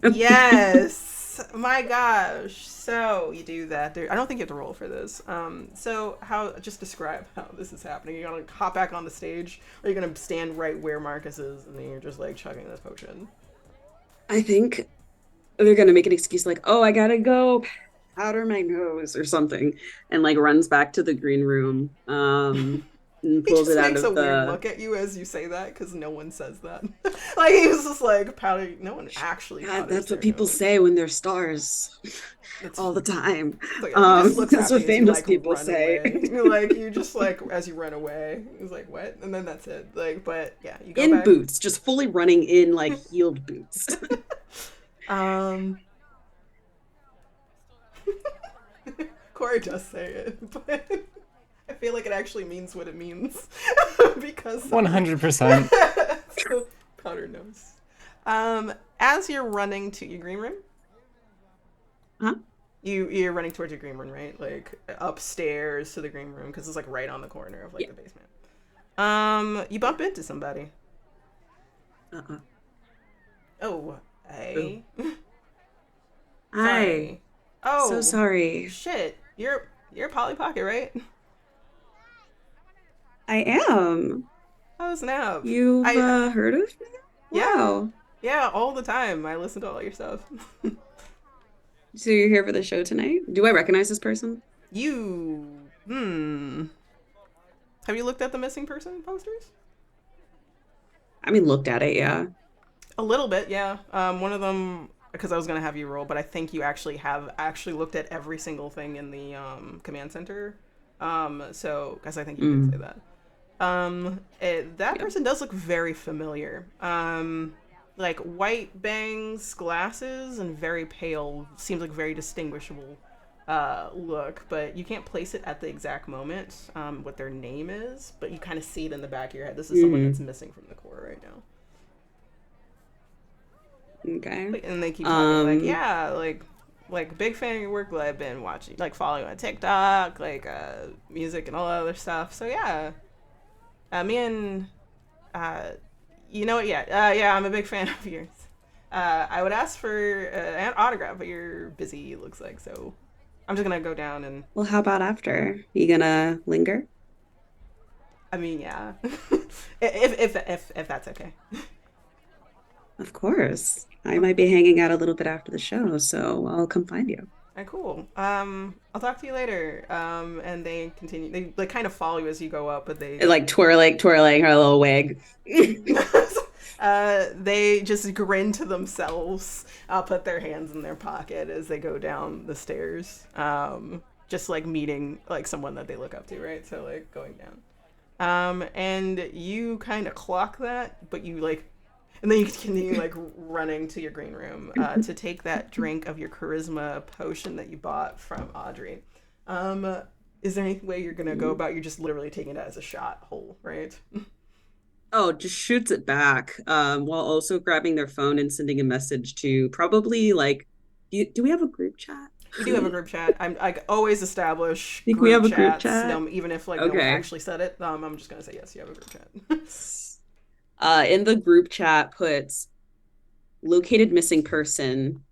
Yes. My gosh. So you do that. I don't think you have to roll for this. So just describe how this is happening. You're gonna hop back on the stage, or you're gonna stand right where Marcus is, and then you're just like chugging this potion. I think they're gonna make an excuse like, oh, I gotta go powder my nose or something, and like runs back to the green room. And pulls it out of the... He just makes a weird look at you as you say that, because no one says that. Like, he was just like, powder... No one actually powders. That's what people say when they're stars. All the time. Like, that's what famous people say. Like, you just, like, as you run away, he's like, what? And then that's it. Like, but, yeah, you go in back. boots. Just fully running in, like, heeled boots. Corey does say it, but... I feel like it actually means what it means because 100%. So, powder nose. As you're running to your green room, you're running towards your green room, right? Like upstairs to the green room because it's like right on the corner of like the basement. You bump into somebody. Oh, hey. Hi. Oh, so sorry. Shit, you're Polly Pocket, right? I am. Oh, snap. You've heard of me? Yeah. Wow. Yeah, all the time. I listen to all your stuff. So you're here for the show tonight? Do I recognize this person? Have you looked at the missing person posters? I mean, looked at it, yeah. A little bit, yeah. One of them, because I was going to have you roll, but I think you actually looked at every single thing in the command center. So, because I think you did say that. That person does look very familiar. Like white bangs, glasses, and very pale. Seems like very distinguishable look, but you can't place it at the exact moment what their name is, but you kind of see it in the back of your head. This is someone that's missing from the core right now. Okay. And they keep talking like, yeah, like big fan of your work. I've been watching, like following on TikTok, like music and all that other stuff. So yeah. Me and, you know what, yeah, I'm a big fan of yours. I would ask for an autograph, but you're busy, it looks like, so I'm just gonna go down and... Well, how about after? You gonna linger? I mean, yeah. if that's okay. Of course. I might be hanging out a little bit after the show, so I'll come find you. Alright, cool. I'll talk to you later. And they continue. They like kind of follow you as you go up, but they like twirling her little wig. They just grin to themselves. Put their hands in their pocket as they go down the stairs. Just like meeting like someone that they look up to, right? So like going down. And you kind of clock that, but you like. And then you continue like running to your green room to take that drink of your charisma potion that you bought from Audrey. Is there any way you're gonna go about? You're just literally taking it as a shot whole, right? Oh, just shoots it back while also grabbing their phone and sending a message to probably like. Do we have a group chat? We do have a group chat. I always establish. I think we have a group chat. Even if like no one actually said it, I'm just gonna say yes. You have a group chat. In the group chat puts located missing person.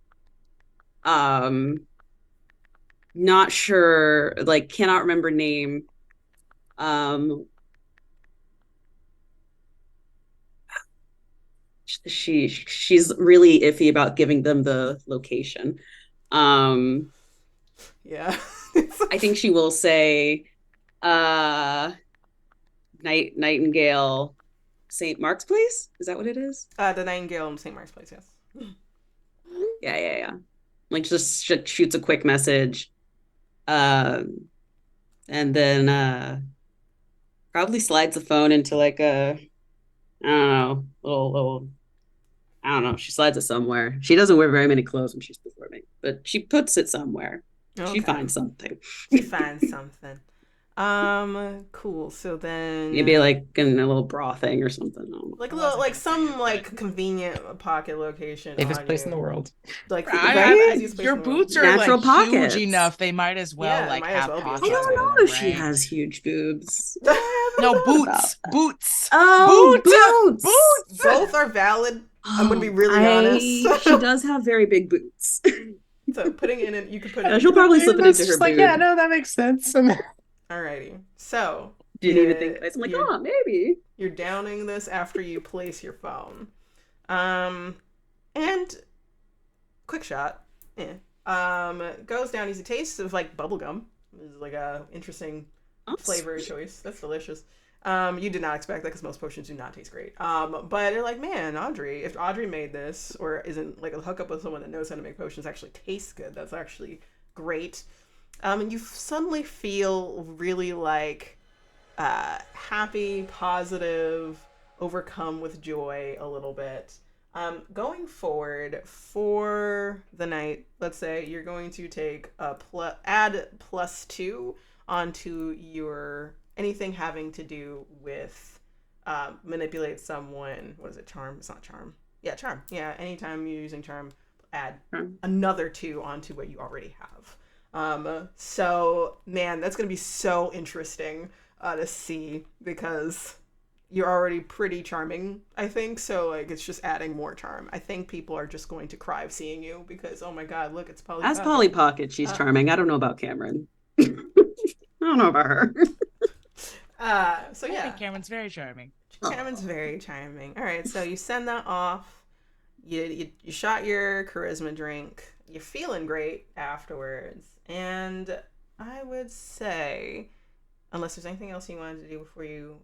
Not sure, like cannot remember name. she's really iffy about giving them the location. Yeah. I think she will say Nightingale St. Mark's Place. Is that what it is? The Nightingale in St. Mark's Place, yes. Yeah. Like just shoots a quick message. And then probably slides the phone into like a, I don't know, little I don't know. She slides it somewhere. She doesn't wear very many clothes when she's performing, but she puts it somewhere. Okay. She finds something. She finds something. Cool. So then Maybe like in a little bra thing or something. Like a little, like some like convenient pocket location. Safest place in the world. Like your boots are natural like pockets. Huge enough. They might as well Yeah, like might as have well be a pockets. I don't know in if them, she right? has huge boobs. No, boots. Oh, boots. Both are valid. I'm gonna be really honest. She does have very big boots. So putting in it, you could put it. She'll probably slip it into her like, boob. yeah, no, that makes sense. Alrighty. So Didn't even think twice. I'm like, oh, maybe. You're downing this after you place your phone. And quick shot. Goes down easy. Taste of like bubblegum. This is like a interesting flavor choice. That's delicious. You did not expect that because most potions do not taste great. But you're like, man, Audrey, if Audrey made this or isn't like a hookup with someone that knows how to make potions actually taste good, that's actually great. And you suddenly feel really like happy, positive, overcome with joy a little bit. Going forward for the night, let's say you're going to take add +2 onto your anything having to do with manipulate someone. What is it? Charm? It's not charm. Yeah, charm. Yeah, anytime you're using charm, add another 2 onto what you already have. So man, that's gonna be so interesting to see because you're already pretty charming, I think. So like it's just adding more charm. I think people are just going to cry seeing you because oh my god, look, it's Polly. As Polly Pocket, she's charming. I don't know about Cameron. I don't know about her. So yeah, Cameron's very charming. Cameron's very charming. All right, so you send that off. You shot your charisma drink. You're feeling great afterwards, and I would say, unless there's anything else you wanted to do before you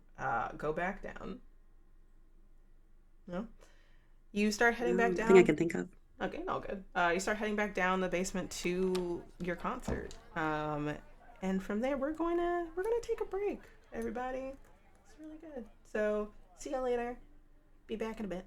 go back down. No, you start heading back down. Nothing I can think of. Okay, all good. You start heading back down the basement to your concert, and from there we're gonna take a break. Everybody, it's really good. So see you later. Be back in a bit.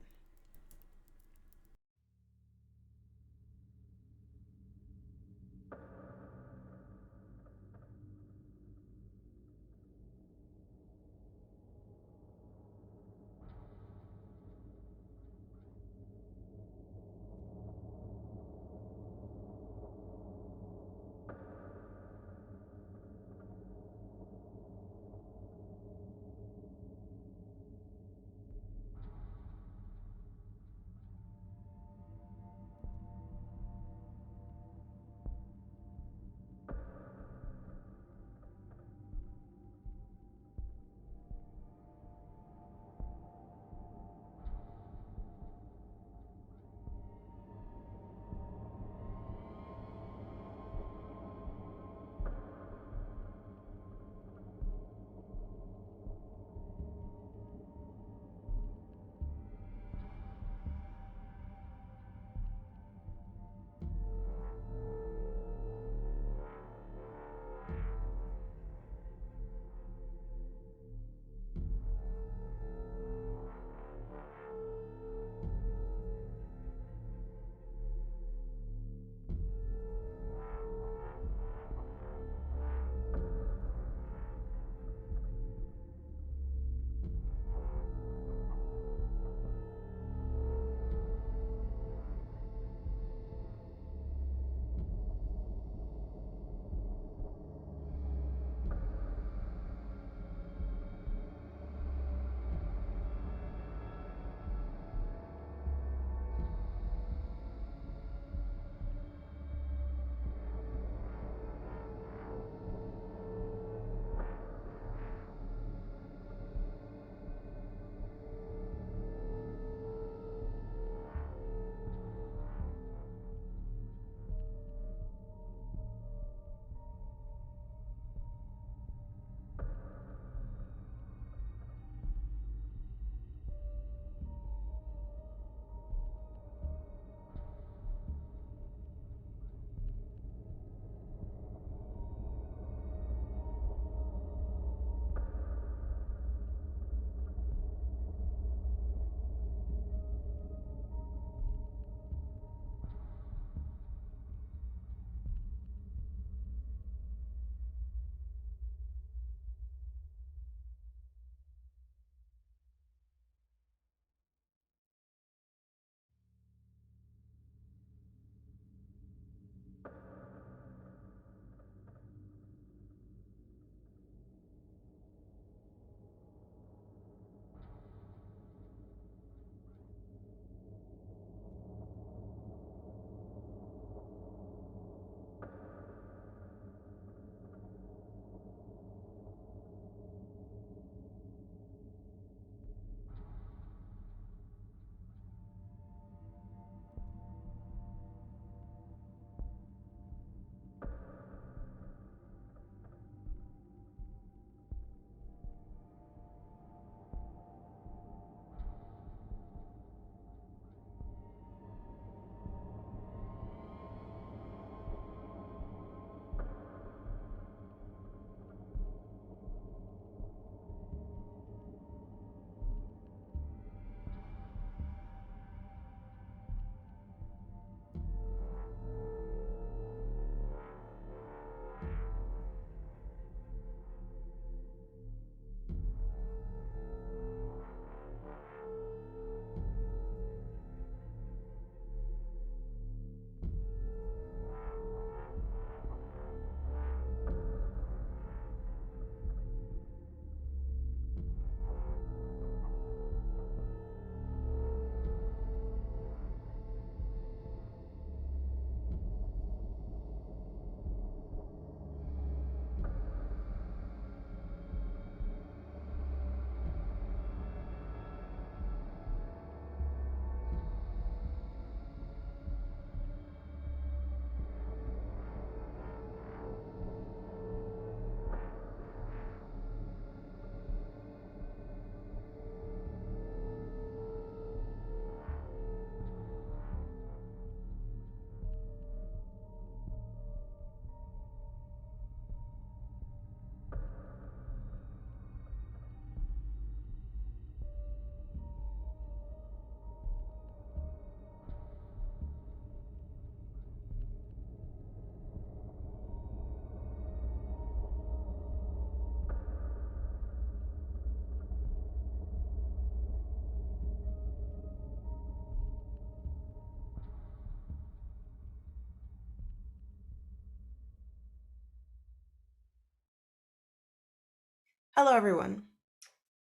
Hello, everyone.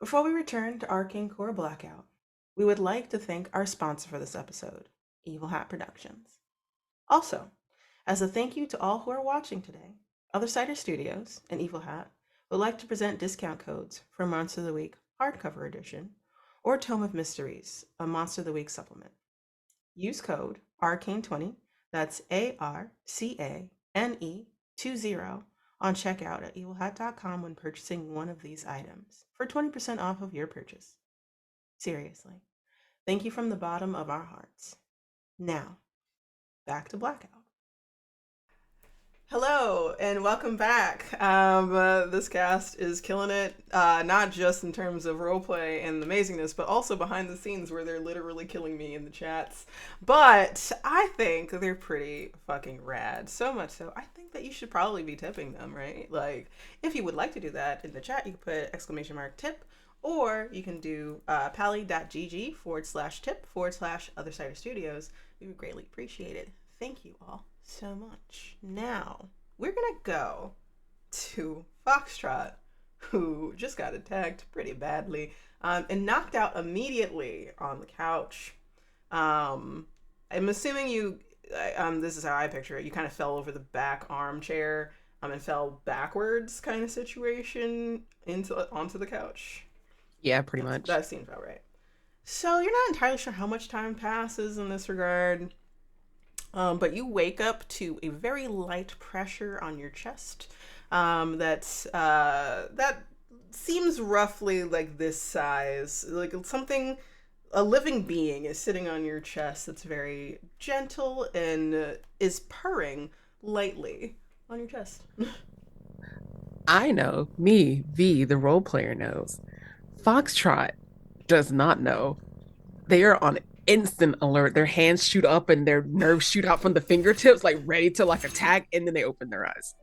Before we return to Arcane Core Blackout, we would like to thank our sponsor for this episode, Evil Productions. Also, as a thank you to all who are watching today, 𝚘𝚘𝚘 Studios and Evil would like to present discount codes for Monster of the Week Hardcover Edition or Tome of Mysteries, a Monster of the Week supplement. Use code ARCANE20, that's ARCANE20, on checkout at evilhat.com when purchasing one of these items for 20% off of your purchase. Seriously, thank you from the bottom of our hearts. Now, back to Blackout. Hello and welcome back. This cast is killing it, not just in terms of roleplay and amazingness, but also behind the scenes where they're literally killing me in the chats. But I think they're pretty fucking rad. So much so, I think that you should probably be tipping them, right? Like, if you would like to do that in the chat, you can put !tip, or you can do pally.gg/tip/ Outsider Studios. We would greatly appreciate it. Thank you all so much. Now, we're gonna go to Foxtrot, who just got attacked pretty badly and knocked out immediately on the couch. I'm assuming you, this is how I picture it, you kind of fell over the back armchair and fell backwards kind of situation onto the couch. Yeah, pretty much. That seems about right. So you're not entirely sure how much time passes in this regard. But you wake up to a very light pressure on your chest. That seems roughly like this size, like a living being is sitting on your chest. That's very gentle and is purring lightly on your chest. I know. Me, V, the role player, knows. Foxtrot does not know. They are on instant alert. Their hands shoot up and their nerves shoot out from the fingertips, like ready to like attack, and then they open their eyes.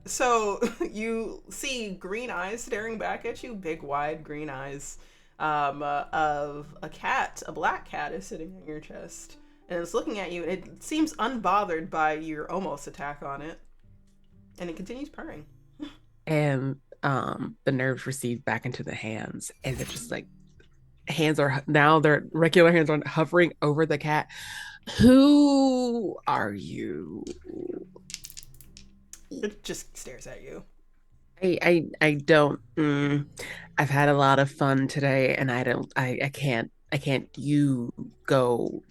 So you see green eyes staring back at you, big wide green eyes, of a cat. A black cat is sitting on your chest and it's looking at you, and it seems unbothered by your almost attack on it, and it continues purring. And the nerves recede back into the hands, and they're just like, hands are now, their regular hands are hovering over the cat. Who are you? It just stares at you. I don't. I've had a lot of fun today, and I can't. You go.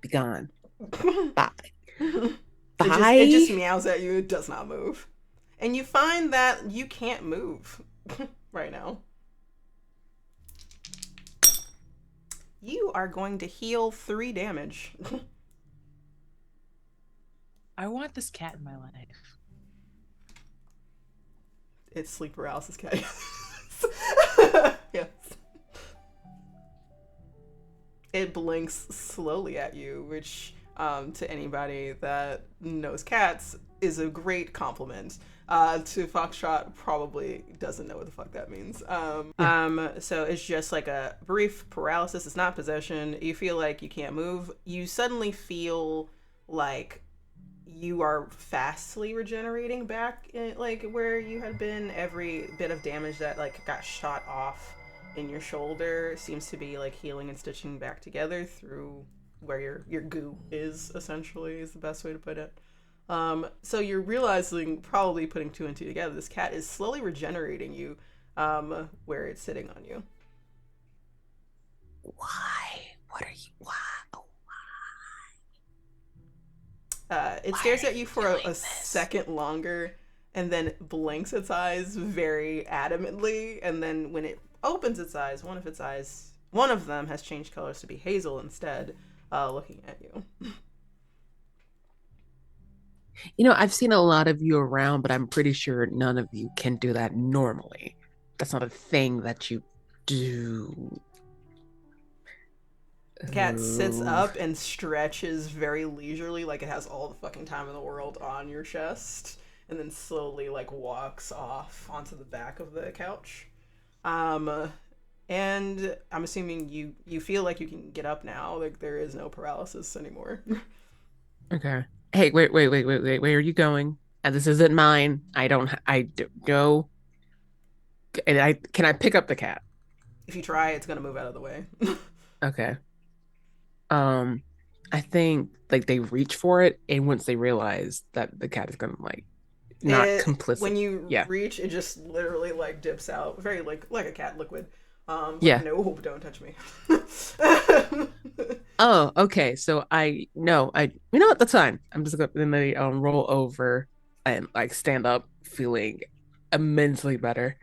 Be gone. Bye. Bye. It just meows at you. It does not move. And you find that you can't move right now. You are going to heal 3 damage. I want this cat in my life. It's sleep paralysis cat. Yes. It blinks slowly at you, which to anybody that knows cats is a great compliment. To Foxtrot, probably doesn't know what the fuck that means. So it's just like a brief paralysis. It's not possession. You feel like you can't move. You suddenly feel like you are fastly regenerating back in, like, where you had been. Every bit of damage that like got shot off in your shoulder seems to be like healing and stitching back together through where your goo is, essentially, is the best way to put it. So you're realizing, probably putting 2 and 2 together, this cat is slowly regenerating you, where it's sitting on you. Why? What are you? Why? It stares at you for a second longer, and then blinks its eyes very adamantly, and then when it opens its eyes, one of them has changed colors to be hazel instead, looking at you. You know, I've seen a lot of you around, but I'm pretty sure none of you can do that normally. That's not a thing that you do. The cat sits up and stretches very leisurely, like it has all the fucking time in the world on your chest, and then slowly like walks off onto the back of the couch. And I'm assuming you feel like you can get up now. Like there is no paralysis anymore. Okay. Hey, wait, where are you going? And this isn't mine. I don't know. And can I pick up the cat? If you try, it's gonna move out of the way. Okay. Um, I think like they reach for it, and once they realize that the cat is gonna like not complicit. When you Yeah. reach, it just literally like dips out, very like a cat liquid. Yeah. No, don't touch me. Oh, okay. So you know what? That's fine. I'm just gonna roll over and like stand up, feeling immensely better.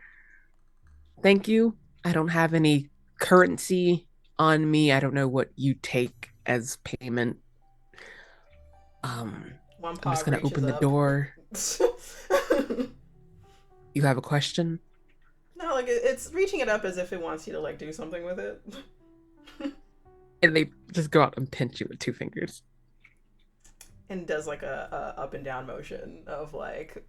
Thank you. I don't have any currency on me. I don't know what you take as payment. One I'm paw just gonna reaches open the up. door. You have a question? No, like it's reaching it up as if it wants you to like do something with it. And they just go out and pinch you with two fingers. And does like a up and down motion of like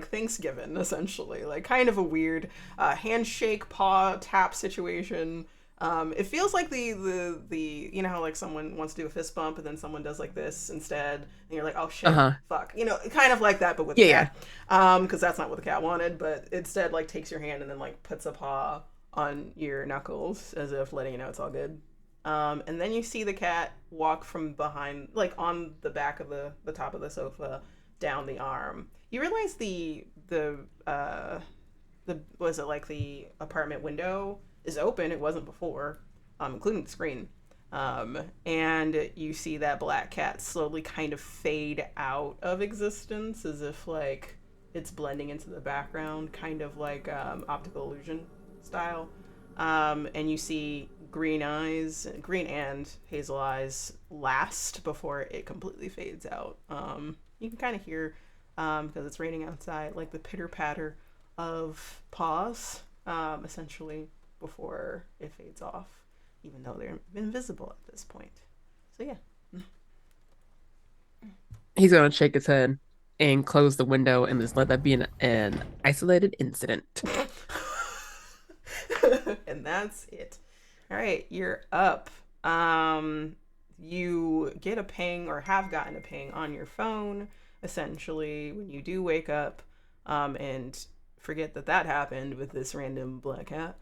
Thanksgiving, essentially, like kind of a weird handshake paw tap situation. It feels like the you know how like someone wants to do a fist bump and then someone does like this instead, and you're like, oh shit, fuck, you know, kind of like that, but with the cat. Because that's not what the cat wanted, but instead like takes your hand and then like puts a paw on your knuckles as if letting you know it's all good. And then you see the cat walk from behind, like on the back of the top of the sofa, down the arm. You realize the was it like the apartment window is open. It wasn't before, including the screen. And you see that black cat slowly kind of fade out of existence, as if like it's blending into the background, kind of like optical illusion style. And you see green and hazel eyes last before it completely fades out. You can kind of hear, because it's raining outside, like the pitter patter of paws, essentially, before it fades off, even though they're invisible at this point. So yeah. He's gonna shake his head and close the window and just let that be an isolated incident. And that's it. All right, you're up. You get a ping, or have gotten a ping on your phone, essentially, when you do wake up, and forget that happened with this random black cat.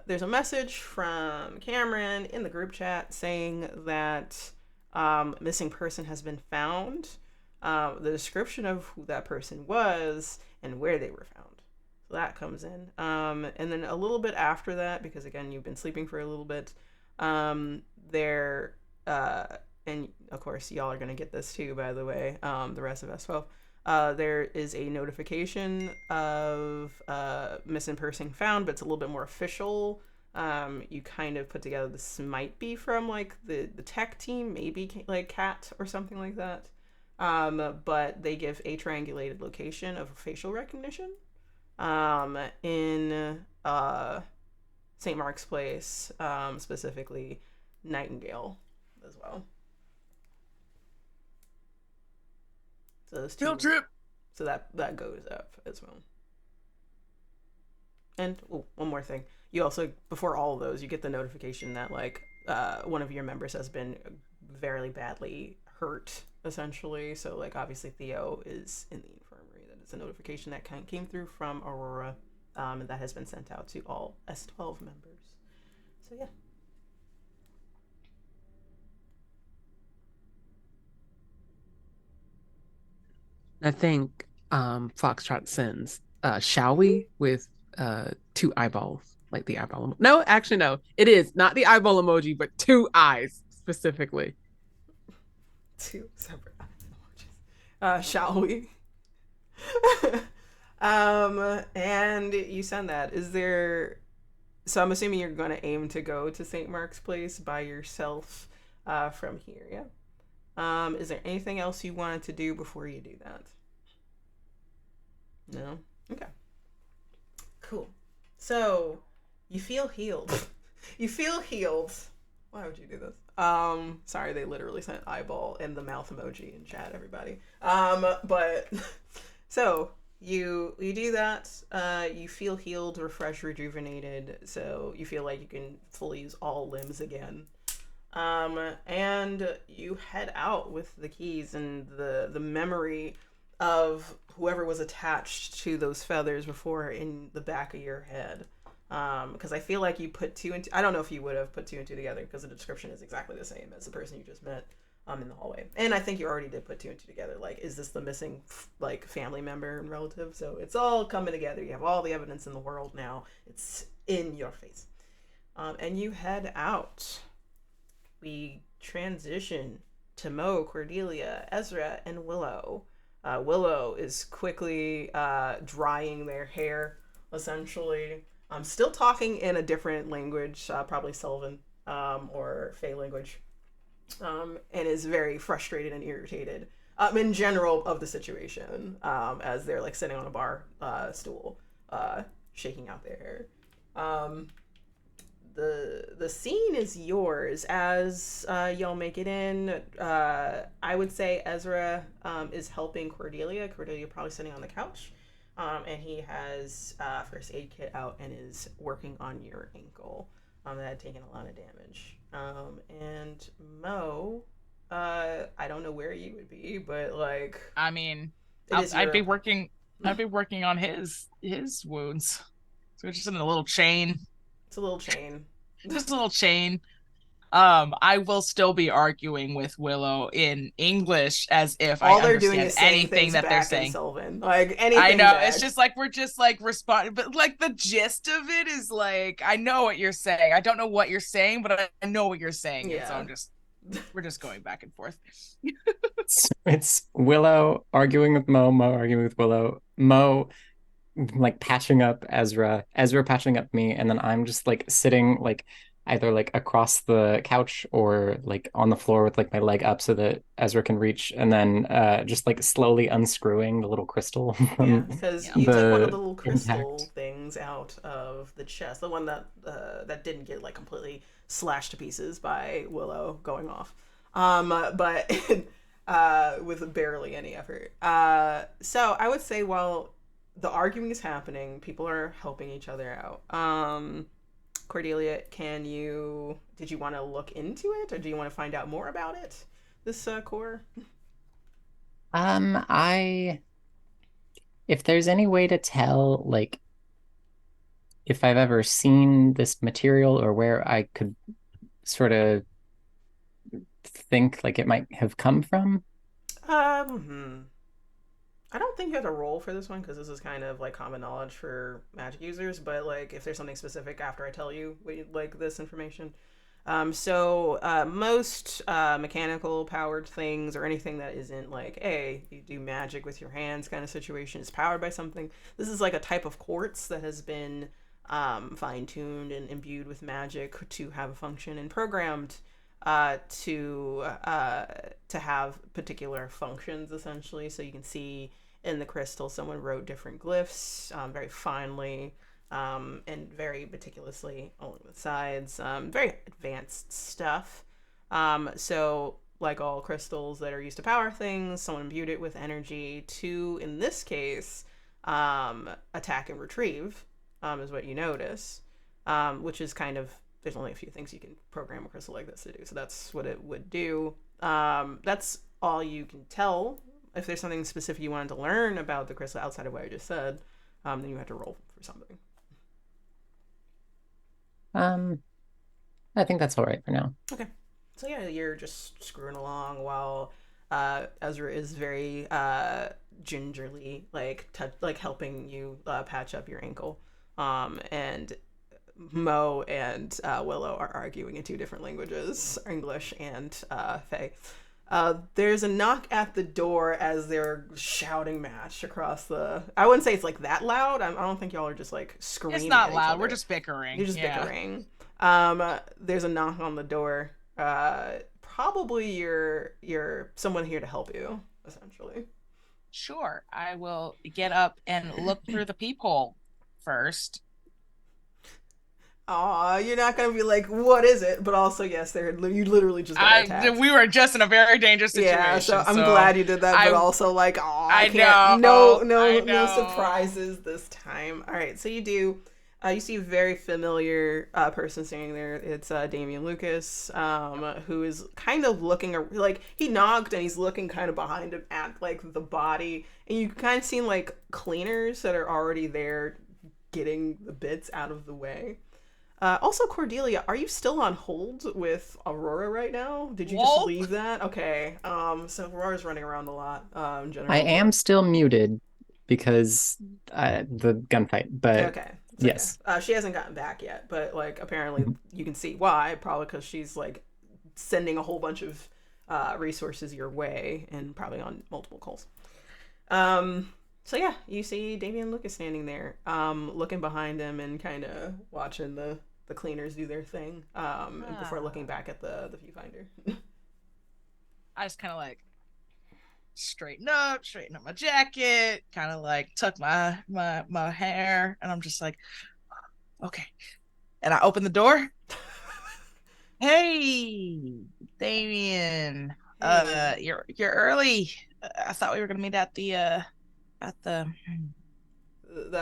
There's a message from Cameron in the group chat saying that missing person has been found. The description of who that person was and where they were found. So that comes in. And then a little bit after that, because again, you've been sleeping for a little bit, and of course, y'all are going to get this too, by the way, the rest of S12. There is a notification of missing person found, but it's a little bit more official. You kind of put together this might be from like the tech team, maybe like Cat or something like that. But they give a triangulated location of facial recognition in St. Mark's Place, specifically Nightingale as well. So those two, Field trip. So that goes up as well. And one more thing. You also, before all of those, you get the notification that like one of your members has been very badly hurt, essentially. So like obviously Theo is in the infirmary. That is a notification that came through from Aurora, and that has been sent out to all S12 members. So yeah. I think Foxtrot sends shall we with two eyeballs, like the eyeball. No, actually no. It is not the eyeball emoji, but two eyes specifically. Two separate emojis. Shall we? And you send that. Is there, so I'm assuming you're going to aim to go to St. Mark's Place by yourself from here, yeah? Is there anything else you wanted to do before you do that? No? Okay. Cool. So, you feel healed. You feel healed. Why would you do this? Sorry, they literally sent eyeball and the mouth emoji in chat, everybody. But, so, you do that, you feel healed, refreshed, rejuvenated, so you feel like you can fully use all limbs again. And you head out with the keys and the memory of whoever was attached to those feathers before in the back of your head. Because I feel like you put two and two. I don't know if you would have put two and two together because the description is exactly the same as the person you just met in the hallway. And I think you already did put two and two together. Like, is this the missing like family member and relative? So it's all coming together. You have all the evidence in the world now. It's in your face. And you head out. We transition to Mo, Cordelia, Ezra, and Willow. Willow is quickly drying their hair, essentially. Still talking in a different language, probably Sylvan or Fey language, and is very frustrated and irritated in general of the situation as they're like sitting on a bar stool, shaking out their hair. The scene is yours as y'all make it in. I would say Ezra is helping Cordelia. Cordelia probably sitting on the couch. And he has first aid kit out and is working on your ankle that had taken a lot of damage. And Mo, I don't know where you would be, but like, I mean, I'd be working on his wounds. So it's just in a little chain. It's a little chain. Just a little chain. I will still be arguing with Willow in English as if all I they're understand doing is anything that they're saying. Sylvan. Like anything. I know back. it's just like we're just like responding, but like the gist of it is like I know what you're saying. I don't know what you're saying, but I know what you're saying. Yeah. And so we're just going back and forth. It's Willow arguing with Mo, Mo arguing with Willow, Mo like patching up Ezra, Ezra patching up me, and then I'm just like sitting like either like across the couch or like on the floor with like my leg up so that Ezra can reach, and then just like slowly unscrewing the little crystal. Yeah, because you took one of the little crystal things out of the chest, the one that that didn't get like completely slashed to pieces by Willow going off, but with barely any effort. So I would say while the arguing is happening, people are helping each other out. Cordelia, did you want to look into it, or do you want to find out more about it? This core? If there's any way to tell, like, if I've ever seen this material or where I could sort of think like it might have come from. I don't think you have to roll for this one because this is kind of like common knowledge for magic users, but like if there's something specific after I tell you like this information. Most mechanical powered things or anything that isn't like, hey, you do magic with your hands kind of situation is powered by something. This is like a type of quartz that has been fine-tuned and imbued with magic to have a function and programmed to have particular functions, essentially. So you can see in the crystal someone wrote different glyphs very finely and very meticulously along the sides. Very advanced stuff. So like all crystals that are used to power things, someone imbued it with energy to, in this case, attack and retrieve is what you notice, which is kind of, there's only a few things you can program a crystal like this to do. So that's what it would do. That's all you can tell. If there's something specific you wanted to learn about the crystal outside of what I just said, then you have to roll for something. I think that's all right for now. Okay. So yeah, you're just screwing along while Ezra is very gingerly like helping you patch up your ankle. And Mo and Willow are arguing in two different languages, English and Fey. There's a knock at the door as they're shouting match across the... I wouldn't say it's like that loud. I don't think y'all are just like screaming. It's not loud. We're just bickering. You're just bickering. There's a knock on the door. Probably you're someone here to help you, essentially. Sure. I will get up and look through the peephole first. Aw, you're not gonna be like, what is it? But also, yes, you literally just got attacked. We were just in a very dangerous situation. Yeah, so I'm glad you did that, but also like, aw, I can't. No surprises this time. All right, so you do. You see a very familiar person standing there. It's Damian Lucas, who is kind of looking, like, he knocked and he's looking kind of behind him at, like, the body. And you kind of see, like, cleaners that are already there getting the bits out of the way. Also, Cordelia, are you still on hold with Aurora right now? Did you just leave that? Okay. So Aurora's running around a lot, in general. I am still muted because the gunfight, but okay. yes. Okay. She hasn't gotten back yet, but, like, apparently you can see why. Probably because she's, like, sending a whole bunch of resources your way and probably on multiple calls. So yeah, you see Damian Lucas standing there, looking behind him and kind of watching the cleaners do their thing, and before looking back at the viewfinder. I just kind of like straighten up my jacket, kind of like tuck my hair, and I'm just like, okay. And I open the door. Hey, Damien. Hey. You're early. I thought we were gonna meet at the That's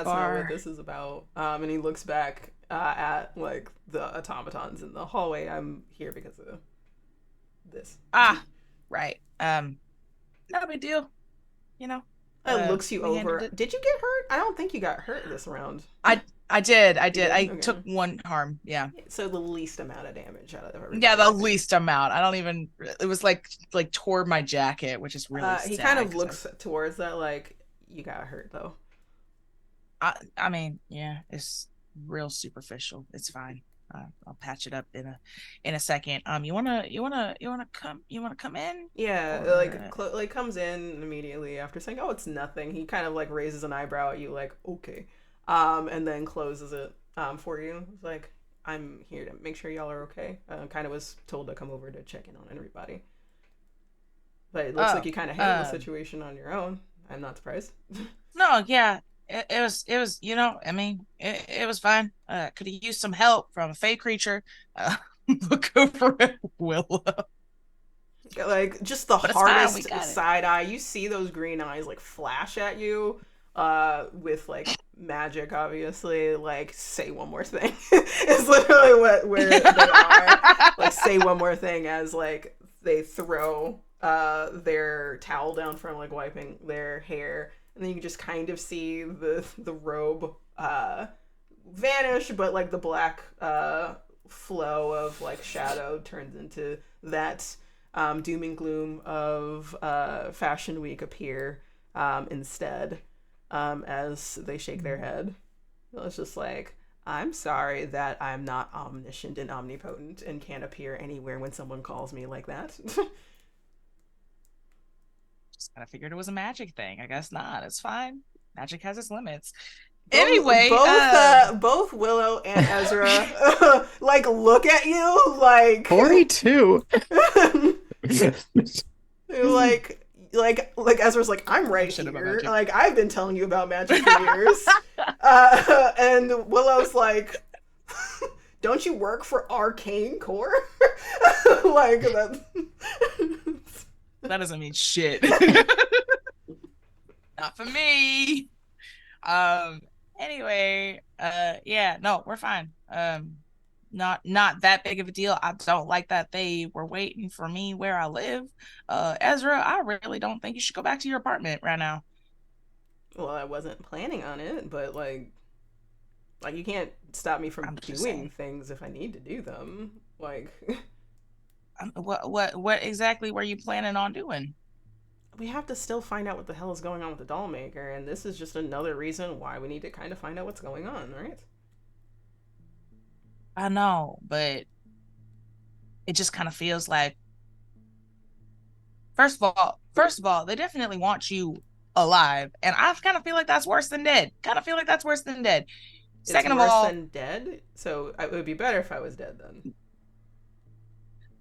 bar. not what this is about. And he looks back at, like, the automatons in the hallway. I'm here because of this. Right. No big deal. You know. It looks you over. Did you get hurt? I don't think you got hurt this round. I did. I Okay. took one harm. Yeah. So the least amount of damage out of everybody. Yeah, the least amount. I don't even. It was like toward my jacket, which is really sad. He kind of looks towards that, like, you got hurt though. I mean, yeah, it's real superficial. It's fine. I'll patch it up in a second. You wanna come in? Yeah, Or... like comes in immediately after saying, "Oh, it's nothing." He kind of, like, raises an eyebrow at you, like, "Okay," and then closes it for you. It's like, "I'm here to make sure y'all are okay." Kind of was told to come over to check in on everybody, but it looks like you kind of handled the situation on your own. I'm not surprised. No, yeah. It was, you know, I mean, it was fine. Could have used some help from a fey creature. Look over at Willow. Like, just the hardest side eye. You see those green eyes, like, flash at you with, like, magic, obviously. Like, say one more thing. It's literally where they are. Like, say one more thing as, like, they throw their towel down from, like, wiping their hair. And then you can just kind of see the robe vanish, but, like, the black flow of, like, shadow turns into that doom and gloom of Fashion Week appear instead, as they shake their head. It's just like, I'm sorry that I'm not omniscient and omnipotent and can't appear anywhere when someone calls me like that. Just kind of figured it was a magic thing. I guess not. It's fine. Magic has its limits. Anyway, both Willow and Ezra like look at you like Corey too. like Ezra's like, I'm right here. Like, I've been telling you about magic for years. And Willow's like, don't you work for Arcane Core? Like that. That doesn't mean shit. Not for me. Anyway, yeah, no, we're fine. Not that big of a deal. I don't like that they were waiting for me where I live. Ezra, I really don't think you should go back to your apartment right now. Well, I wasn't planning on it, but like you can't stop me from doing things if I need to do them. Like, what exactly were you planning on doing? We have to still find out what the hell is going on with the doll maker, and this is just another reason why we need to kind of find out what's going on, right? I know, but it just kind of feels like, first of all, they definitely want you alive, and I kind of feel like that's worse than dead. Second of all, worse than dead, so it would be better if I was dead then.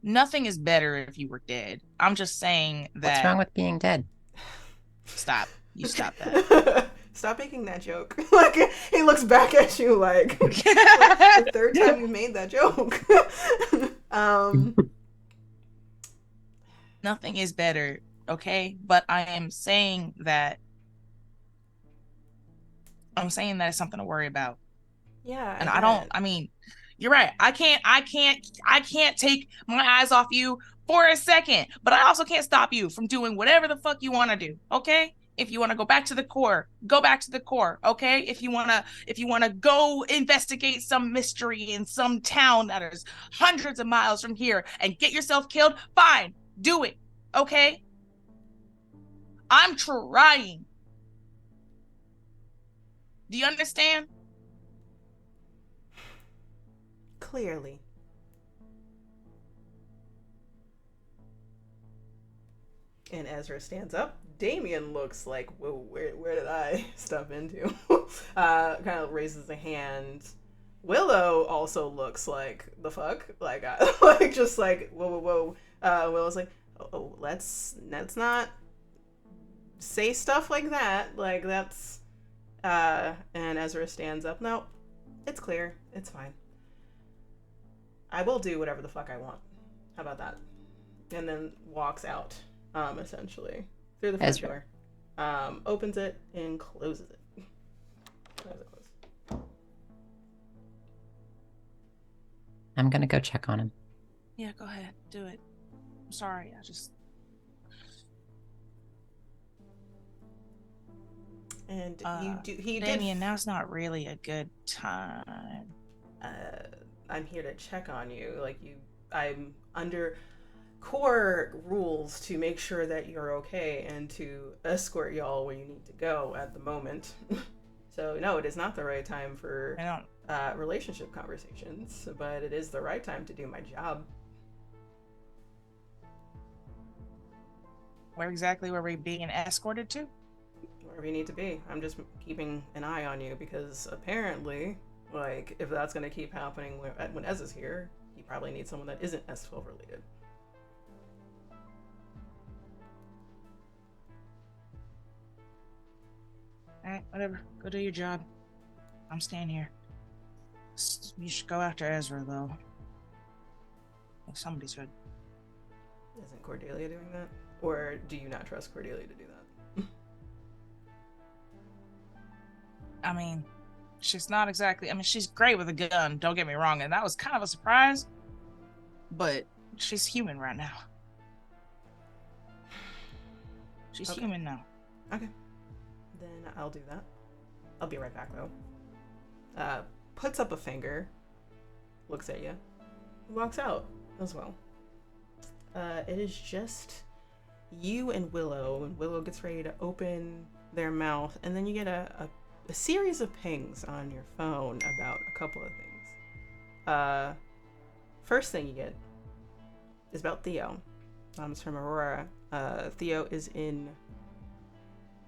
Nothing is better if you were dead. I'm just saying that. What's wrong with being dead? Stop. You stop that. Stop making that joke. Like, he looks back at you like the third time you made that joke. Nothing is better, okay? But I am saying that it's something to worry about. Yeah, And I get I mean, you're right. I can't take my eyes off you for a second, but I also can't stop you from doing whatever the fuck you want to do. Okay? If you want to go back to the core, go back to the core. Okay? If you want to go investigate some mystery in some town that is hundreds of miles from here and get yourself killed, fine, do it. Okay? I'm trying. Do you understand? clearly. And Ezra stands up. Damien looks like, whoa, where did I step into? Kind of raises a hand. Willow also looks like the fuck, like like just like whoa. Willow's like, oh, let's not say stuff like that. Like that's and Ezra stands up. No, it's clear. It's fine. I will do whatever the fuck I want. How about that? And then walks out, essentially, through the front Ezra. door. Opens it and closes it. As it closes. I'm gonna go check on him. Yeah, go ahead. Do it. I'm sorry. I just And he Damien, now's not really a good time. I'm here to check on you. Like I'm under core rules to make sure that you're okay and to escort y'all where you need to go at the moment. So no, it is not the right time for relationship conversations, but it is the right time to do my job. Where exactly were we being escorted to? Wherever you need to be. I'm just keeping an eye on you because apparently, like, if that's going to keep happening when Ez is here, you probably need someone that isn't S12 related. Alright, whatever. Go do your job. I'm staying here. You should go after Ezra, though. Somebody should. Isn't Cordelia doing that? Or do you not trust Cordelia to do that? I mean, she's not exactly... I mean, she's great with a gun, don't get me wrong, and that was kind of a surprise. But she's human right now. She's human now. Okay. Then I'll do that. I'll be right back, though. Puts up a finger, looks at you, walks out as well. It is just you and Willow gets ready to open their mouth, and then you get a series of pings on your phone about a couple of things. First thing you get is about Theo. It's from Aurora. Theo is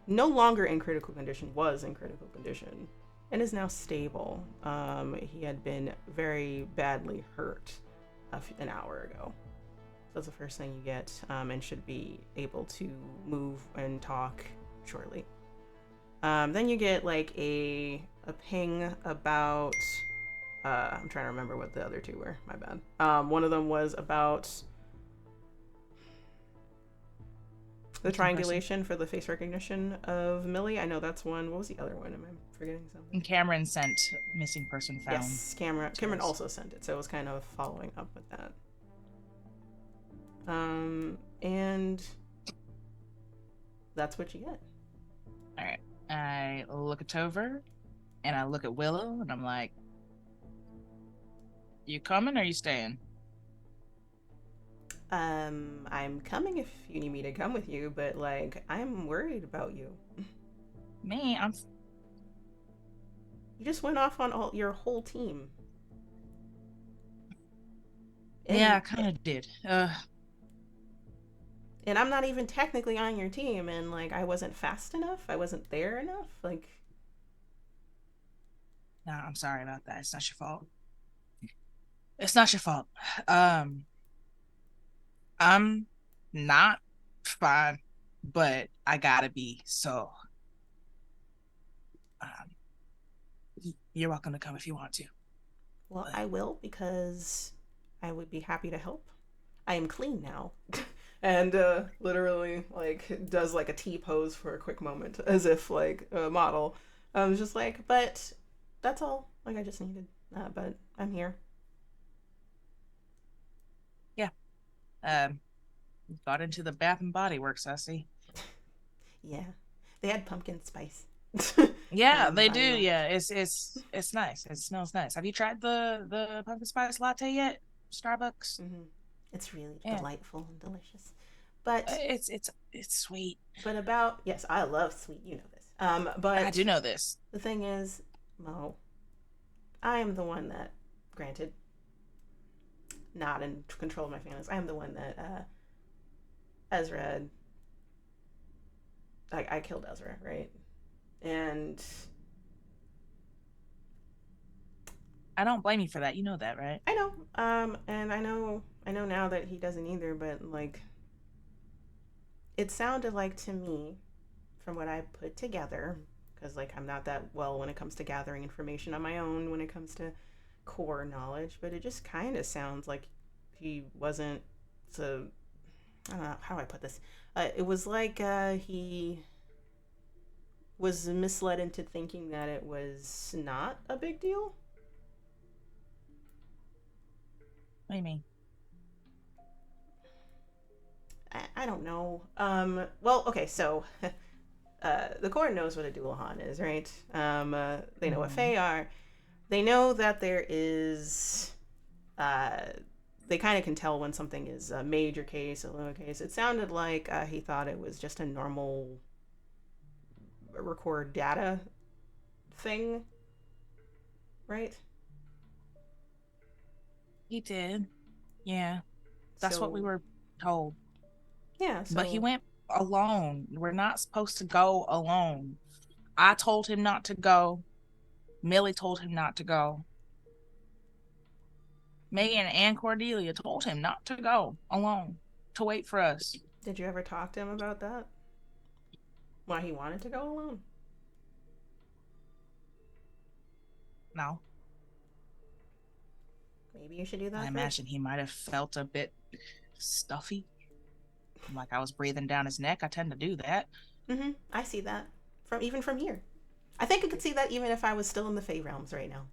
no longer in critical condition, was in critical condition, and is now stable. He had been very badly hurt an hour ago. That's the first thing you get, and should be able to move and talk shortly. Then you get like a ping about I'm trying to remember what the other two were, my bad. One of them was about the triangulation for the face recognition of Millie. I know that's one. What was the other one? Am I forgetting something? And Cameron sent missing person found. Yes, Cameron also sent it, so it was kind of following up with that. And that's what you get. All right. I look at Tover, and I look at Willow, and I'm like, "You coming or you staying?" I'm coming if you need me to come with you, but like, I'm worried about you. Me, You just went off on your whole team. Yeah, I kind of did. And I'm not even technically on your team, and like, I wasn't fast enough. I wasn't there enough. Like, No, I'm sorry about that. It's not your fault. It's not your fault. I'm not fine, but I gotta be. So, you're welcome to come if you want to. well, I will, because I would be happy to help. I am clean now. And literally like does like a T pose for a quick moment, as if like a model. Just like, but that's all. like I just needed. But I'm here. Yeah. Got into the Bath and Body Works, I see. Yeah, they had pumpkin spice. Yeah, they do. body wash. Yeah, it's nice. It smells nice. Have you tried the pumpkin spice latte yet? Starbucks. It's really Yeah. delightful and delicious. But it's sweet. But about, yes, I love sweet. You know this. But I do know this. the thing is, Mo, I am the one that, granted, not in control of my feelings. I am the one that Ezra. I killed Ezra, right? And I don't blame you for that. You know that, right? I know. And I know now that he doesn't either. But like, it sounded like to me, from what I put together, because like I'm not that well when it comes to gathering information on my own when it comes to core knowledge, but it just kind of sounds like he wasn't. So I don't know how do I put this. It was like he was misled into thinking that it was not a big deal. What do you mean? I don't know. Well, okay, so the core knows what a 𝙬𝚎 is, right? They know what Fae are. They know that there is. They kind of can tell when something is a major case, a low case. It sounded like he thought it was just a normal record data thing, right? He did. Yeah. That's what we were told. Yeah. So... But he went alone. We're not supposed to go alone. I told him not to go. Millie told him not to go. Megan and Cordelia told him not to go alone, to wait for us. Did you ever talk to him about that? Why he wanted to go alone? No. Maybe you should do that. I imagine he might have felt a bit stuffy. Like I was breathing down his neck. I tend to do that. I see that. Even from here. I think I could see that even if I was still in the Fae realms right now.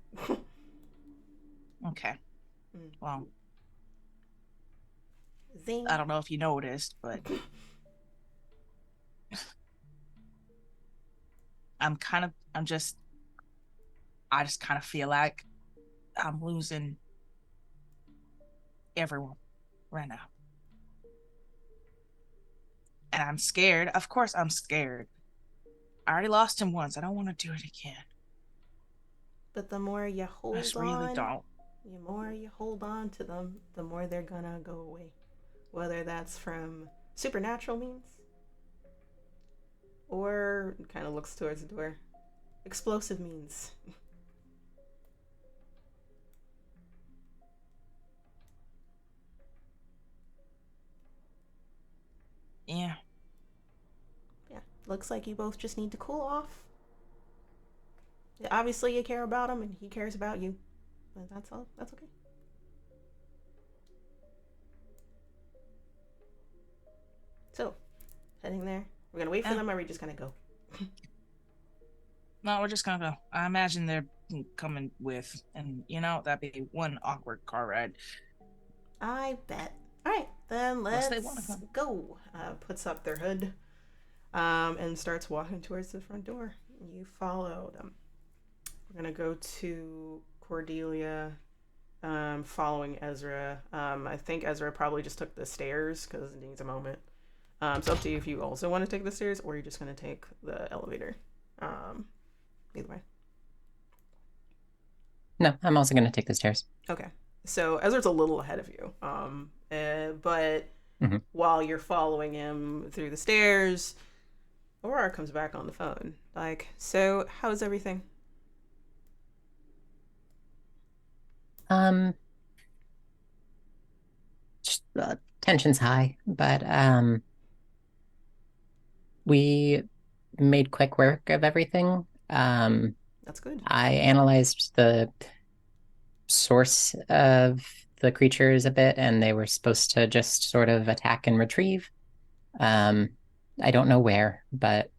Okay. Well, Zing. I don't know if you noticed, but I just kind of feel like I'm losing everyone right now. And I'm scared. Of course I'm scared. I already lost him once. I don't want to do it again. But the more you hold on, I just really don't. The more you hold on to them, the more they're gonna go away. Whether that's from supernatural means, or kind of looks towards the door, explosive means. Yeah. Yeah. Looks like you both just need to cool off. Obviously, you care about him, and he cares about you. But that's all. That's okay. So, heading there. We're gonna wait for them, or are we just gonna go? No, we're just gonna go. I imagine they're coming with, and that'd be one awkward car ride. I bet. All right, then let's go. Puts up their hood, and starts walking towards the front door. You follow them. We're gonna go to Cordelia, following Ezra. I think Ezra probably just took the stairs because it needs a moment. It's up to you if you also want to take the stairs or you're just going to take the elevator. Either way. No, I'm also going to take the stairs. Okay. So Ezra's a little ahead of you. But while you're following him through the stairs, Aurora comes back on the phone. Like, so how's everything? Tension's high, but we made quick work of everything. That's good. I analyzed the source of the creatures a bit, and they were supposed to just sort of attack and retrieve. I don't know where, but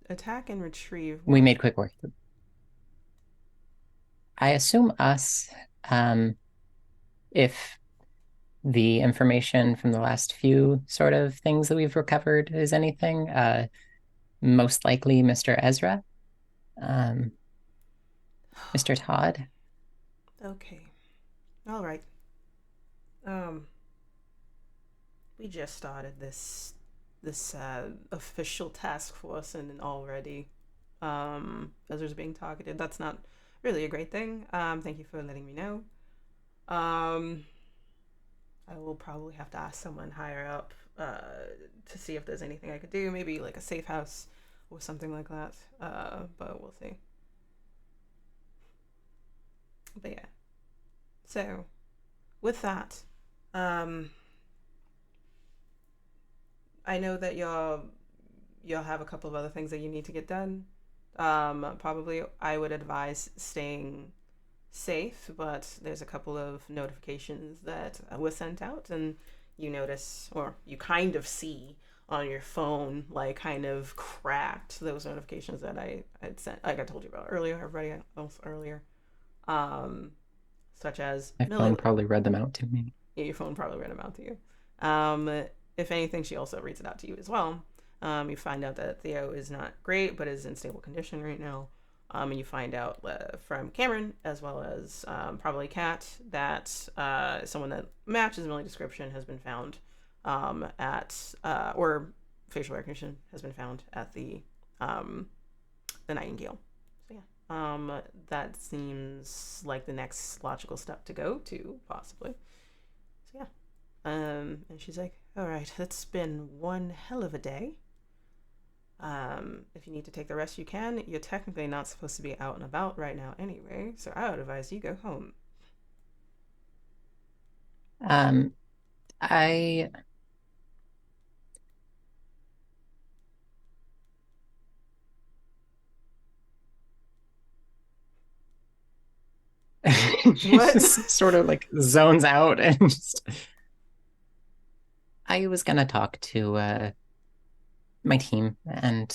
attack and retrieve. We made quick work. I assume us, if the information from the last few sort of things that we've recovered is anything, most likely Mr. Ezra, Mr. Todd. Okay. All right. We just started this official task force, and already Ezra's being targeted. That's not really a great thing. Thank you for letting me know. I will probably have to ask someone higher up to see if there's anything I could do. Maybe like a safe house or something like that. But we'll see. But yeah. So, with that, I know that y'all have a couple of other things that you need to get done. Probably I would advise staying safe, but there's a couple of notifications that was sent out, and you notice, or you kind of see on your phone, like kind of cracked those notifications that I had sent, like I told you about earlier, everybody else earlier. Such as my phone probably read them out to me. Yeah, your phone probably read them out to you. If anything, she also reads it out to you as well. You find out that Theo is not great, but is in stable condition right now. And you find out from Cameron, as well as probably Kat, that someone that matches Millie's description has been found or facial recognition has been found at the Nightingale. So yeah, that seems like the next logical step to go to, possibly. So yeah, and she's like, all right, it's been one hell of a day. If you need to take the rest, you can. You're technically not supposed to be out and about right now anyway, so I would advise you go home. I just sort of like zones out and just... I was gonna talk to my team and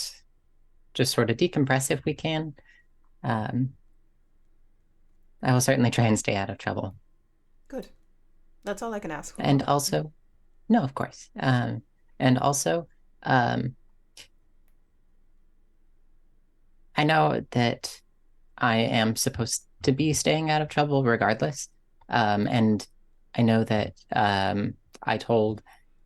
just sort of decompress if we can. I will certainly try and stay out of trouble. Good. That's all I can ask for. And also, no, of course. And also, I know that I am supposed to be staying out of trouble regardless. And I know that I told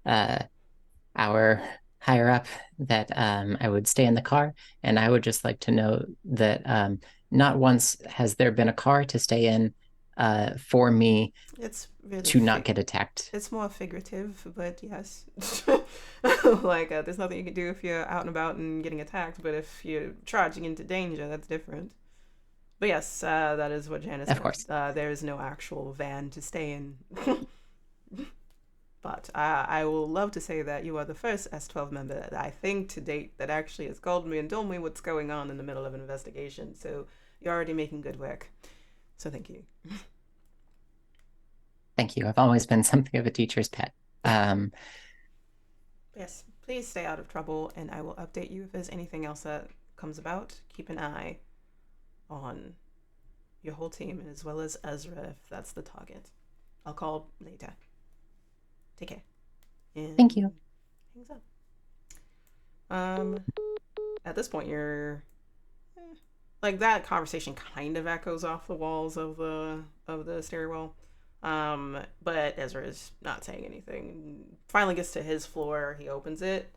our higher up that I would stay in the car, and I would just like to know that not once has there been a car to stay in for me it's really to not get attacked. It's more figurative, but yes. Like, there's nothing you can do if you're out and about and getting attacked, but if you're charging into danger, that's different. But yes, that is what Janice said. Of course. There is no actual van to stay in. But I will love to say that you are the first S12 member that I think to date that actually has called me and told me what's going on in the middle of an investigation. So you're already making good work. So thank you. Thank you. I've always been something of a teacher's pet. Yes, please stay out of trouble, and I will update you if there's anything else that comes about. Keep an eye on your whole team, as well as Ezra, if that's the target. I'll call later. Take care. And thank you. Hangs up. At this point, you're like, that conversation kind of echoes off the walls of the stairwell. But Ezra is not saying anything. Finally gets to his floor. He opens it.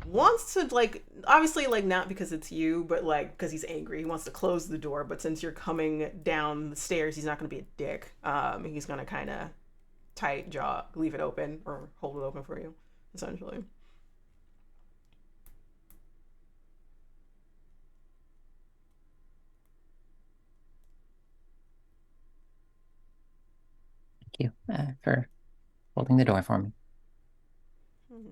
Wants to, like, obviously, like, not because it's you, but like because he's angry. He wants to close the door, but since you're coming down the stairs, he's not going to be a dick. He's going to kind of tight jaw leave it open, or hold it open for you, essentially. Thank you for holding the door for me.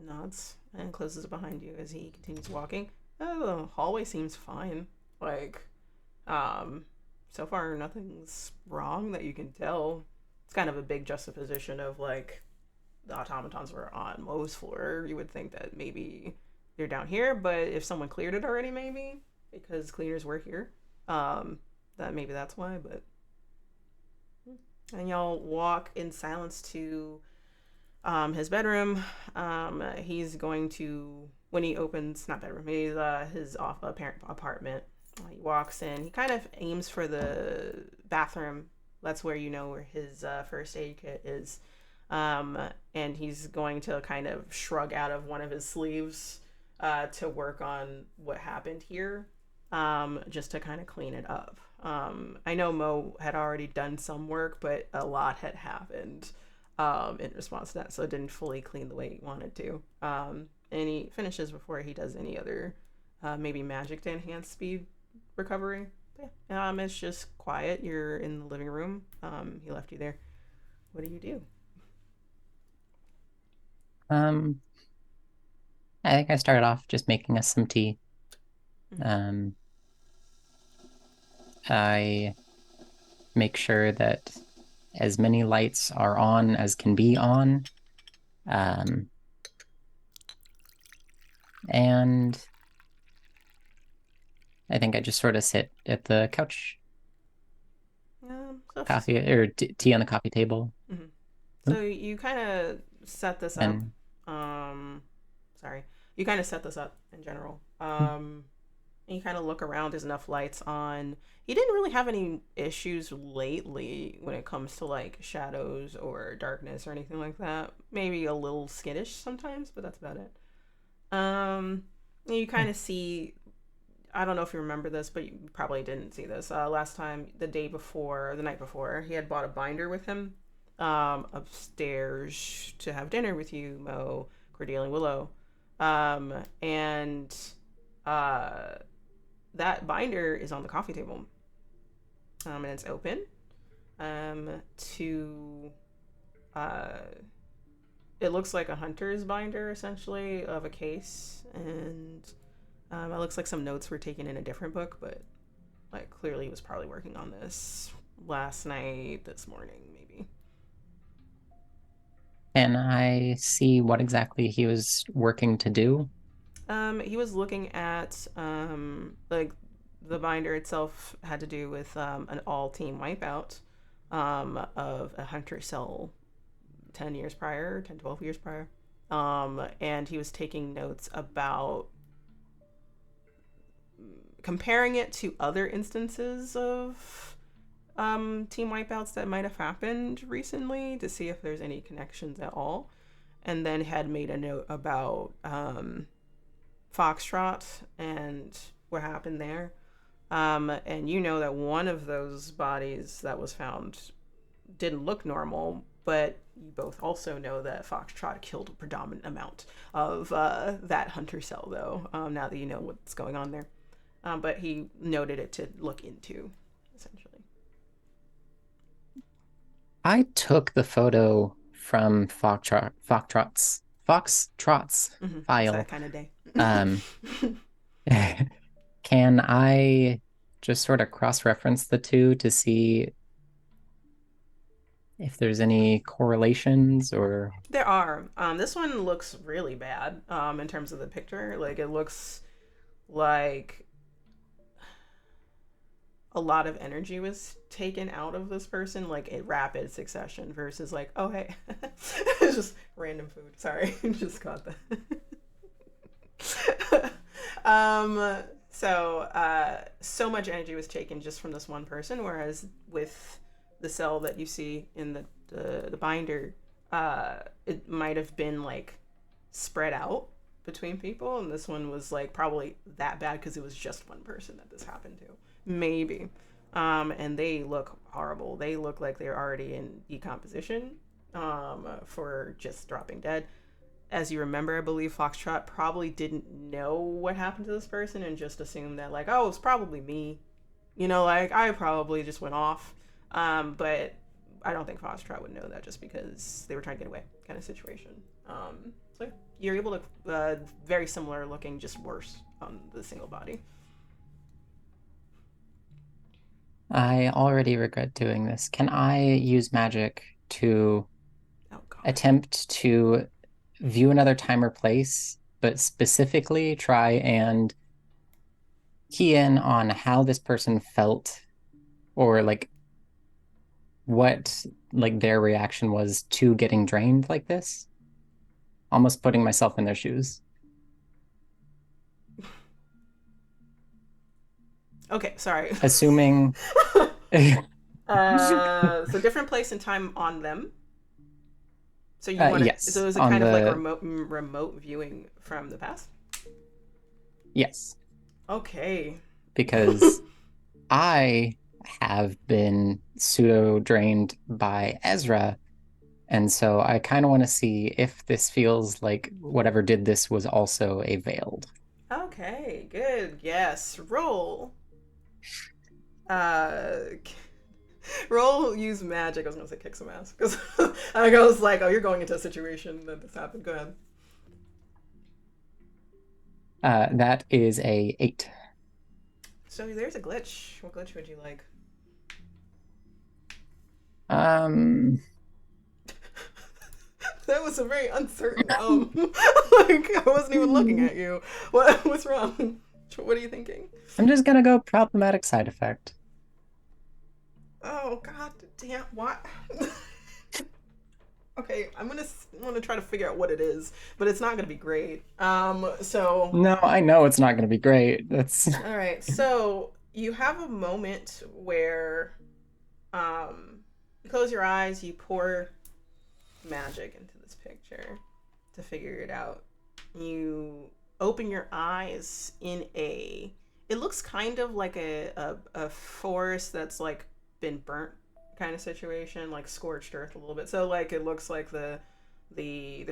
Nods and closes it behind you as he continues walking. The hallway seems fine. Like, so far nothing's wrong that you can tell. It's kind of a big juxtaposition of, like, the automatons were on Mo's floor. You would think that maybe they're down here, but if someone cleared it already, maybe, because cleaners were here. maybe that's why, but. And y'all walk in silence to his bedroom. He's going to, when he opens, not bedroom, his apparent apartment. He walks in. He kind of aims for the bathroom. That's where where his first aid kit is. And he's going to kind of shrug out of one of his sleeves to work on what happened here, just to kind of clean it up. I know Mo had already done some work, but a lot had happened in response to that, so it didn't fully clean the way he wanted to. And he finishes before he does any other maybe magic to enhance speed recovery. But yeah, it's just quiet. You're in the living room. He left you there. What do you do? I think I started off just making us some tea. I make sure that as many lights are on as can be on. And I think I just sort of sit at the couch. Coffee or tea on the coffee table. So you kind of set this up. You kind of set this up in general. And you kind of look around. There's enough lights on. He didn't really have any issues lately when it comes to like shadows or darkness or anything like that. Maybe a little skittish sometimes, but that's about it. You kind of see, I don't know if you remember this, but you probably didn't see this. Last time, the night before, he had bought a binder with him upstairs to have dinner with you, Mo, Cordelia, and Willow. That binder is on the coffee table. And it's open. It looks like a hunter's binder, essentially, of a case. And it looks like some notes were taken in a different book, but like clearly he was probably working on this last night, this morning, maybe. Can I see what exactly he was working to do? He was looking at like the binder itself had to do with an all-team wipeout of a hunter cell 12 years prior. And he was taking notes about comparing it to other instances of team wipeouts that might have happened recently to see if there's any connections at all. And then had made a note about Foxtrot and what happened there. And you know that one of those bodies that was found didn't look normal, but you both also know that Foxtrot killed a predominant amount of that hunter cell, though, now that you know what's going on there. But he noted it to look into, essentially. I took the photo from Foxtrot's file. It's that kind of day. Can I just sort of cross-reference the two to see if there's any correlations or? There are. This one looks really bad in terms of the picture. Like, it looks like a lot of energy was taken out of this person, like in rapid succession, versus like, oh, hey, it's just random food. Sorry, just caught that. So much energy was taken just from this one person, whereas with the cell that you see in the binder, it might have been like spread out between people, and this one was like probably that bad because it was just one person that this happened to, maybe. And they look horrible. They look like they're already in decomposition for just dropping dead. As you remember, I believe Foxtrot probably didn't know what happened to this person and just assumed that, like, oh, it's probably me. You know, like, I probably just went off. But I don't think Foxtrot would know that just because they were trying to get away kind of situation. So you're able to, very similar looking, just worse on the single body. I already regret doing this. Can I use magic to attempt to view another time or place, but specifically try and key in on how this person felt or like what like their reaction was to getting drained like this. Almost putting myself in their shoes. Okay, sorry. Assuming so different place and time on them. So you want to? yes, So is it on kind of like the remote viewing from the past? yes, Okay. because I have been pseudo drained by Ezra, and so I kind of want to see if this feels like whatever did this was also a veiled. Okay, good. Yes, roll. Uh, roll use magic. I was gonna say kick some ass because I was like, oh, you're going into a situation that this happened. Go ahead. That is a 8. So there's a glitch. What glitch would you like? That was a very uncertain. Like I wasn't even looking at you. What's wrong? What are you thinking? I'm just gonna go problematic side effect. Oh god damn! What? Okay, I'm gonna try to figure out what it is, but it's not gonna be great. So No, I know it's not gonna be great. That's all right. So you have a moment where, you close your eyes, you pour magic into this picture to figure it out. You open your eyes in a. It looks kind of like a forest that's like been burnt kind of situation, like scorched earth a little bit. So like it looks like the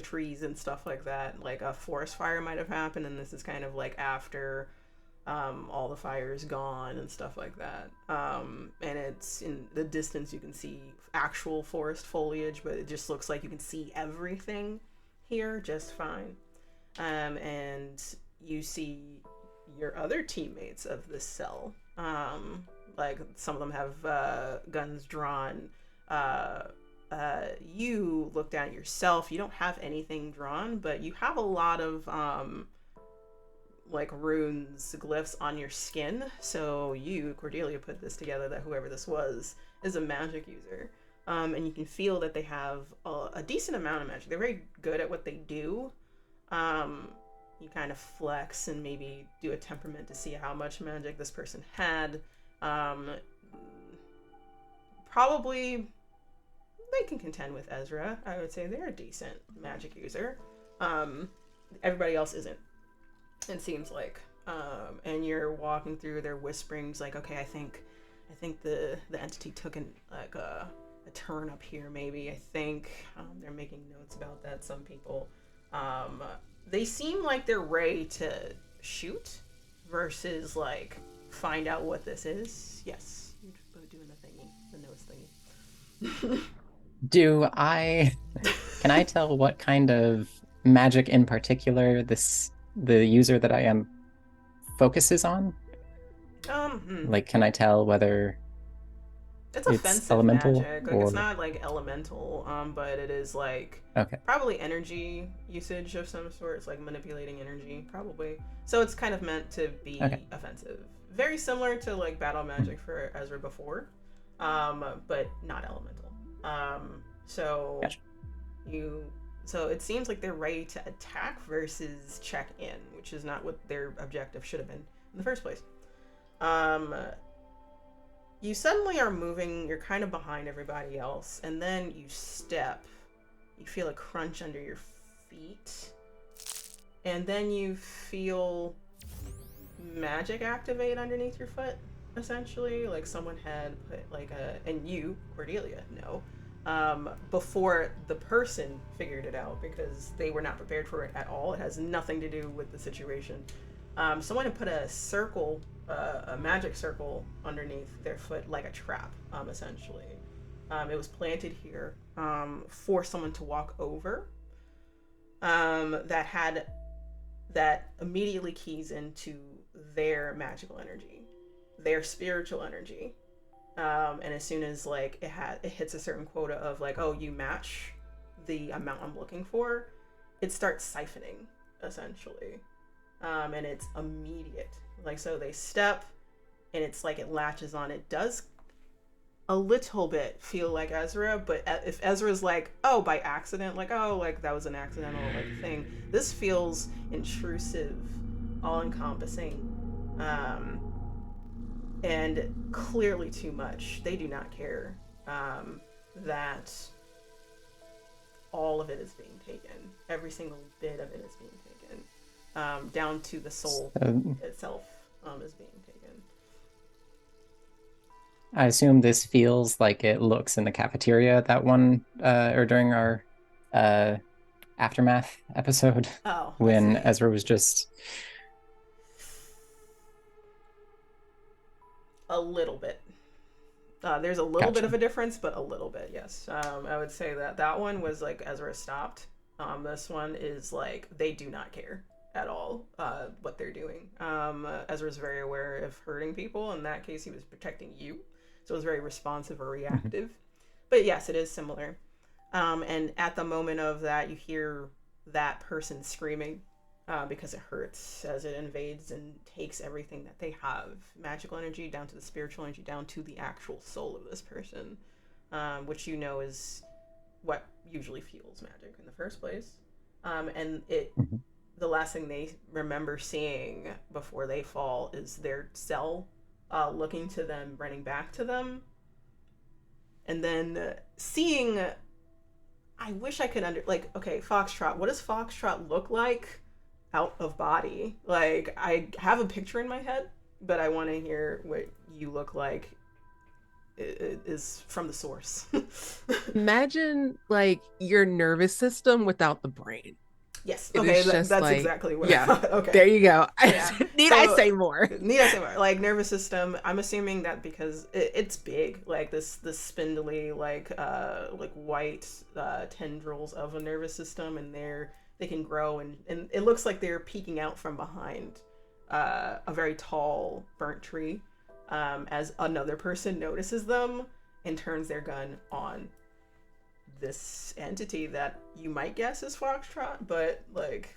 trees and stuff like that, like a forest fire might have happened, and this is kind of like after all the fire is gone and stuff like that. And it's in the distance you can see actual forest foliage, but it just looks like you can see everything here just fine. And you see your other teammates of this cell. Like some of them have guns drawn. You look down at yourself. You don't have anything drawn, but you have a lot of like runes, glyphs on your skin. So you, Cordelia, put this together that whoever this was is a magic user. And you can feel that they have a decent amount of magic. They're very good at what they do. You kind of flex and maybe do a temperament to see how much magic this person had. Probably they can contend with Ezra. I would say they're a decent magic user. Everybody else isn't, it seems like. And you're walking through their whisperings like, okay, I think the entity took a turn up here maybe. I think they're making notes about that. Some people they seem like they're ready to shoot versus like find out what this is. Yes, you're doing the thingy, the nose thingy. Can I tell what kind of magic in particular the user that I am focuses on? Like, can I tell whether it's offensive elemental magic? Like, it's not like elemental, but it is like probably energy usage of some sort. It's like manipulating energy, probably. So it's kind of meant to be offensive. Very similar to like battle magic for Ezra before, but not elemental. So so it seems like they're ready to attack versus check in, which is not what their objective should have been in the first place. You suddenly are moving, you're kind of behind everybody else, and then you step. You feel a crunch under your feet, and then you feel magic activate underneath your foot, essentially. Like someone had put like and you, Cordelia, know, before the person figured it out, because they were not prepared for it at all. It has nothing to do with the situation. Someone had put a circle, a magic circle underneath their foot like a trap, essentially. It was planted here for someone to walk over, that immediately keys into their magical energy, their spiritual energy. And as soon as like it hits a certain quota of like, oh, you match the amount I'm looking for, it starts siphoning, essentially. And it's immediate. Like, so they step and it's like it latches on. It does a little bit feel like Ezra, but if Ezra's like, oh, by accident, like, oh, like that was an accidental like thing, this feels intrusive, all encompassing, um, and clearly too much. They do not care that all of it is being taken. Every single bit of it is being taken, down to the soul itself is being taken. I assume this feels like it looks in the cafeteria that one, or during our aftermath episode, when Ezra was just a little bit. There's a little bit of a difference, but a little bit, yes. I would say that one was like Ezra stopped. This one is like they do not care at all what they're doing. Ezra's very aware of hurting people. In that case, he was protecting you, so it was very responsive or reactive. But yes, it is similar. And at the moment of that, you hear that person screaming because it hurts as it invades and takes everything that they have, magical energy down to the spiritual energy, down to the actual soul of this person, which you know is what usually fuels magic in the first place. And the last thing they remember seeing before they fall is their cell looking to them, running back to them, and then seeing, I wish I could okay, Foxtrot, what does Foxtrot look like out of body? Like, I have a picture in my head, but I want to hear what you look like is from the source. Imagine like your nervous system without the brain. Yes. Okay, that's like, exactly what I thought. Okay. There you go. Yeah. I say more? Need I say more? Like, nervous system, I'm assuming that because it's big, like this spindly, like white tendrils of a nervous system, and they can grow, and it looks like they're peeking out from behind a very tall burnt tree, as another person notices them and turns their gun on this entity that you might guess is Foxtrot, but like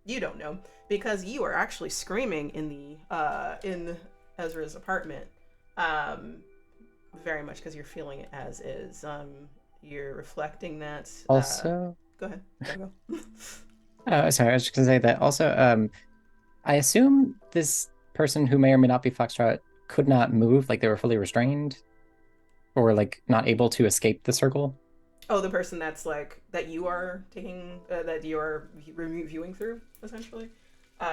you don't know because you are actually screaming in Ezra's apartment, very much because you're feeling it as is. You're reflecting that. Also, go ahead. Go. Oh, sorry. I was just gonna say that. Also, I assume this person who may or may not be Foxtrot could not move, like they were fully restrained, or like not able to escape the circle. Oh, the person that's like that you are taking that you are viewing through, essentially.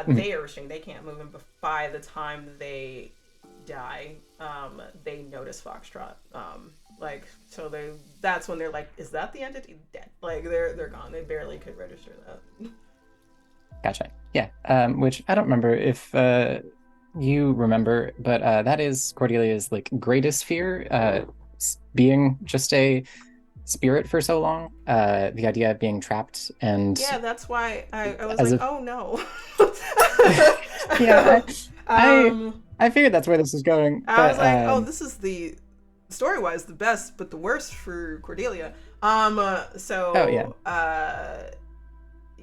They are restrained. They can't move, and by the time they die, they notice Foxtrot. So that's when they're like, "Is that the entity?" Dead. Like they're gone. They barely could register that. Gotcha. Yeah. Which I don't remember if you remember, but that is Cordelia's like greatest fear, being just a spirit for so long, the idea of being trapped. And yeah, that's why I was like, oh no. Yeah, I figured that's where this is going. I was like, oh, this is the story-wise the best, but the worst for Cordelia.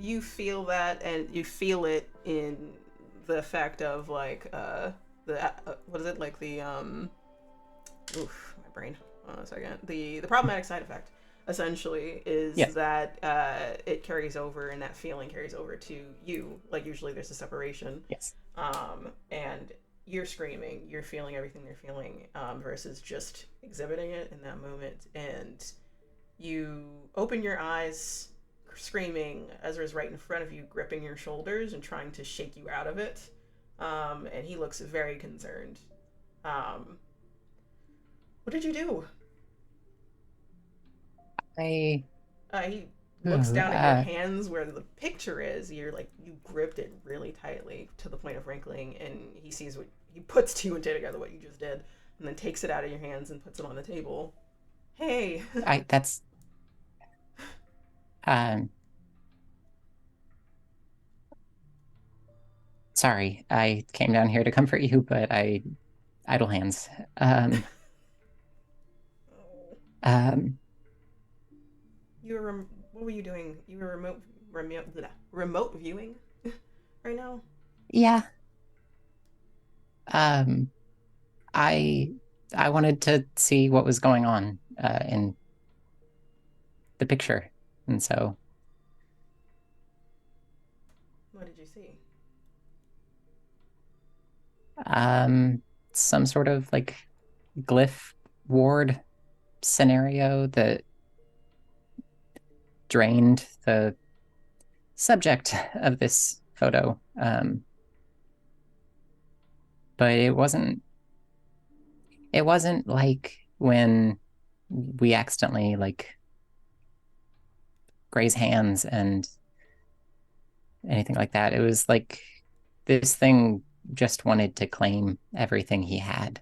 You feel that, and you feel it in the effect of like what is it, like the my brain, hold on a second, the problematic side effect essentially is that it carries over, and that feeling carries over to you. Like usually there's a separation. Yes. And you're screaming, you're feeling everything they're feeling, versus just exhibiting it in that moment. And you open your eyes, screaming. Ezra's right in front of you, gripping your shoulders and trying to shake you out of it. And he looks very concerned. What did you do? He looks down at your hands where the picture is. You're like, you gripped it really tightly to the point of wrinkling, and he sees what he puts two and two together, what you just did, and then takes it out of your hands and puts it on the table. Hey. Sorry, I came down here to comfort you, but idle hands. What were you doing? You were remote viewing right now? Yeah. I I wanted to see what was going on in the picture, and so. What did you see? Some sort of like glyph ward scenario that drained the subject of this photo. But it wasn't like when we accidentally like graze hands and anything like that. It was like this thing just wanted to claim everything he had.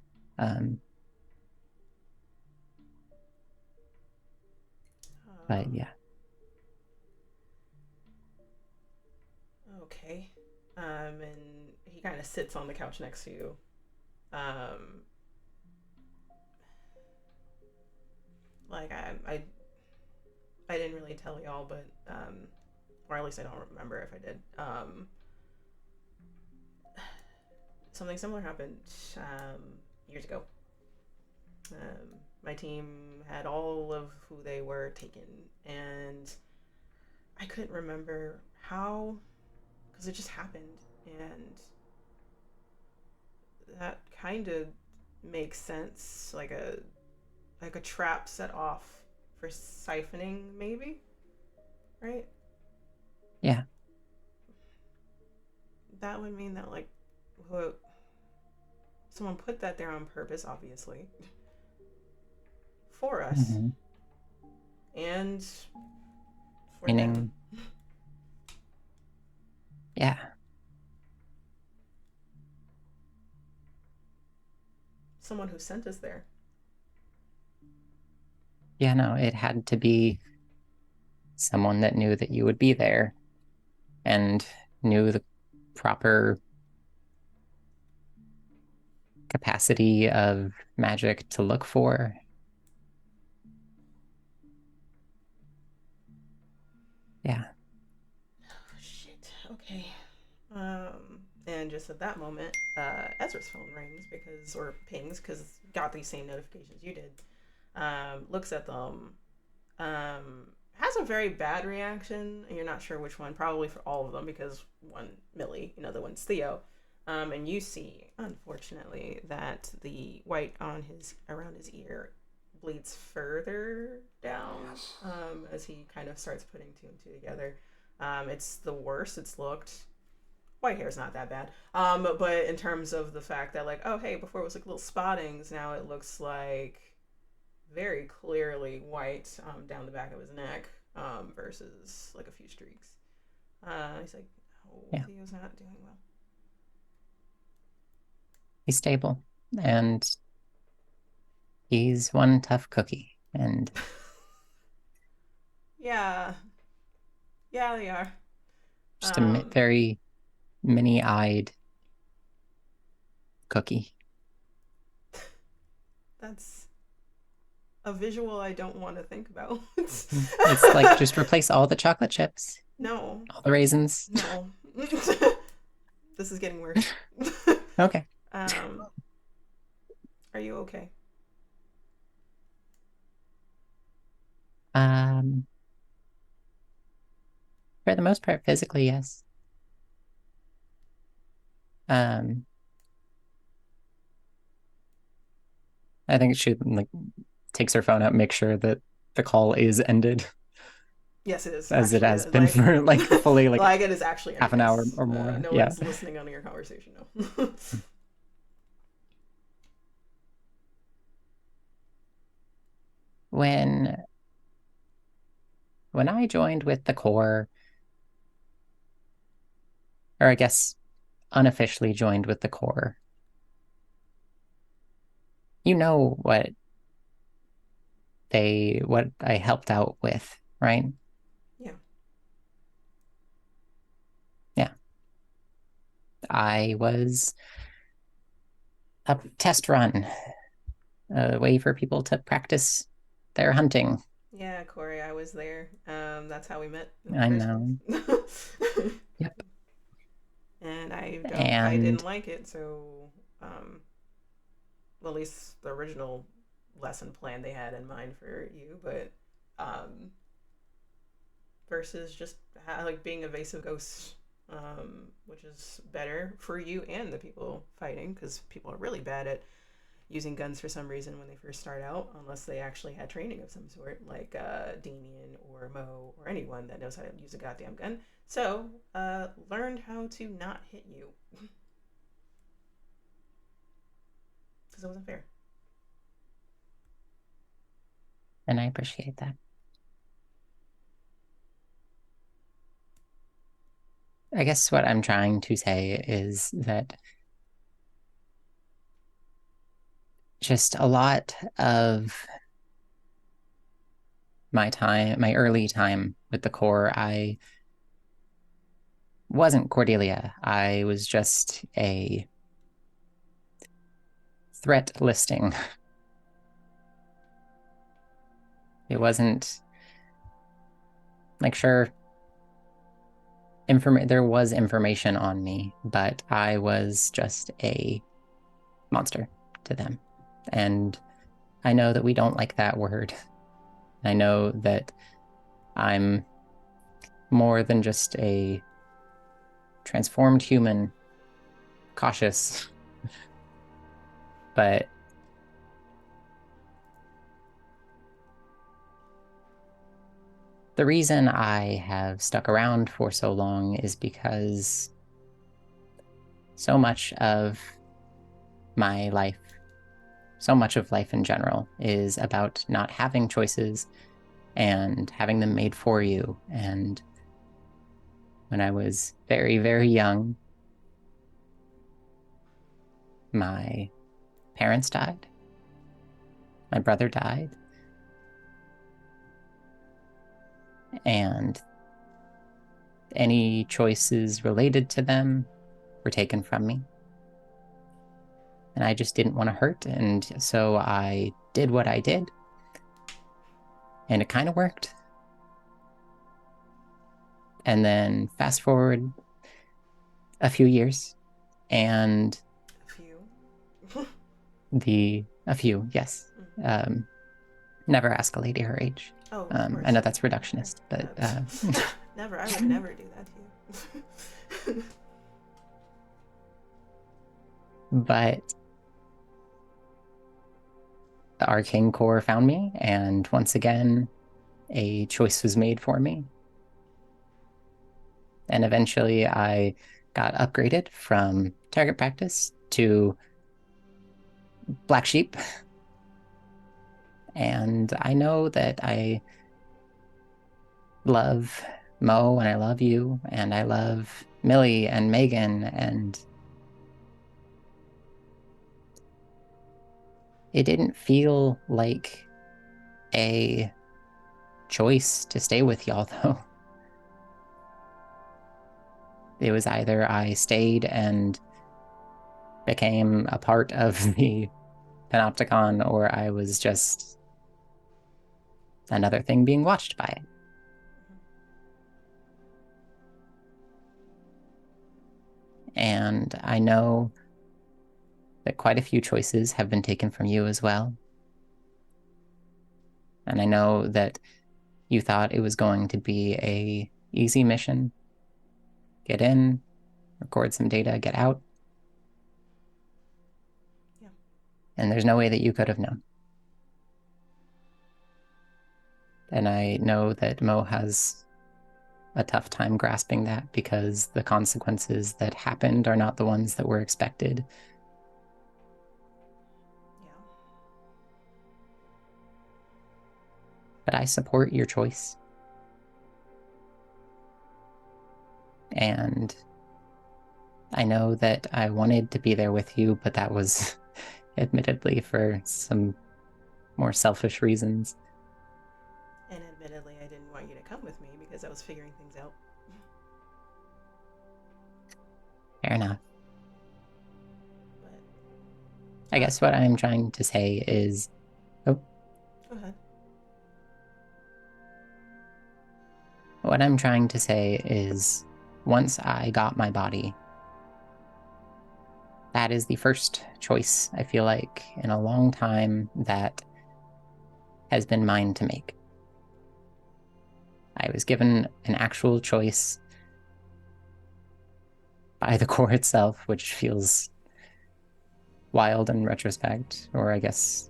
But yeah. Okay. And he kind of sits on the couch next to you. Like I didn't really tell y'all, but or at least I don't remember if I did. Something similar happened years ago. My team had all of who they were taken, and I couldn't remember how, because it just happened, and that kind of makes sense, like a trap set off for siphoning, maybe, right? Yeah. That would mean that like someone put that there on purpose, obviously, for us, Mm-hmm. and for Meaning, them. yeah. Someone who sent us there. Yeah, no, it had to be someone that knew that you would be there and knew the proper capacity of magic to look for. Yeah. Oh, shit. Okay. And just at that moment, Ezra's phone rings or pings because got these same notifications you did. Looks at them. Has a very bad reaction, and you're not sure which one. Probably for all of them because one Millie, the one's Theo. And you see, unfortunately, that the white around his ear bleeds further down as he kind of starts putting two and two together. It's the worst it's looked. White hair's not that bad. But in terms of the fact that like, oh hey, before it was like little spottings, now it looks like very clearly white down the back of his neck versus like a few streaks. He's like, oh, Yeah. Theo's not doing well. He's stable, and he's one tough cookie, and yeah, they are. just a very mini-eyed cookie. That's a visual I don't want to think about. It's like just replace all the chocolate chips. No. All the raisins. No. This is getting worse. Okay. Are you okay? For the most part, physically, yes. I think she like takes her phone out, make sure that the call is ended. Yes, it is. As actually, it has been for like fully like like it is actually half an hour or more. No yeah. one's listening on your conversation. No. When I joined with the Corps, or I guess unofficially joined with the Corps, you know what I helped out with, right? Yeah. Yeah. I was a test run, a way for people to practice their hunting. Yeah, Corey, I was there. That's how we met. I know. Yep. And I didn't like it, so well, at least the original lesson plan they had in mind for you, but versus just like being evasive ghost, which is better for you and the people fighting, because people are really bad at using guns for some reason when they first start out, unless they actually had training of some sort, like Damien or Mo or anyone that knows how to use a goddamn gun. So, learned how to not hit you. Because it wasn't fair. And I appreciate that. I guess what I'm trying to say is that just a lot of my early time with the Corps, I wasn't Cordelia. I was just a threat listing. It wasn't like, sure, there was information on me, but I was just a monster to them. And I know that we don't like that word. I know that I'm more than just a transformed human, cautious, but the reason I have stuck around for so long is because so much of my life, so much of life in general, is about not having choices and having them made for you. And when I was very, very young, my parents died. My brother died. And any choices related to them were taken from me. And I just didn't want to hurt, and so I did what I did. And it kind of worked. And then fast forward a few years, and a few, yes. Never ask a lady her age. Oh, I know that's reductionist, but never. I would never do that to you. But the Arcane Corps found me, and once again, a choice was made for me. And eventually I got upgraded from target practice to Black Sheep. And I know that I love Mo, and I love you, and I love Millie and Megan, and it didn't feel like a choice to stay with y'all, though. It was either I stayed and became a part of the Panopticon, or I was just another thing being watched by it. And I know that quite a few choices have been taken from you as well. And I know that you thought it was going to be a easy mission. Get in, record some data, get out. Yeah. And there's no way that you could have known. And I know that Mo has a tough time grasping that, because the consequences that happened are not the ones that were expected. Yeah. But I support your choice. And I know that I wanted to be there with you, but that was admittedly for some more selfish reasons. And admittedly, I didn't want you to come with me because I was figuring things out. Fair enough. But I guess what I'm trying to say is... Oh. Go ahead. What I'm trying to say is, once I got my body, that is the first choice, I feel like, in a long time that has been mine to make. I was given an actual choice by the core itself, which feels wild in retrospect, or I guess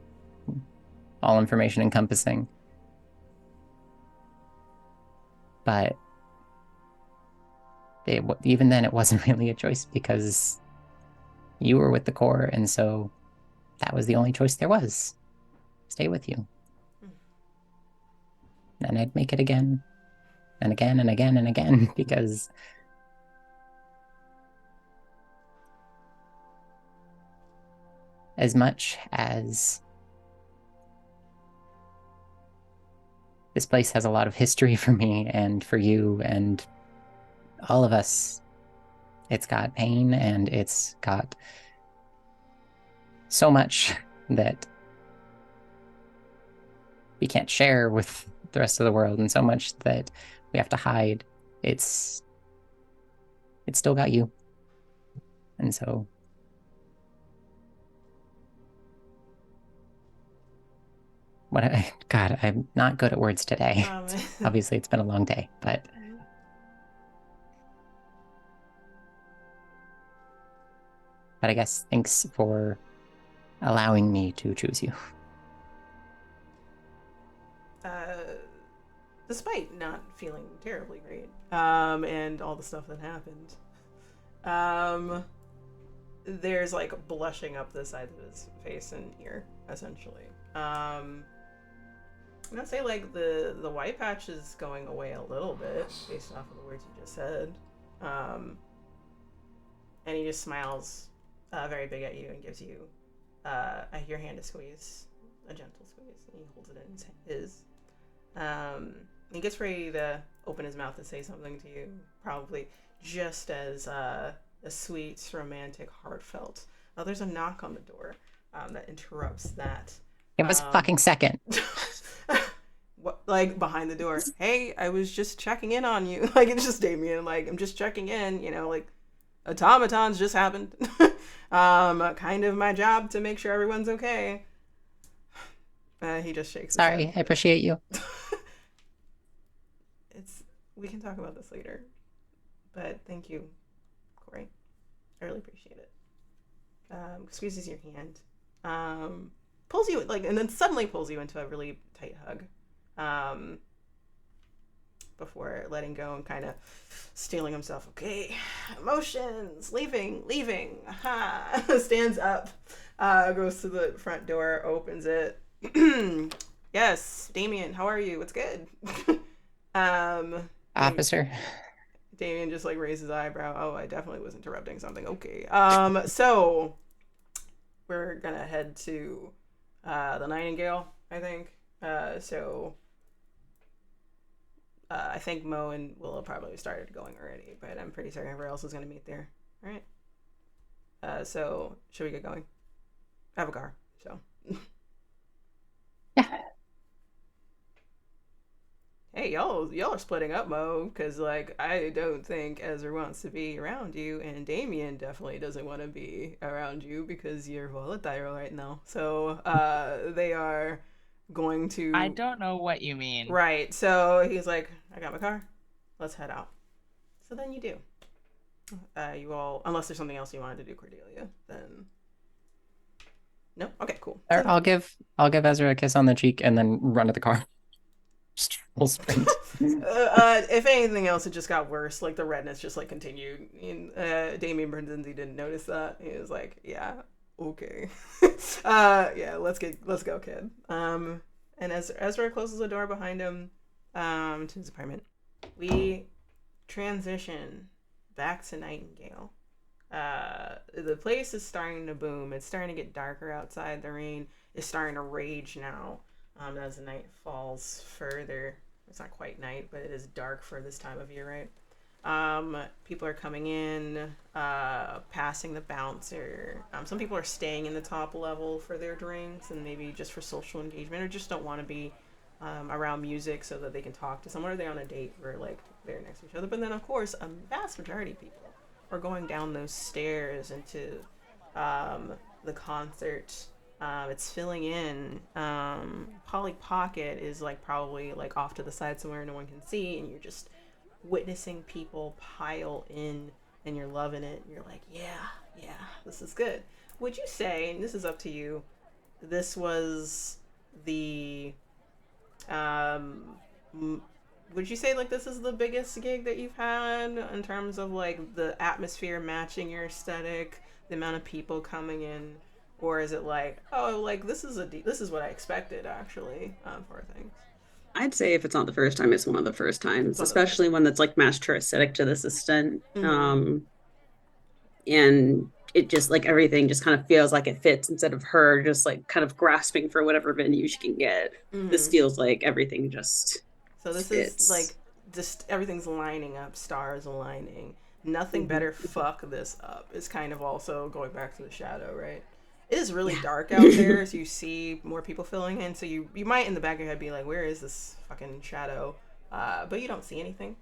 all information encompassing. But even then, it wasn't really a choice because you were with the core, and so that was the only choice there was. Stay with you. And I'd make it again, and again, and again, and again, because as much as this place has a lot of history for me and for you and all of us, it's got pain and it's got so much that we can't share with the rest of the world, and so much that we have to hide. It's still got you. And so God, I'm not good at words today. Obviously, it's been a long day, but I guess thanks for allowing me to choose you. Despite not feeling terribly great, and all the stuff that happened, there's like blushing up the side of his face and ear, essentially. I'm gonna say like the white patch is going away a little bit based off of the words you just said. And he just smiles very big at you and gives you your hand to squeeze, a gentle squeeze, and he holds it in his. He gets ready to open his mouth to say something to you, probably just as sweet, romantic, heartfelt. There's a knock on the door that interrupts that. Give us a fucking second. What, like behind the door? Hey, I was just checking in on you. Like it's just Damien. Like I'm just checking in. You know, like automatons just happened. Kind of my job to make sure everyone's okay. He just shakes his Sorry, head. I appreciate you. We can talk about this later. But thank you, Corey. I really appreciate it. Squeezes your hand. Pulls you and then suddenly pulls you into a really tight hug. Before letting go and kind of steeling himself. Okay, emotions, leaving. Aha. Stands up, goes to the front door, opens it. Yes, Damien, how are you? What's good? Officer. Damien just like raised his eyebrow. Oh, I definitely was interrupting something. Okay. So we're gonna head to the Nightingale, I think. I think Mo and Willow probably started going already, but I'm pretty certain everyone else is gonna meet there. All right. So should we get going? I have a car, so. Yeah. Hey, y'all are splitting up, Mo, because like I don't think Ezra wants to be around you, and Damien definitely doesn't want to be around you because you're volatile right now. So they are going to. I don't know what you mean. Right. So he's like, I got my car. Let's head out. So then you do. You all, unless there's something else you wanted to do, Cordelia, then. No. Okay. Cool. So I'll give Ezra a kiss on the cheek and then run to the car. Just full sprint. If anything else, it just got worse. Like the redness just like continued. And Damien Bernzinzi didn't notice that. He was like, "Yeah, okay, yeah, let's go, kid." And as Ezra closes the door behind him, to his apartment, we transition back to Nightingale. The place is starting to boom. It's starting to get darker outside. The rain is starting to rage now. As the night falls further. It's not quite night, but it is dark for this time of year, right? People are coming in, passing the bouncer. Some people are staying in the top level for their drinks and maybe just for social engagement, or just don't want to be around music so that they can talk to someone, or they're on a date where like they're next to each other. But then of course a vast majority of people are going down those stairs into the concert. It's filling in. Polly Pocket is like probably like off to the side somewhere no one can see, and you're just witnessing people pile in, and you're loving it. You're like, yeah, this is good. Would you say, and this is up to you, this was the would you say like this is the biggest gig that you've had in terms of like the atmosphere matching your aesthetic, the amount of people coming in, or is it like, oh, like this is what I expected actually for things? I'd say if it's not the first time, it's one of the first times, especially one that's like matched her aesthetic to this extent. And it just like everything just kind of feels like it fits instead of her just like kind of grasping for whatever venue she can get. This feels like everything just so this fits. Is like just everything's lining up, stars aligning. Nothing better fuck this up. It's kind of also going back to the shadow, right? It is really dark out there, so you see more people filling in. So you might in the back of your head be like, where is this fucking shadow? But you don't see anything.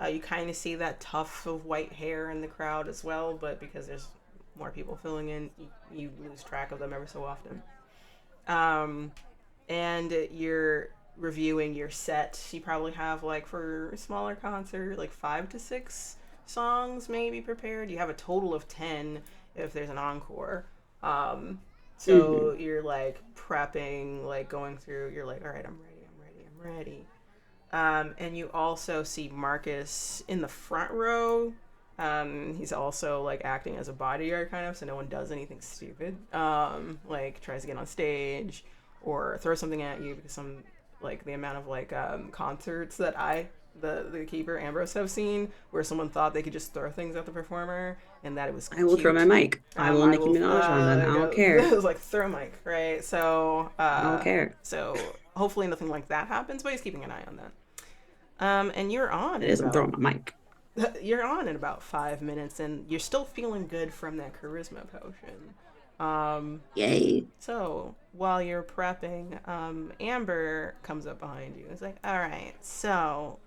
You kind of see that tuft of white hair in the crowd as well, but because there's more people filling in, you lose track of them ever so often. And you're reviewing your set. You probably have, like, for a smaller concert, like 5 to 6 songs maybe prepared. You have a total of 10 if there's an encore. So you're, like, prepping, like, going through, you're like, all right, I'm ready. And you also see Marcus in the front row. He's also like acting as a bodyguard kind of, so no one does anything stupid. Like tries to get on stage or throw something at you, because some like the amount of like concerts that the keeper Ambrose have seen where someone thought they could just throw things at the performer and that it was I will throw my mic. I will Nicki Minaj on them. I don't care. It was like throw mic, right? So I don't care. So hopefully nothing like that happens, but he's keeping an eye on that. And you're on. It isn't throwing my mic. You're on in about 5 minutes, and you're still feeling good from that charisma potion. Yay. So while you're prepping, Amber comes up behind you. It's like, all right, so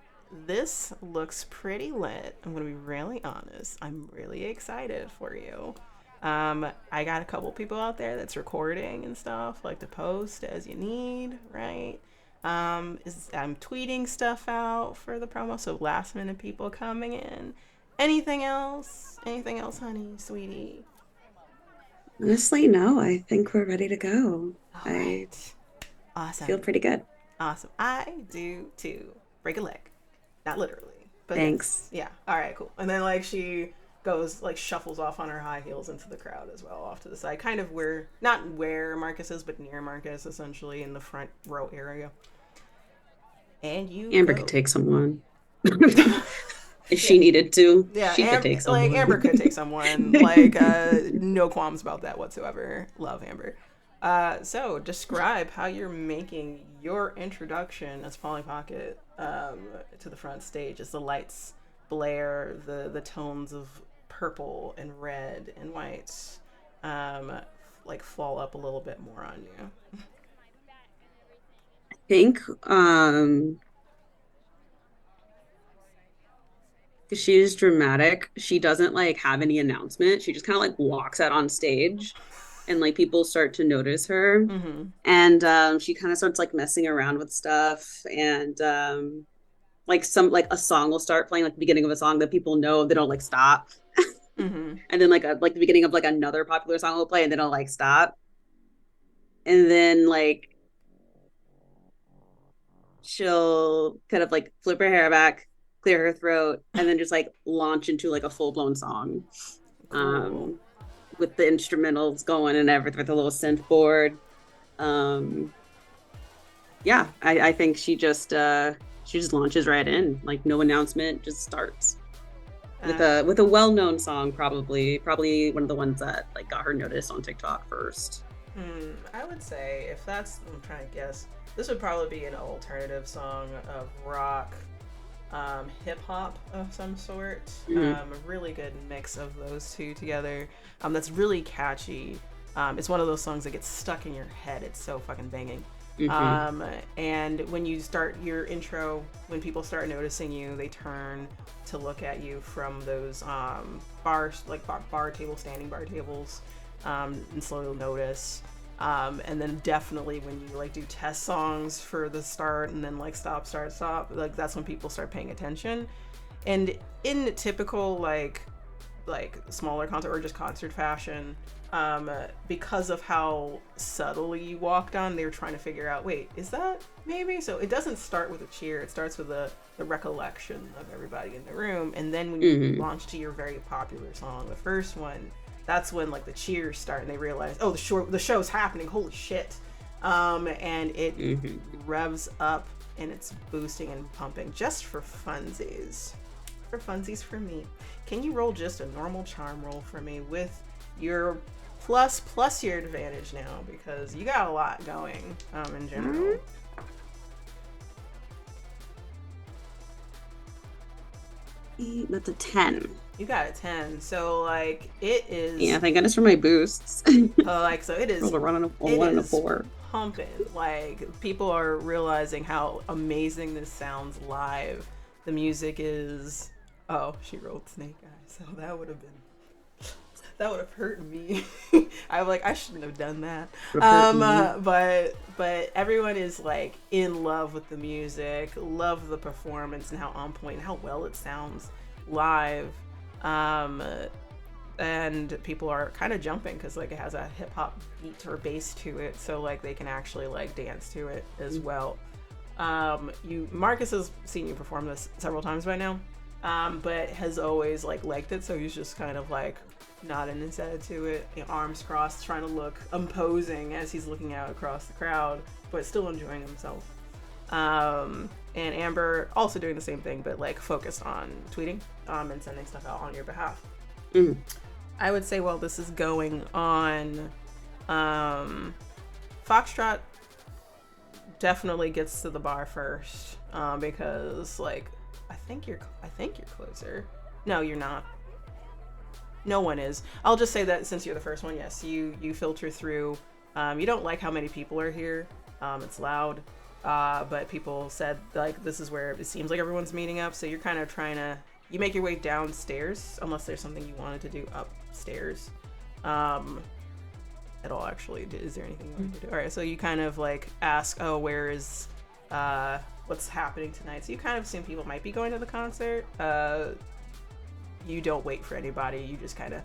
this looks pretty lit. I'm gonna be really honest. I'm really excited for you. I got a couple people out there that's recording and stuff, like to post as you need, right? I'm tweeting stuff out for the promo, so last minute people coming in. Anything else, honey, sweetie? Honestly, no. I think we're ready to go. All right. Awesome. I feel pretty good. Awesome. I do too. Break a leg. Not literally, but thanks. Yeah. All right, cool. And then like she goes, like shuffles off on her high heels into the crowd as well, off to the side, kind of not where Marcus is, but near Marcus, essentially in the front row area. And Amber could take someone. If she needed to, she could take someone. Like Amber could take someone. Like no qualms about that whatsoever. Love Amber. So describe how you're making your introduction as Polly Pocket to the front stage as the lights blare, the tones of purple and red and white like fall up a little bit more on you. I think she's dramatic. She doesn't like have any announcement. She just kind of like walks out on stage and like people start to notice her. And she kind of starts like messing around with stuff, and like a song will start playing, like the beginning of a song that people know, they don't like stop. And then like the beginning of like another popular song will play and they don't like stop. And then like she'll kind of like flip her hair back, clear her throat, and then just like launch into like a full-blown song. With the instrumentals going and everything, with a little synth board. Yeah, I think she just launches right in, like no announcement, just starts with a well-known song, probably one of the ones that like got her noticed on TikTok first. I would say if that's, I'm trying to guess, this would probably be an alternative song of rock, hip hop of some sort. A really good mix of those two together. That's really catchy. It's one of those songs that gets stuck in your head. It's so fucking banging. And when you start your intro, when people start noticing you, they turn to look at you from those bars, like bar tables, standing bar tables. and so you'll notice. And then definitely when you like do test songs for the start and then like stop, start, stop, like that's when people start paying attention. And in typical like smaller concert or just concert fashion, because of how subtly you walked on, they were trying to figure out, wait, is that maybe? So it doesn't start with a cheer, it starts with the recollection of everybody in the room. And then when you launch to your very popular song, the first one, that's when like the cheers start and they realize, oh, the show's happening, holy shit. And it revs up and it's boosting and pumping just for funsies. For funsies for me. Can you roll just a normal charm roll for me with your plus your advantage now, because you got a lot going in general. That's a 10. You got a 10, so like it is. Yeah, thank goodness for my boosts. Like so, it is. Rolled a 1 and a 4. Pumping. Like people are realizing how amazing this sounds live. The music is. Oh, she rolled snake eyes, so that would have hurt me. I shouldn't have done that. But everyone is like in love with the music, love the performance and how on point and how well it sounds live. And people are kind of jumping because like it has a hip hop beat or bass to it, so like they can actually like dance to it as well. Marcus has seen you perform this several times by now, but has always like liked it, so he's just kind of like nodding his head to it, arms crossed, trying to look imposing as he's looking out across the crowd, but still enjoying himself. And Amber also doing the same thing, but like focused on tweeting and sending stuff out on your behalf. I would say while this is going on, Foxtrot definitely gets to the bar first, because like I think you're closer. No, you're not. No one is. I'll just say that since you're the first one, yes, you filter through. You don't like how many people are here. It's loud, but people said like this is where it seems like everyone's meeting up. So you're kind of trying to. You make your way downstairs unless there's something you wanted to do upstairs. At all, actually, is there anything you wanted to do? All right, so you kind of like ask, oh, where is what's happening tonight? So you kind of assume people might be going to the concert. You don't wait for anybody, you just kind of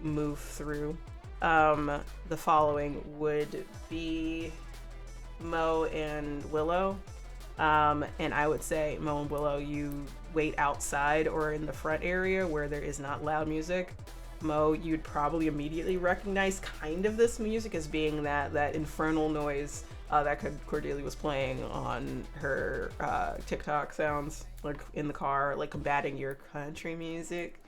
move through. The following would be Mo and Willow. And I would say Mo and Willow, you wait outside or in the front area where there is not loud music. Mo, you'd probably immediately recognize kind of this music as being that infernal noise that Cordelia was playing on her TikTok sounds, like in the car, like combating your country music.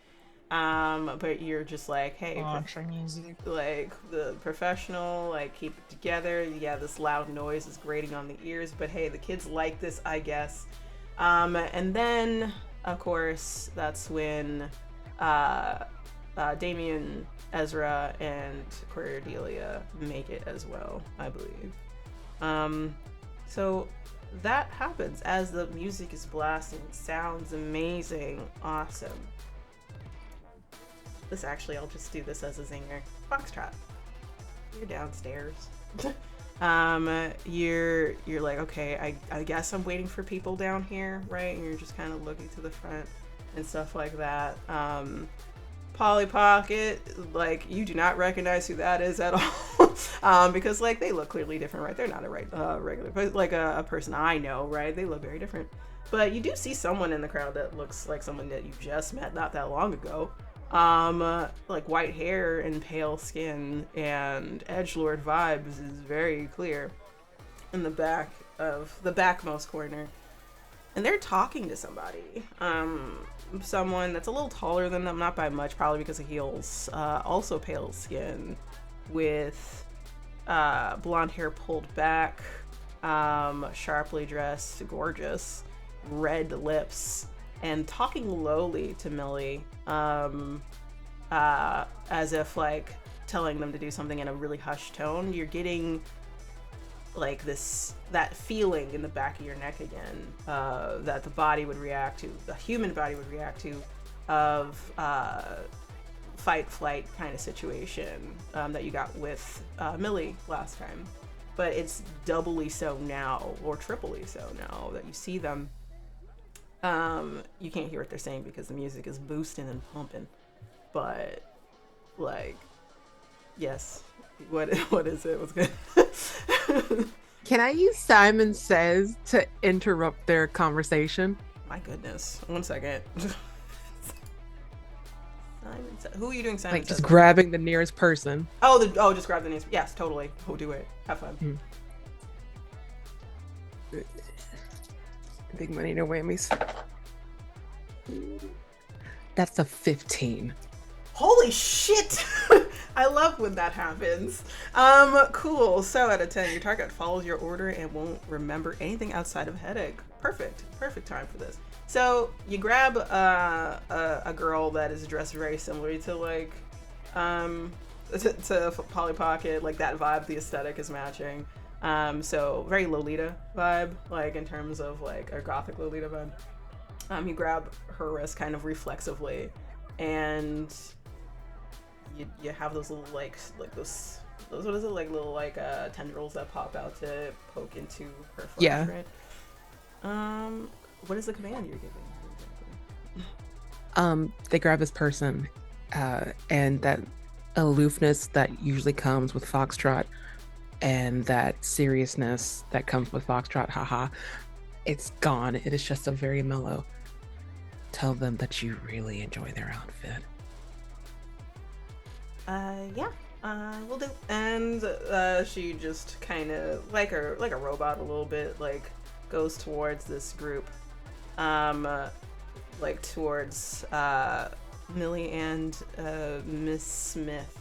But you're just like, hey, country music, like the professional, like keep it together. Yeah, this loud noise is grating on the ears, but hey, the kids like this, I guess. And then, of course, that's when Damien, Ezra, and Cordelia make it as well, I believe. So that happens as the music is blasting. Sounds amazing, awesome. This actually, I'll just do this as a zinger. Foxtrot, you're downstairs. You're like, okay, I guess I'm waiting for people down here, right? And you're just kind of looking to the front and stuff like that. Polly Pocket, like you do not recognize who that is at all, because like they look clearly different, right? They're not a regular, but like a person I know, right? They look very different. But you do see someone in the crowd that looks like someone that you just met not that long ago. Like white hair and pale skin and edgelord vibes is very clear in the back of the backmost corner. And they're talking to somebody. Someone that's a little taller than them, not by much, probably because of heels. Also pale skin with blonde hair pulled back, sharply dressed, gorgeous, red lips, and talking lowly to Millie, as if like telling them to do something in a really hushed tone. You're getting like that feeling in the back of your neck again, that the body would react to, the human body would react to, of fight flight kind of situation that you got with Millie last time, but it's doubly so now, or triply so now that you see them. You can't hear what they're saying because the music is boosting and pumping, but like, yes, what is it? What's good? Can I use Simon Says to interrupt their conversation? My goodness, 1 second. Simon Says. Who are you doing Simon Like Says just with? grabbing the nearest person. Just grab the names. Yes, totally. Oh, do it. Have fun. Big money, no whammies. That's a 15. Holy shit! I love when that happens. Cool. So out of 10, your target follows your order and won't remember anything outside of headache. Perfect time for this. So you grab a girl that is dressed very similarly to like to Polly Pocket, like that vibe. The aesthetic is matching. So very Lolita vibe, like in terms of like a gothic Lolita vibe. You grab her wrist kind of reflexively, and you have those little like those what is it, like little like tendrils that pop out to poke into her flesh, Yeah. right? What is the command you're giving? They grab this person, and that aloofness that usually comes with Foxtrot, and that seriousness that comes with Foxtrot, haha, it's gone. It is just a very mellow. Tell them that you really enjoy their outfit. Will do. And she just kind of like a robot a little bit, like goes towards this group, like towards Millie and Miss Smith,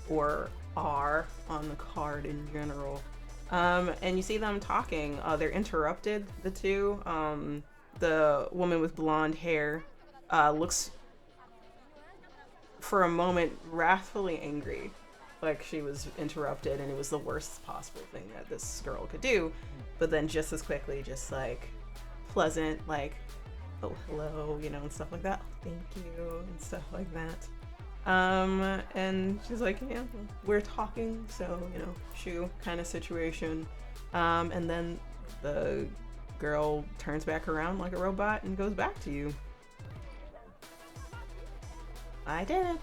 or R on the card in general. And you see them talking. They're interrupted, the two. The woman with blonde hair looks for a moment wrathfully angry, like she was interrupted and it was the worst possible thing that this girl could do, but then just as quickly just like pleasant, like, oh hello, you know, and stuff like that, thank you, and stuff like that. And she's like, yeah, we're talking, so, you know, shoo kind of situation. And then the girl turns back around like a robot and goes back to you. I did it.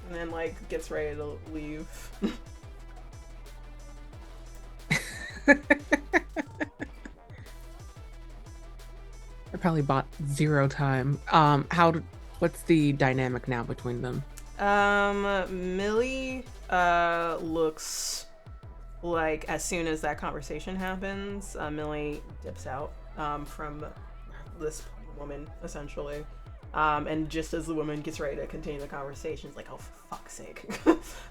And then like gets ready to leave. I probably bought 0 time. What's the dynamic now between them? Millie looks like as soon as that conversation happens, Millie dips out from this woman essentially. And just as the woman gets ready to continue the conversation, it's like, oh, for fuck's sake.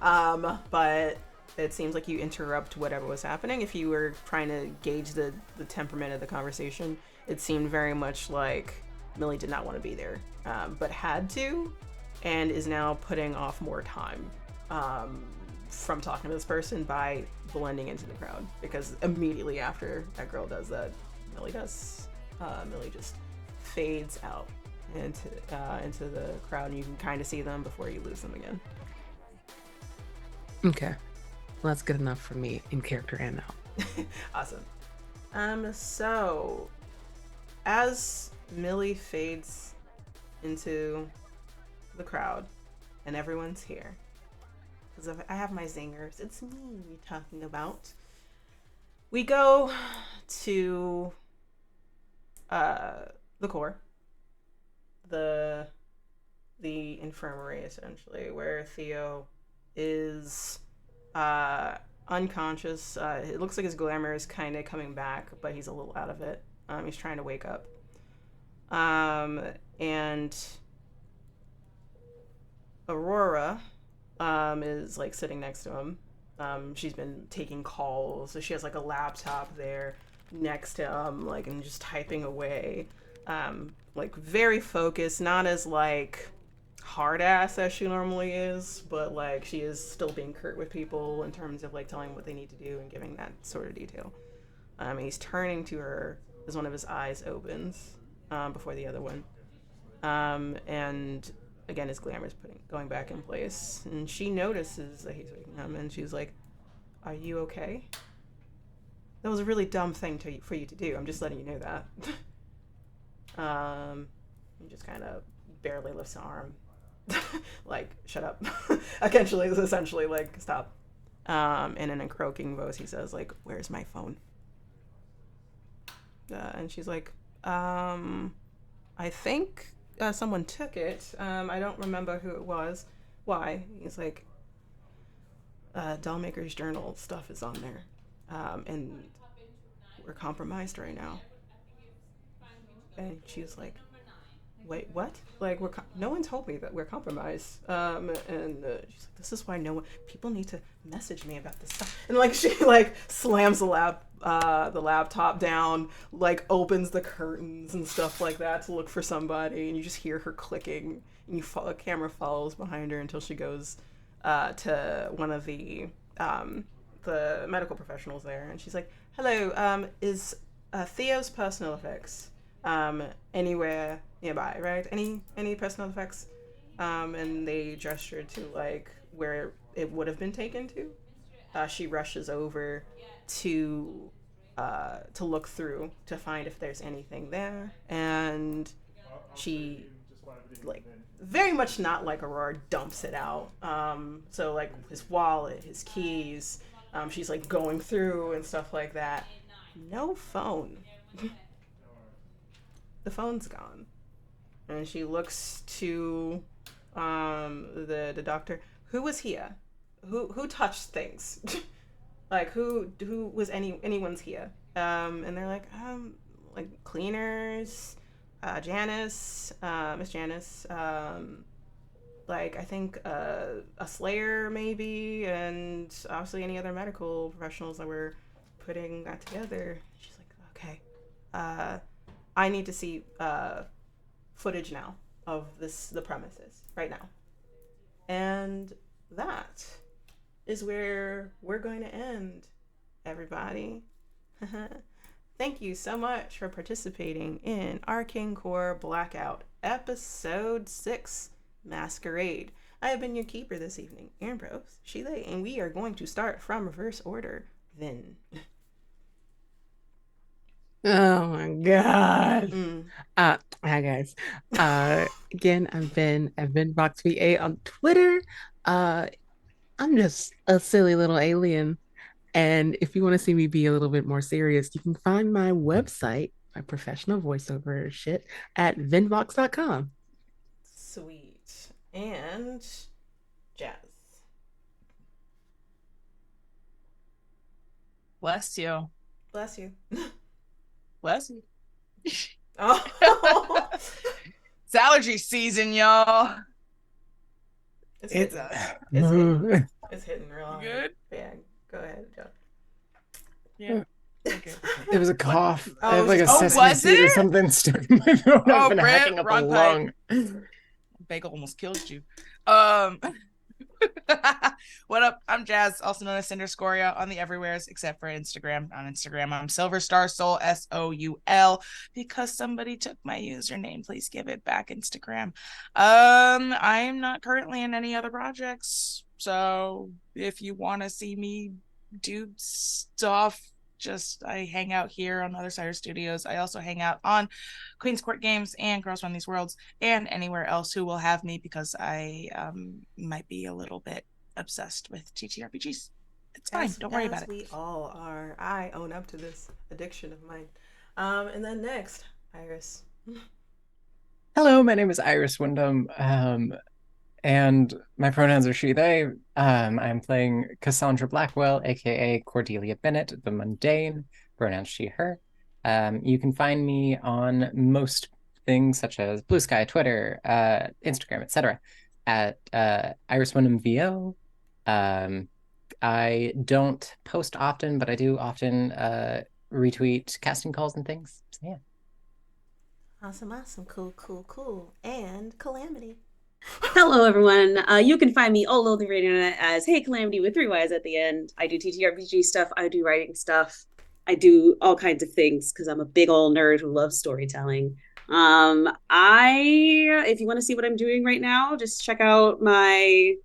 But it seems like you interrupt whatever was happening. If you were trying to gauge the temperament of the conversation, it seemed very much like Millie did not want to be there, but had to, and is now putting off more time from talking to this person by blending into the crowd, because immediately after that girl does that, Millie just fades out into the crowd, and you can kind of see them before you lose them again. Okay, well, that's good enough for me in character and now. Awesome. So as Millie fades into the crowd and everyone's here, because I have my zingers, it's me you're talking about, we go to the core, the infirmary, essentially, where Theo is unconscious. It looks like his glamour is kind of coming back, but he's a little out of it. He's trying to wake up. And Aurora is like sitting next to him. She's been taking calls, so she has like a laptop there next to him, like, and just typing away. Like very focused, not as like hard ass as she normally is, but like she is still being curt with people in terms of like telling what they need to do and giving that sort of detail. He's turning to her as one of his eyes opens before the other one, and again, his glamour's going back in place, and she notices that he's waking up, and she's like, "Are you okay? That was a really dumb thing for you to do. I'm just letting you know that." He just kind of barely lifts an arm, like, "Shut up." Essentially, like, "Stop." In an croaking voice, he says, like, "Where's my phone?" And she's like, "I think someone took it. I don't remember who it was. Why?" He's like, "Dollmaker's journal stuff is on there. And we're compromised right now." And she's like, "Wait, what? Like, no one told me that we're compromised." And she's like, "This is why people need to message me about this stuff." And, like, she, like, slams the laptop down, like, opens the curtains and stuff like that to look for somebody, and you just hear her clicking, and the camera follows behind her until she goes to one of the medical professionals there, and she's like, "Hello, is Theo's personal effects anywhere nearby, right? Any personal effects?" And they gesture to, like, where it would have been taken to. She rushes over to look through to find if there's anything there, and she, like, very much not like Aurora, dumps it out. So, like, his wallet, his keys, she's, like, going through and stuff like that. No phone. The phone's gone. And she looks to the doctor. Who was here? Who touched things? Like, who was anyone's here? And they're like cleaners, Janice, Miss Janice, like, I think a Slayer maybe, and obviously any other medical professionals that were putting that together. She's like, "Okay, I need to see footage now of the premises right now." And that is where we're going to end, everybody. Thank you so much for participating in Arcane Core Blackout Episode 6, Masquerade. I have been your keeper this evening, Ambrose, Sheila, and we are going to start from reverse order, then. Oh my god. Hi guys. Again, I've been VoxVA on Twitter. I'm just a silly little alien. And if you want to see me be a little bit more serious, you can find my website, my professional voiceover shit, at vinvox.com. Sweet. And Jazz. Bless you. Bless you. Bless you. Oh. It's allergy season, y'all. It's hitting real hard. Good? Yeah, go ahead, Joe. Yeah. Okay. It was a cough. Oh, I have like a oh, sesame was seed or it? something stuck in my throat. Oh, I've been Brent, hacking up a wrong lung. Bagel almost killed you. What up? I'm Jazz, also known as 𝚘𝚘 on the everywheres except for Instagram. On Instagram, I'm SilverStarSoul, SOUL, because somebody took my username. Please give it back, Instagram. I'm not currently in any other projects, so if you want to see me do stuff, I hang out here on Other Side Studios. I also hang out on Queen's Court Games and Girls Run These Worlds and anywhere else who will have me, because I might be a little bit obsessed with TTRPGs. It's fine. Don't worry about it. We all are. I own up to this addiction of mine. And then next, Iris. Hello, my name is Iris Wyndham. And my pronouns are she, they. I'm playing Cassandra Blackwell, aka Cordelia Bennett, the mundane, pronouns she, her. You can find me on most things such as Blue Sky, Twitter, Instagram, etc. at Iris Wyndham VO. I don't post often, but I do often retweet casting calls and things. So yeah. Awesome. Cool. And Calamity. Hello, everyone. You can find me all over the internet as Hey Calamity with 3 Ys at the end. I do TTRPG stuff. I do writing stuff. I do all kinds of things because I'm a big old nerd who loves storytelling. If you want to see what I'm doing right now, just check out my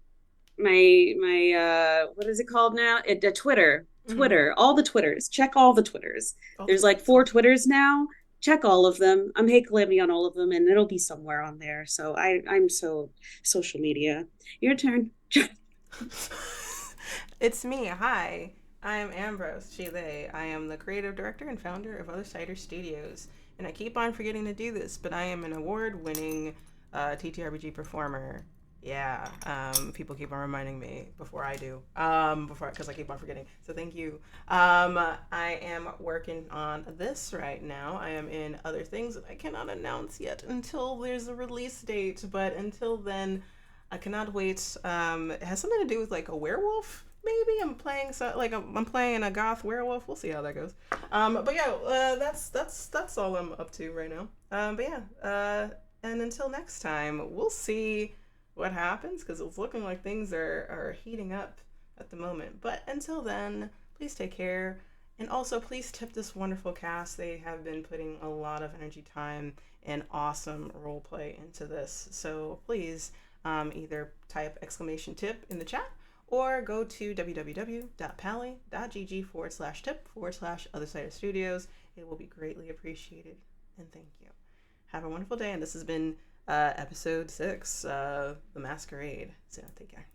what is it called now? Twitter. Twitter, all the Twitters. Check all the Twitters. There's like 4 Twitters now. Check all of them. I'm 𝚘𝚘𝚘𝚘 on all of them, and it'll be somewhere on there. So I'm so social media. Your turn. It's me. Hi. I am Ambrose 𝚘𝚘𝚘. I am the creative director and founder of 𝚘𝚘𝚘𝚘 Studios. And I keep on forgetting to do this, but I am an award-winning TTRPG performer. Yeah, people keep on reminding me before I do, because I keep on forgetting. So thank you. I am working on this right now. I am in other things that I cannot announce yet until there's a release date. But until then, I cannot wait. It has something to do with like a werewolf. Maybe I'm playing I'm playing a goth werewolf. We'll see how that goes. But yeah, that's all I'm up to right now. But yeah, and until next time, we'll see what happens, because it's looking like things are heating up at the moment. But until then, please take care, and also please tip this wonderful cast. They have been putting a lot of energy, time, and awesome roleplay into this. So please either type !tip in the chat, or go to www.pally.gg/tip/other Studios. It will be greatly appreciated, and thank you. Have a wonderful day, and this has been episode 6, The Masquerade. So take care.